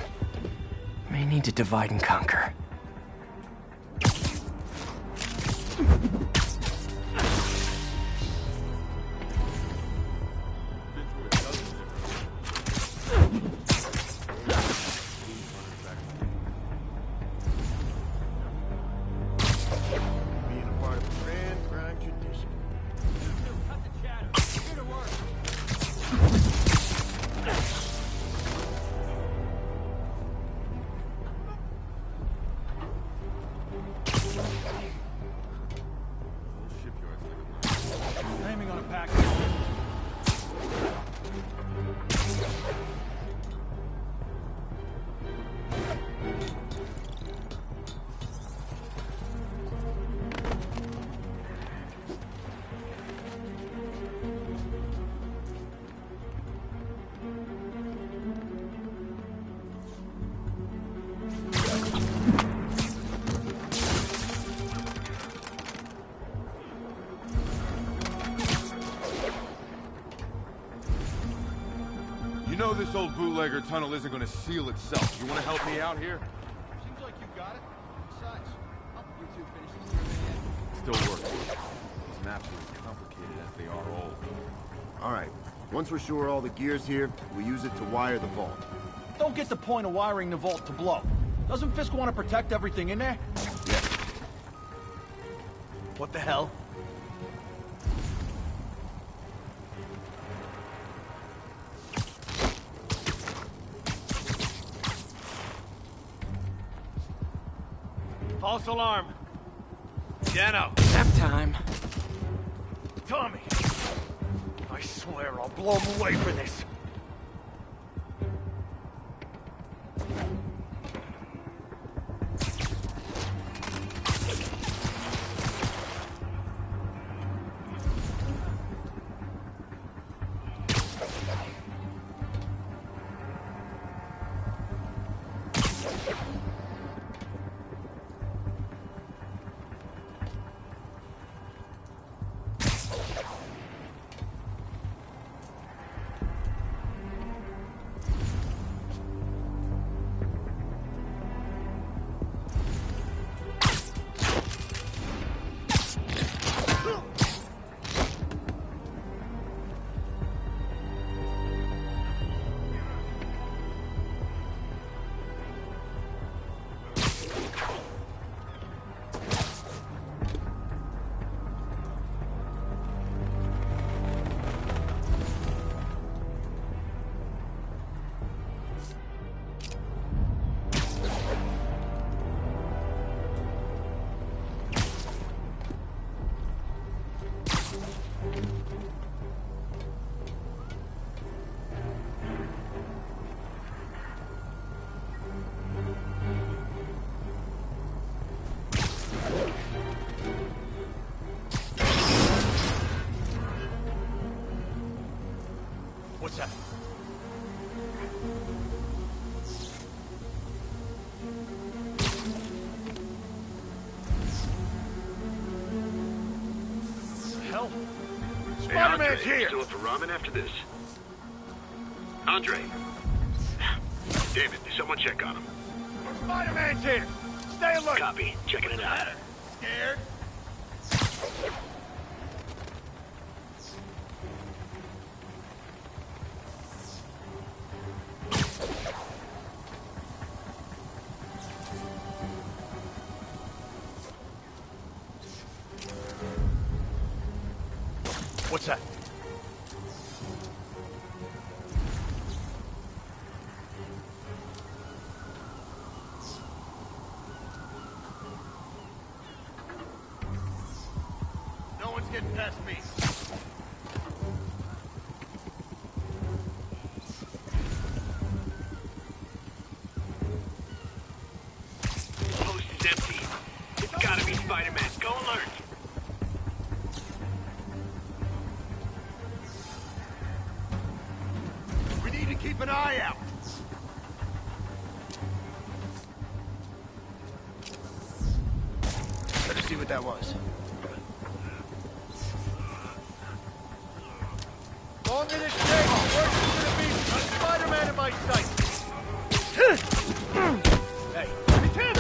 May need to divide and conquer. Aiming on a pack. You know this old bootlegger tunnel isn't gonna seal itself. You wanna help me out here? Seems like you got it. Besides, help you two finish this survey yet. still working. These maps are as complicated as they are old. All right. Once we're sure all the gear's here, we use it to wire the vault. Don't get the point of wiring the vault to blow. Doesn't Fisk want to protect everything in there? Yeah. What the hell? False alarm. Dano. Nap time. Tommy. I swear I'll blow him away for this. What's that? The hell? Spider-Man's here! Still up for ramen after this? Andre. David, did someone check on him? Spider-Man's here! Stay alert! Copy. Checking it out. Scared? What's that? No one's getting past me. Post is empty. It's gotta be Spider-Man. Go alert! We need to keep an eye out. Better see what that was. Longer this takes, the worse it's gonna be. A Spider-Man in my sight. Hey, it's him!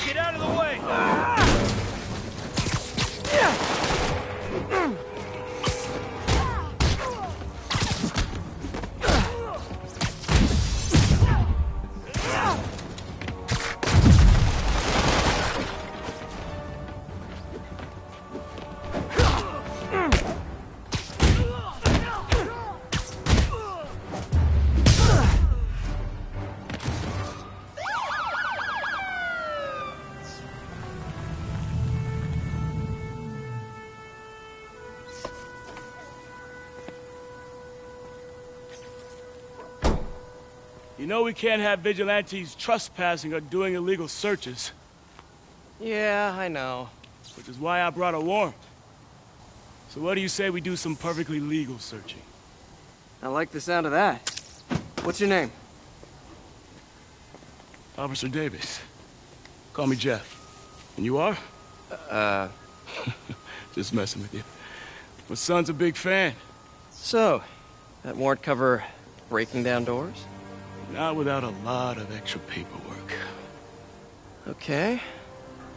Get out of the way! You know we can't have vigilantes trespassing or doing illegal searches. Yeah, I know. Which is why I brought a warrant. So what do you say we do some perfectly legal searching? I like the sound of that. What's your name? Officer Davis. Call me Jeff. And you are? Just messing with you. My son's a big fan. So, that warrant cover breaking down doors? Not without a lot of extra paperwork. Okay.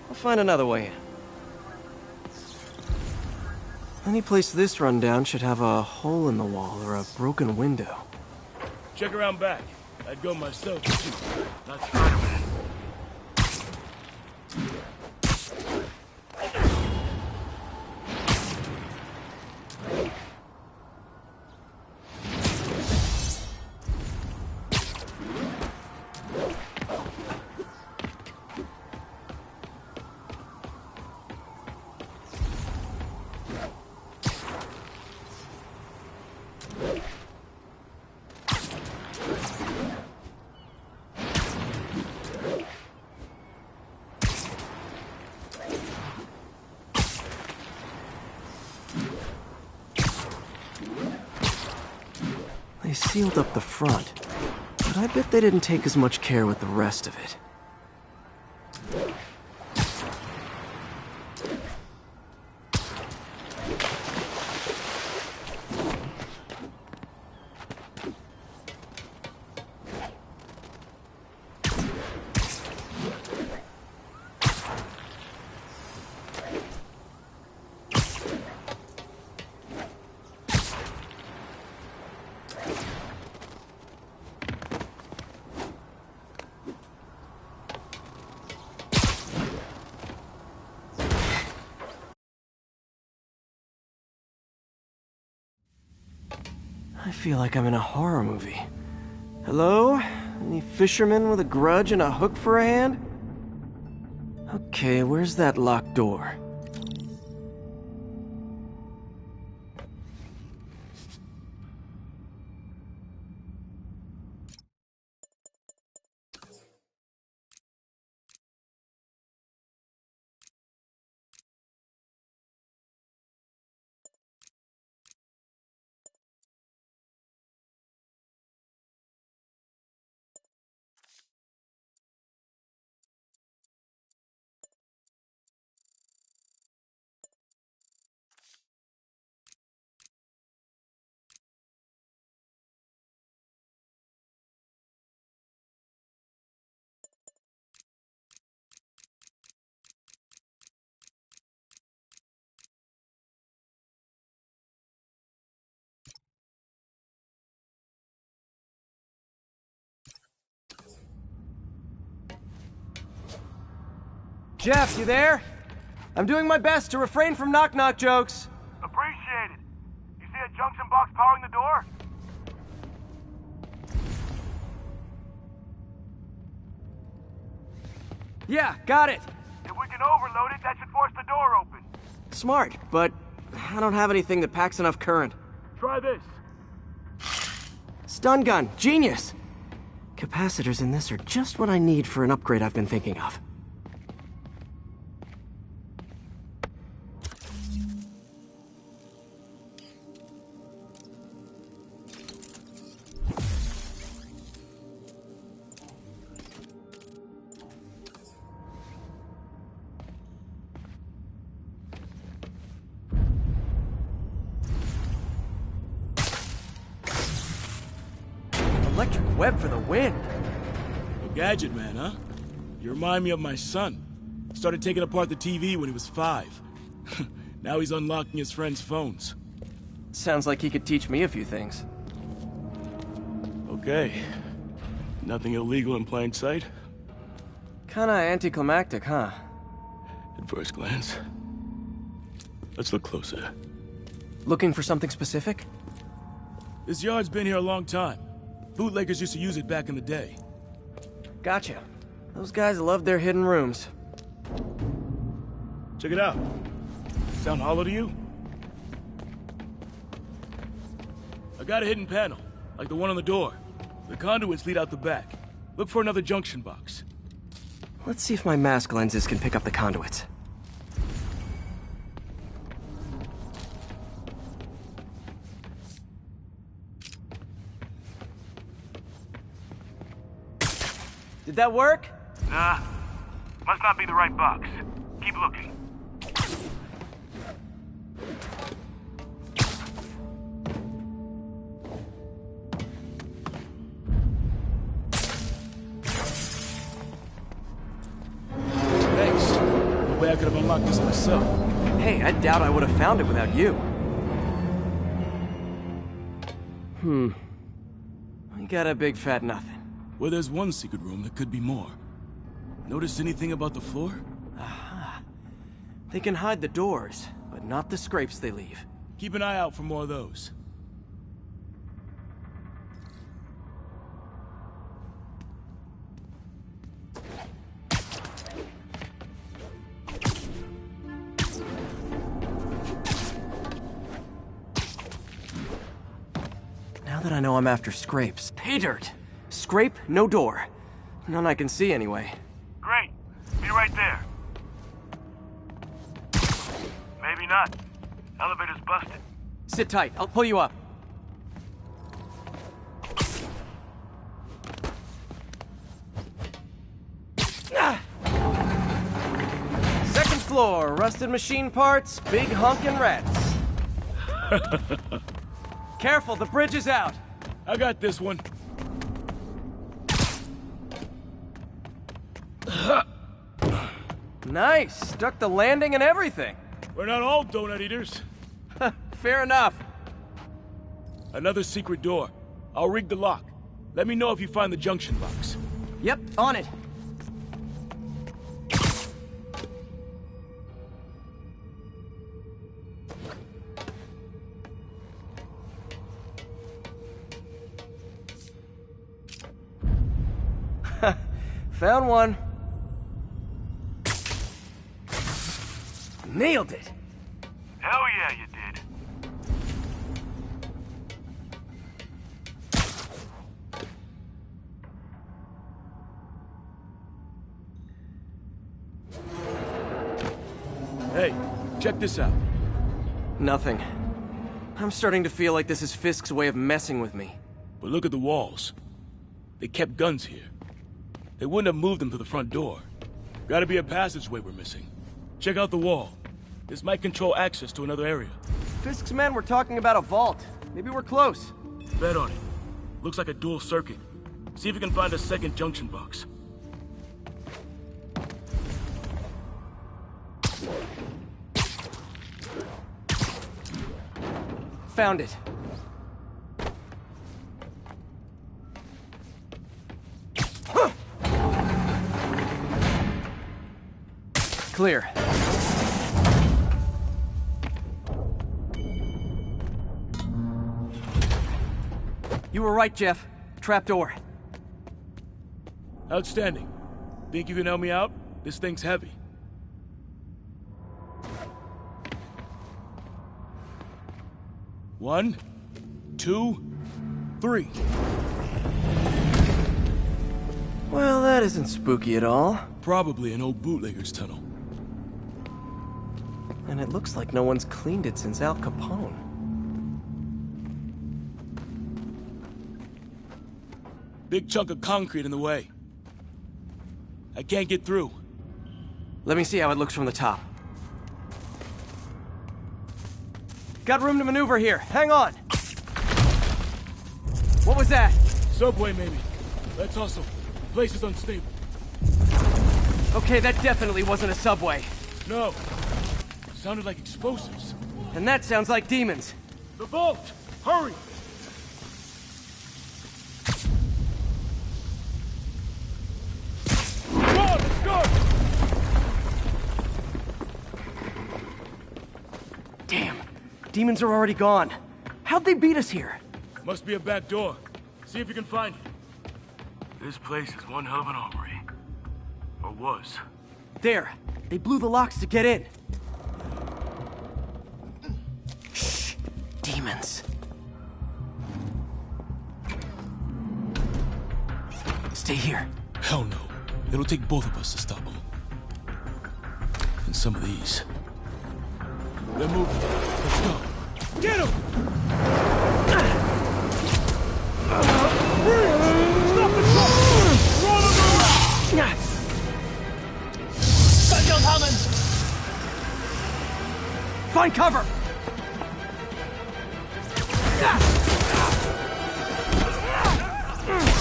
I'll find another way in. Any place this rundown should have a hole in the wall or a broken window. Check around back. I'd go myself, too. Not Spider-Man. They sealed up the front, but I bet they didn't take as much care with the rest of it. I feel like I'm in a horror movie. Hello? Any fisherman with a grudge and a hook for a hand? Okay, where's that locked door? Jeff, you there? I'm doing my best to refrain from knock-knock jokes. Appreciate it. You see a junction box powering the door? Yeah, got it. If we can overload it, that should force the door open. Smart, but I don't have anything that packs enough current. Try this. Stun gun, genius! Capacitors in this are just what I need for an upgrade I've been thinking of. Electric web for the win. A gadget man, huh? You remind me of my son. Started taking apart the TV when he was 5. Now he's unlocking his friends' phones. Sounds like he could teach me a few things. Okay. Nothing illegal in plain sight? Kinda anticlimactic, huh? At first glance. Let's look closer. Looking for something specific? This yard's been here a long time. Bootleggers used to use it back in the day. Gotcha. Those guys love their hidden rooms. Check it out. Sound hollow to you? I got a hidden panel, like the one on the door. The conduits lead out the back. Look for another junction box. Let's see if my mask lenses can pick up the conduits. Did that work? Nah. Must not be the right box. Keep looking. unlock this myself. Hey, I doubt I would have found it without you. We got a big fat nothing. Well, there's one secret room that could be more. Notice anything about the floor? Aha. They can hide the doors, but not the scrapes they leave. Keep an eye out for more of those. Now that I know I'm after scrapes. Pay dirt! Scrape, no door. None I can see anyway. Great. Be right there. Maybe not. Elevator's busted. Sit tight, I'll pull you up. Second floor, rusted machine parts, big honkin' rats. Careful, the bridge is out. I got this one. Nice, stuck the landing and everything. We're not all donut eaters. Fair enough. Another secret door. I'll rig the lock. Let me know if you find the junction box. Yep, on it. Found one. Nailed it. Hell yeah, you did. Hey, check this out. Nothing. I'm starting to feel like this is Fisk's way of messing with me. But look at the walls. They kept guns here. They wouldn't have moved them to the front door. Gotta be a passageway we're missing. Check out the wall. This might control access to another area. Fisk's men were talking about a vault. Maybe we're close. Bet on it. Looks like a dual circuit. See if you can find a second junction box. Found it. Clear. You were right, Jeff. Trapdoor. Outstanding. Think you can help me out? This thing's heavy. One, two, three. Well, that isn't spooky at all. Probably an old bootlegger's tunnel. And it looks like no one's cleaned it since Al Capone. Big chunk of concrete in the way. I can't get through. Let me see how it looks from the top. Got room to maneuver here. Hang on. What was that? Subway, maybe. Let's hustle. The place is unstable. Okay, that definitely wasn't a subway. No. Sounded like explosives. And that sounds like demons. The vault! Hurry! Come on, let's go! Damn. Demons are already gone. How'd they beat us here? Must be a back door. See if you can find it. This place is one hell of an armory. Or was. There. They blew the locks to get in. Shh. Demons. Stay here. Hell no. It'll take both of us to stop them. And some of these. They're moving. Let's go. Get him! Stop the truck! Roll him around! Find cover!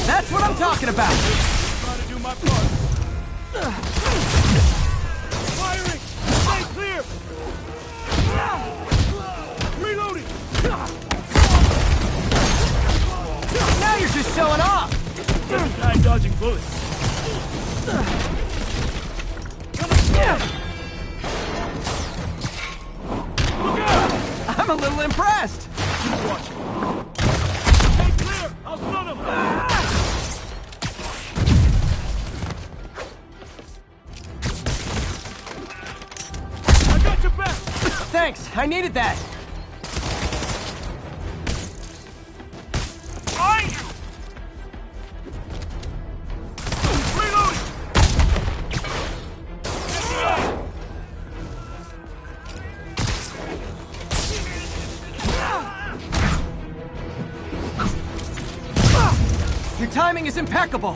That's what I'm talking about! I'm trying to do my part. Firing! Stay Reloading! Now you're just showing off! Guy dodging bullets. I'm a little impressed! Keep watching. Stay clear! I'll stun him! I got your back! Thanks, I needed that! Behind you! Reloading! Your timing is impeccable!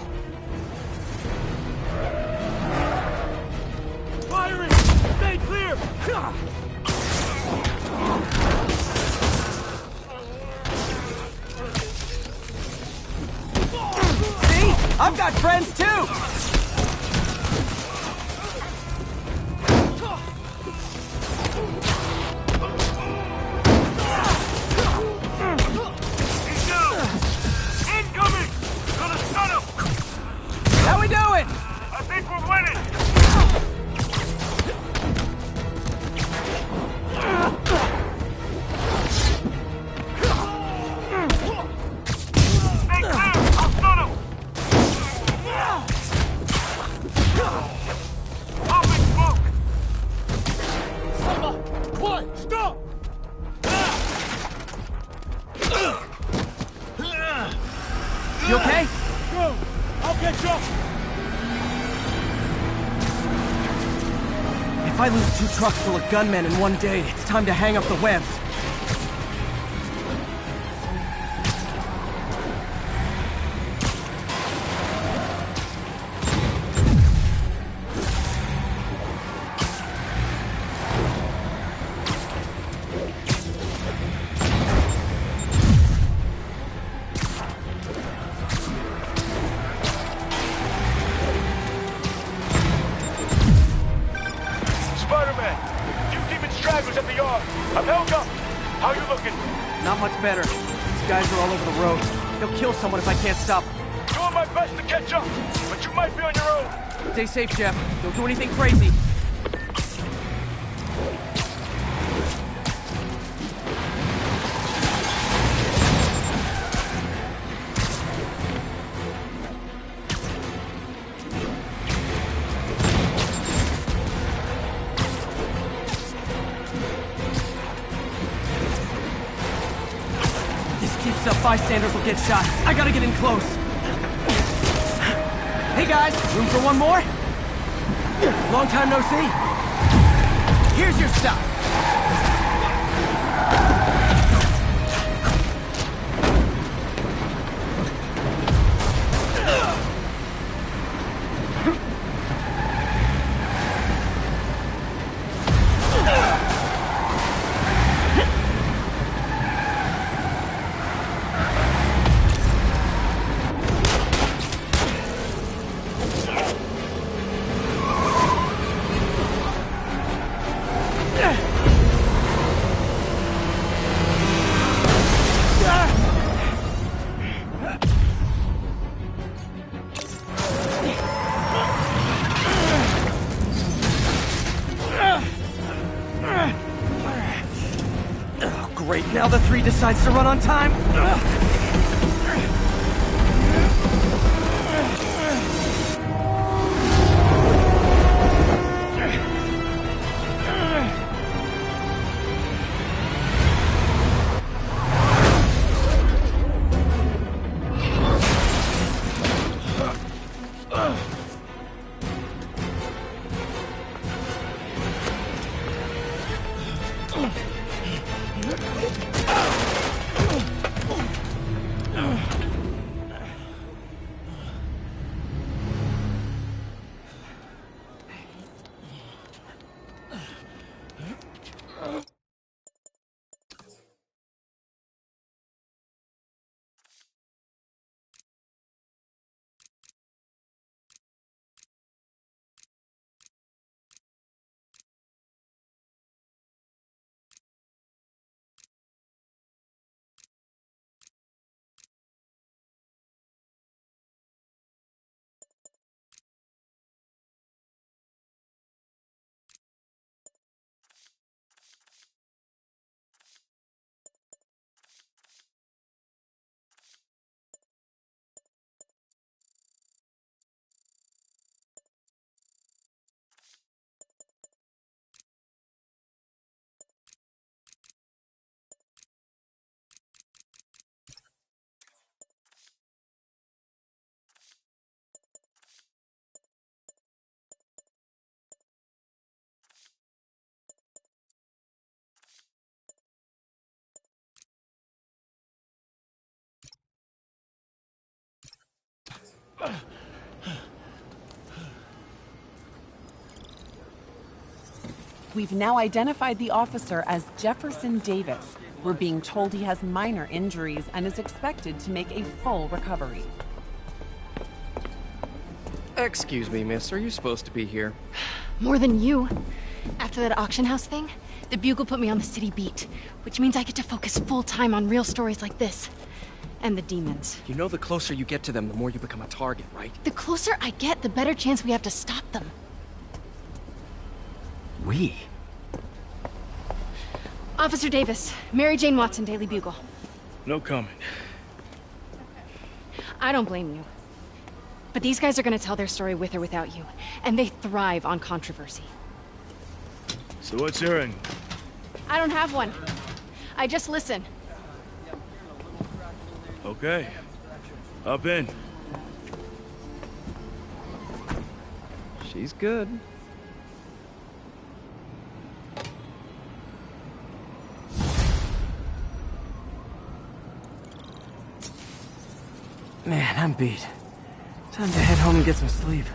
Firing! Stay clear! See? I've got friends too! He's down! Incoming! Gonna stun him! How we doing? I think we're winning! Stay clear! I'll stun him! Popping smoke! What? Stop! You okay? Go! I'll catch up! If I lose 2 trucks full of gunmen in one day, it's time to hang up the webs. Spider-Man! Few demon stragglers at the yard! I'm held up! How you looking? Not much better. These guys are all over the road. They'll kill someone if I can't stop them. Doing my best to catch up, but you might be on your own. Stay safe, Jeff. Don't do anything crazy. Keeps up, bystanders will get shot. I gotta get in close. Hey guys, room for one more? Long time no see. Here's your stuff. Great, now the 3 decides to run on time. We've now identified the officer as Jefferson Davis. We're being told he has minor injuries and is expected to make a full recovery. Excuse me, miss. Are you supposed to be here? More than you. After that auction house thing, the Bugle put me on the city beat, which means I get to focus full-time on real stories like this. And the demons. You know the closer you get to them, the more you become a target, right? The closer I get, the better chance we have to stop them. We? Officer Davis, Mary Jane Watson, Daily Bugle. No comment. I don't blame you. But these guys are gonna tell their story with or without you, and they thrive on controversy. So what's your end? I don't have one. I just listen. Okay. Up in. She's good. Man, I'm beat. Time to head home and get some sleep.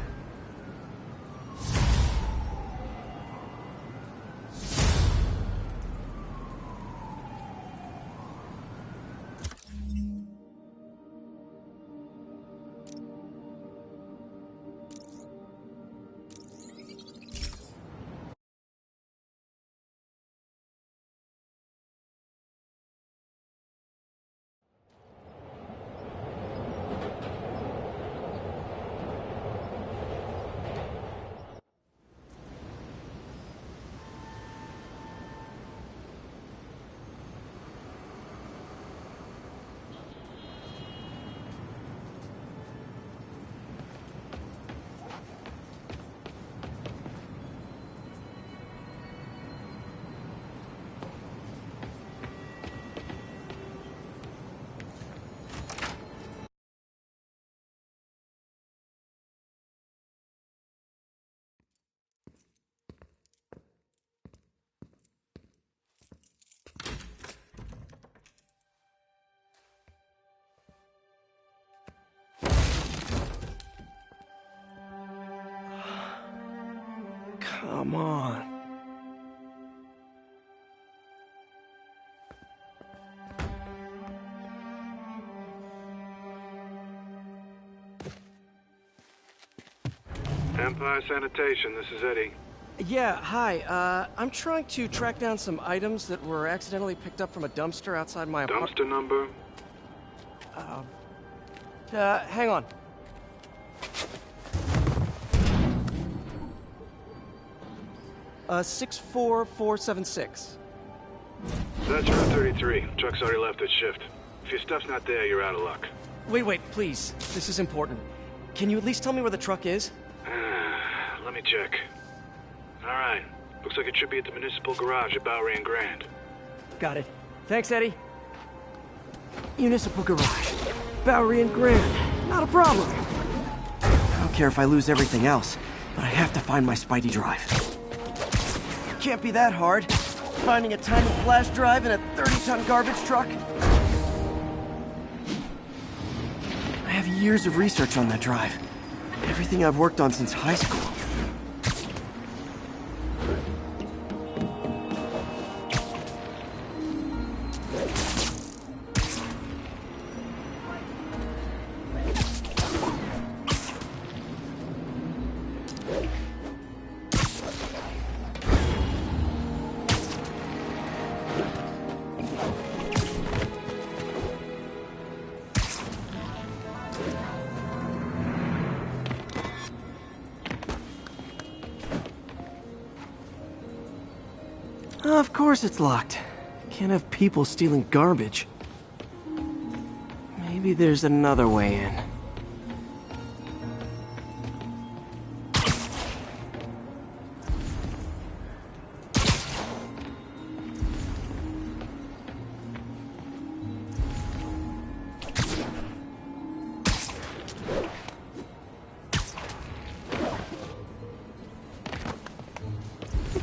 Come on. Empire Sanitation, this is Eddie. Yeah, hi. I'm trying to track down some items that were accidentally picked up from a dumpster outside my apartment. Dumpster number? Hang on. Uh, 64476. That's route 33. Truck's already left its shift. If your stuff's not there, you're out of luck. Wait, please. This is important. Can you at least tell me where the truck is? Let me check. Alright. Looks like it should be at the municipal garage at Bowery and Grand. Got it. Thanks, Eddie. Municipal garage. Bowery and Grand. Not a problem. I don't care if I lose everything else, but I have to find my Spidey drive. Can't be that hard. Finding a tiny flash drive in a 30-ton garbage truck. I have years of research on that drive. Everything I've worked on since high school. Of course it's locked. Can't have people stealing garbage. Maybe there's another way in.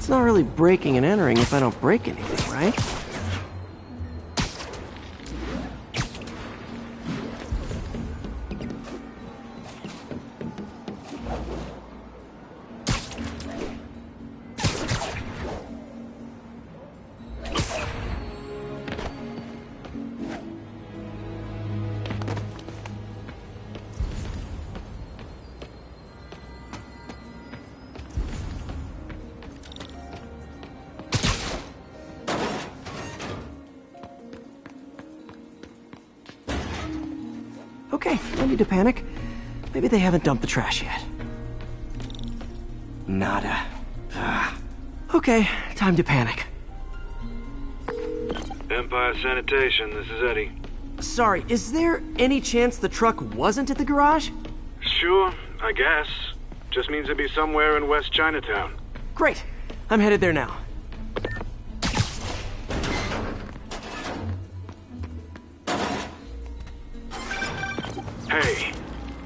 It's not really breaking and entering if I don't break anything, right? Okay, no need to panic. Maybe they haven't dumped the trash yet. Nada. Okay, time to panic. Empire Sanitation, this is Eddie. Sorry, is there any chance the truck wasn't at the garage? Sure, I guess. Just means it'd be somewhere in West Chinatown. Great. I'm headed there now. Hey,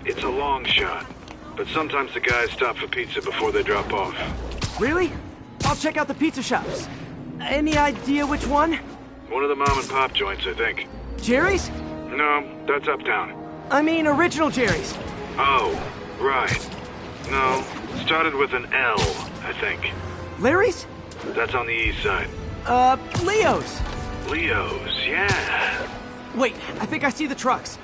it's a long shot, but sometimes the guys stop for pizza before they drop off. Really? I'll check out the pizza shops. Any idea which one? One of the mom and pop joints, I think. Jerry's? No, that's uptown. I mean original Jerry's. Oh, right. No, started with an L, I think. Larry's? That's on the east side. Leo's. Leo's, yeah. Wait, I think I see the trucks.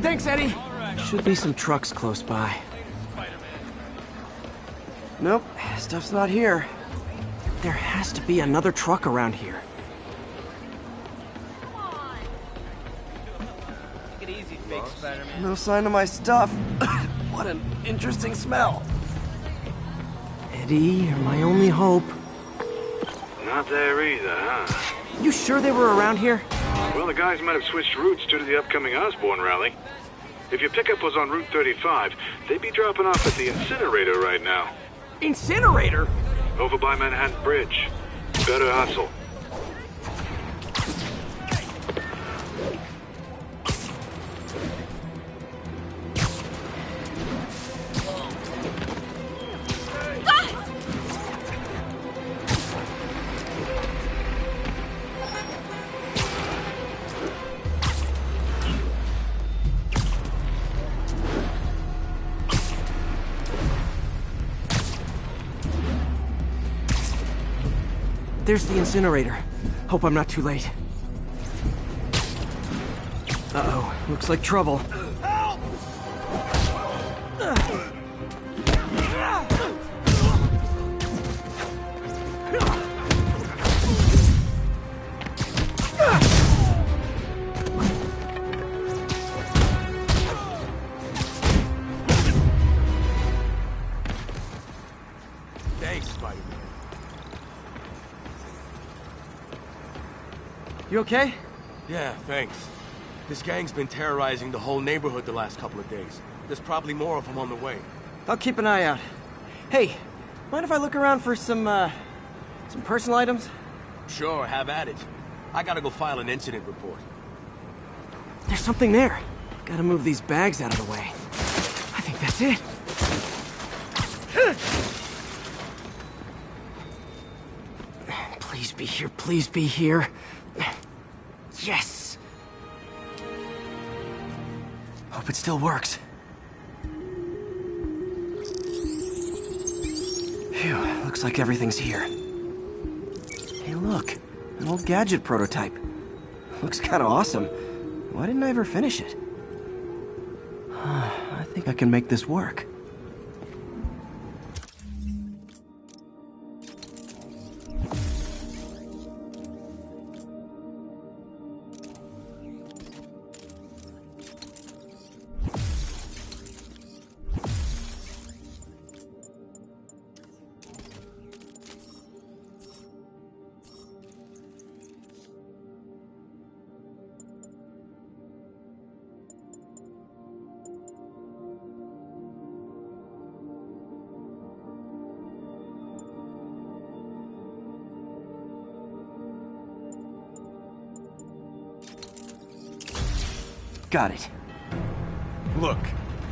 Thanks, Eddie. Should be some trucks close by. Nope, stuff's not here. There has to be another truck around here. Take it easy, fake Spider-Man. No sign of my stuff. What an interesting smell. Eddie, you're my only hope. Not there either, huh? You sure they were around here? Well, the guys might have switched routes due to the upcoming Osborn rally. If your pickup was on Route 35, they'd be dropping off at the incinerator right now. Incinerator? Over by Manhattan Bridge. Better hustle. There's the incinerator. Hope I'm not too late. Uh-oh, looks like trouble. Help! Thanks, Spider-Man. You okay? Yeah, thanks. This gang's been terrorizing the whole neighborhood the last couple of days. There's probably more of them on the way. I'll keep an eye out. Hey, mind if I look around for some personal items? Sure, have at it. I gotta go file an incident report. There's something there. Gotta move these bags out of the way. I think that's it. Please be here, please be here. Yes! Hope it still works. Phew, looks like everything's here. Hey look, an old gadget prototype. Looks kinda awesome. Why didn't I ever finish it? I think I can make this work. Got it. Look,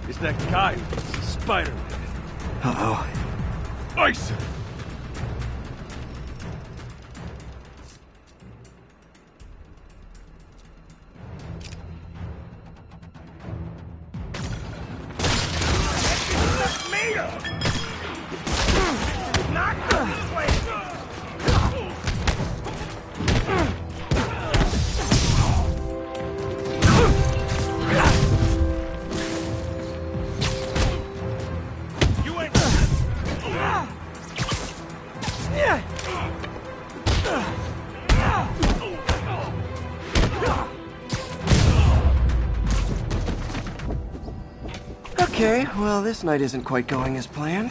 it's that guy, Spider-Man. Uh-oh. Ice! Okay, well, this night isn't quite going as planned.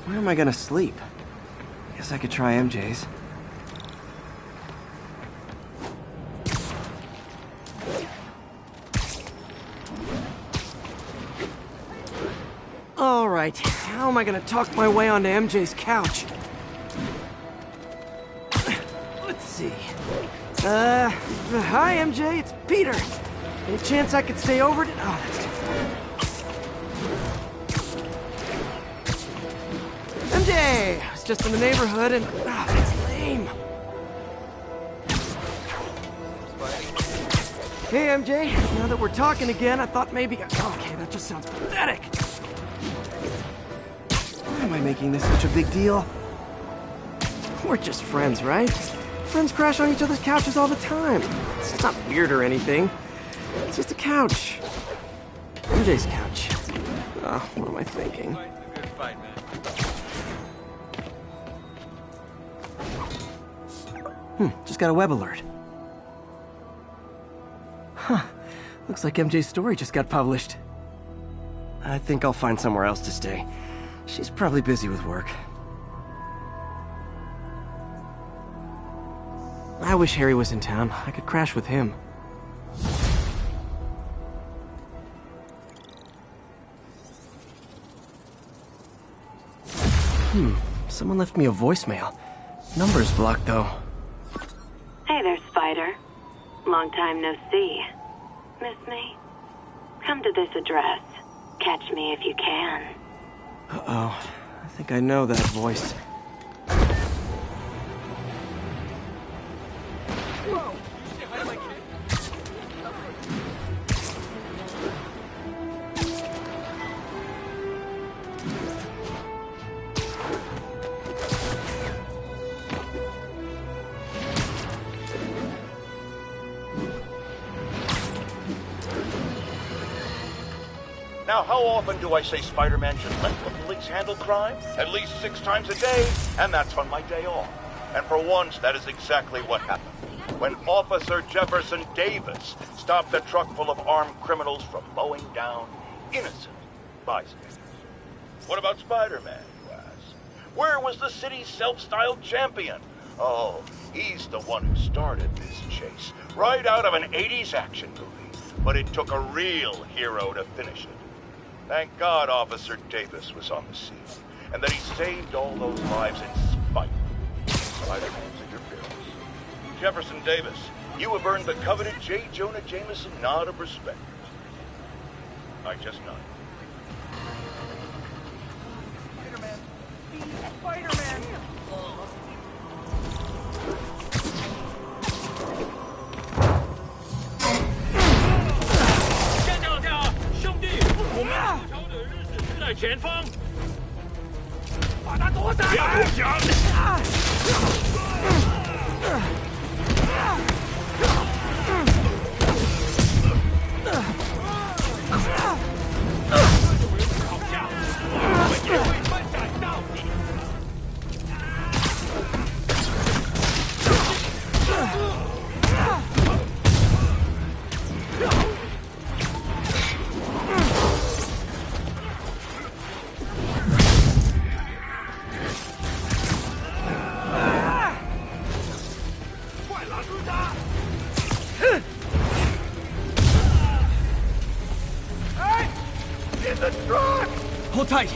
Where am I gonna sleep? Guess I could try MJ's. All right, how am I gonna talk my way onto MJ's couch? Let's see. Hi, MJ, it's Peter. Any chance I could stay over to... Oh, that's too far. MJ! I was just in the neighborhood and... Oh, that's lame. Hey, MJ. Now that we're talking again, I thought maybe... Okay, that just sounds pathetic. Why am I making this such a big deal? We're just friends, right? Friends crash on each other's couches all the time. It's not weird or anything. It's just a couch. MJ's couch. Oh, what am I thinking? Good fight, man. Just got a web alert. Huh. Looks like MJ's story just got published. I think I'll find somewhere else to stay. She's probably busy with work. I wish Harry was in town. I could crash with him. Someone left me a voicemail. Number's blocked, though. Hey there, Spider. Long time no see. Miss me? Come to this address. Catch me if you can. Uh-oh. I think I know that voice. Now, how often do I say Spider-Man should let the police handle crime? At least 6 times a day, and that's on my day off. And for once, that is exactly what happened. When Officer Jefferson Davis stopped a truck full of armed criminals from mowing down innocent bystanders. What about Spider-Man, you ask? Where was the city's self-styled champion? Oh, he's the one who started this chase, right out of an 80s action movie. But it took a real hero to finish it. Thank God Officer Davis was on the scene, and that he saved all those lives in spite of Spider-Man's interference. Jefferson Davis, you have earned the coveted J. Jonah Jameson nod of respect. I just nodded. Spider-Man! Spider-Man! Hold tight.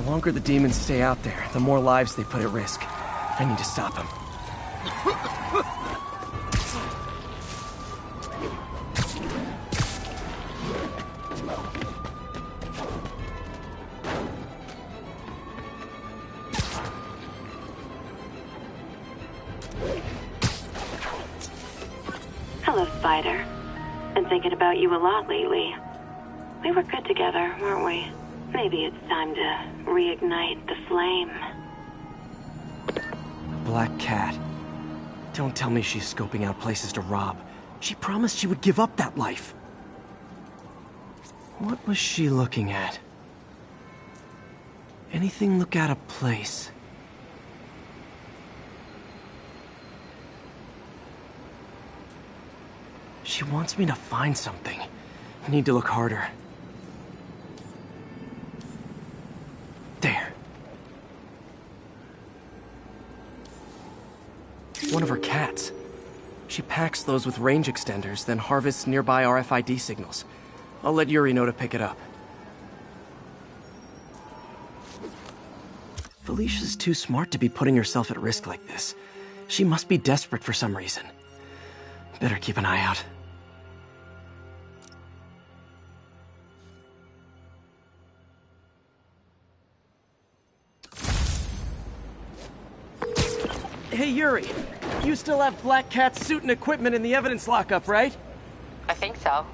longer the demons stay out there, the more lives they put at risk. I need to stop them. Hello, Spider. Been thinking about you a lot lately. We were good together, weren't we? Maybe it's time to reignite the flame. Black Cat. Don't tell me she's scoping out places to rob. She promised she would give up that life. What was she looking at? Anything look out of place? She wants me to find something. I need to look harder. There. One of her cats. She packs those with range extenders, then harvests nearby RFID signals. I'll let Yuri know to pick it up. Felicia's too smart to be putting herself at risk like this. She must be desperate for some reason. Better keep an eye out. Hey, Yuri. You still have Black Cat's suit and equipment in the evidence lockup, right? I think so.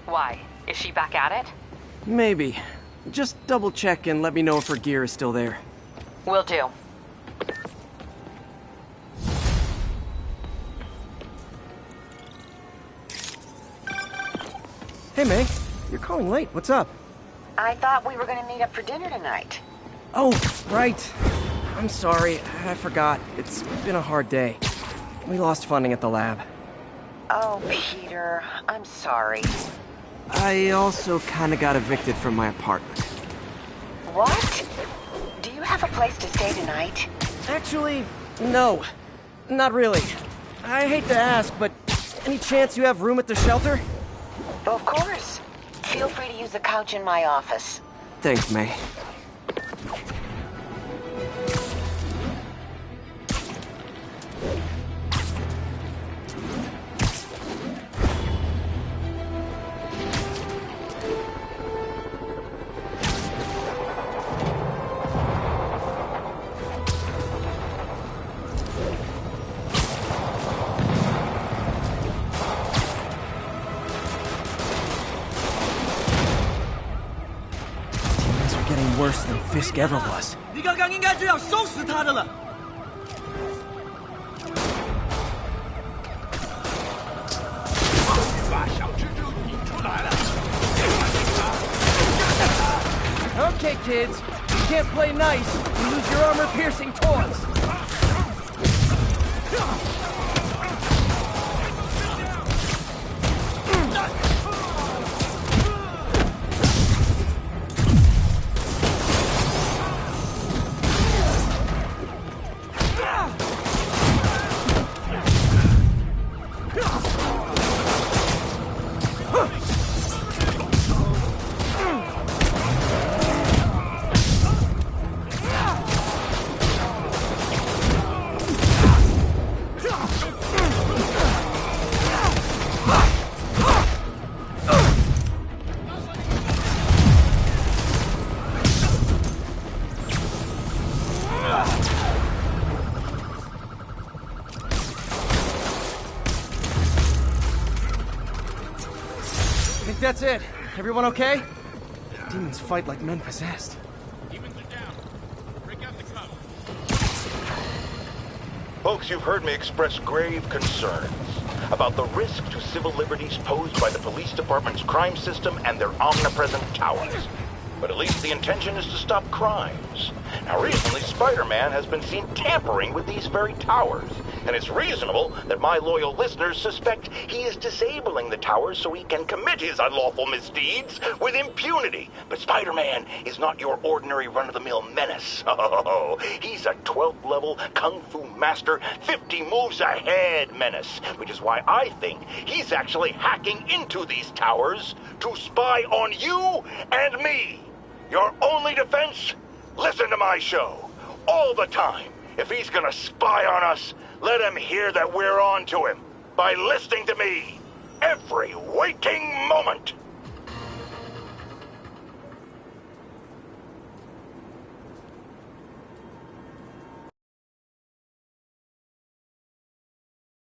Why? Is she back at it? Maybe. Just double check and let me know if her gear is still there. Will do. Hey, May. You're calling late. What's up? I thought we were gonna meet up for dinner tonight. Oh, right. I'm sorry. I forgot. It's been a hard day. We lost funding at the lab. Oh, Peter. I'm sorry. I also kinda got evicted from my apartment. What? Do you have a place to stay tonight? Actually, no. Not really. I hate to ask, but any chance you have room at the shelter? Of course. Feel free to use the couch in my office. Thanks, May. Worse than Fisk ever was. 你刚刚应该就要收拾他的了。把小蜘蛛引出来了。 Okay, kids. You can't play nice. You lose your armor-piercing toys. That's it. Everyone okay? Demons fight like men possessed. Demons are down. Break out the cup. Folks, you've heard me express grave concerns about the risk to civil liberties posed by the police department's crime system and their omnipresent towers. But at least the intention is to stop crimes. Now, recently, Spider-Man has been seen tampering with these very towers, and it's reasonable that my loyal listeners suspect he is disabling the towers so he can commit his unlawful misdeeds with impunity. But Spider-Man is not your ordinary run-of-the-mill menace. Oh, he's a 12th level Kung Fu master, 50 moves ahead menace, which is why I think he's actually hacking into these towers to spy on you and me. Your only defense? Listen to my show. All the time. If he's gonna spy on us, let him hear that we're on to him. By listening to me. Every waking moment.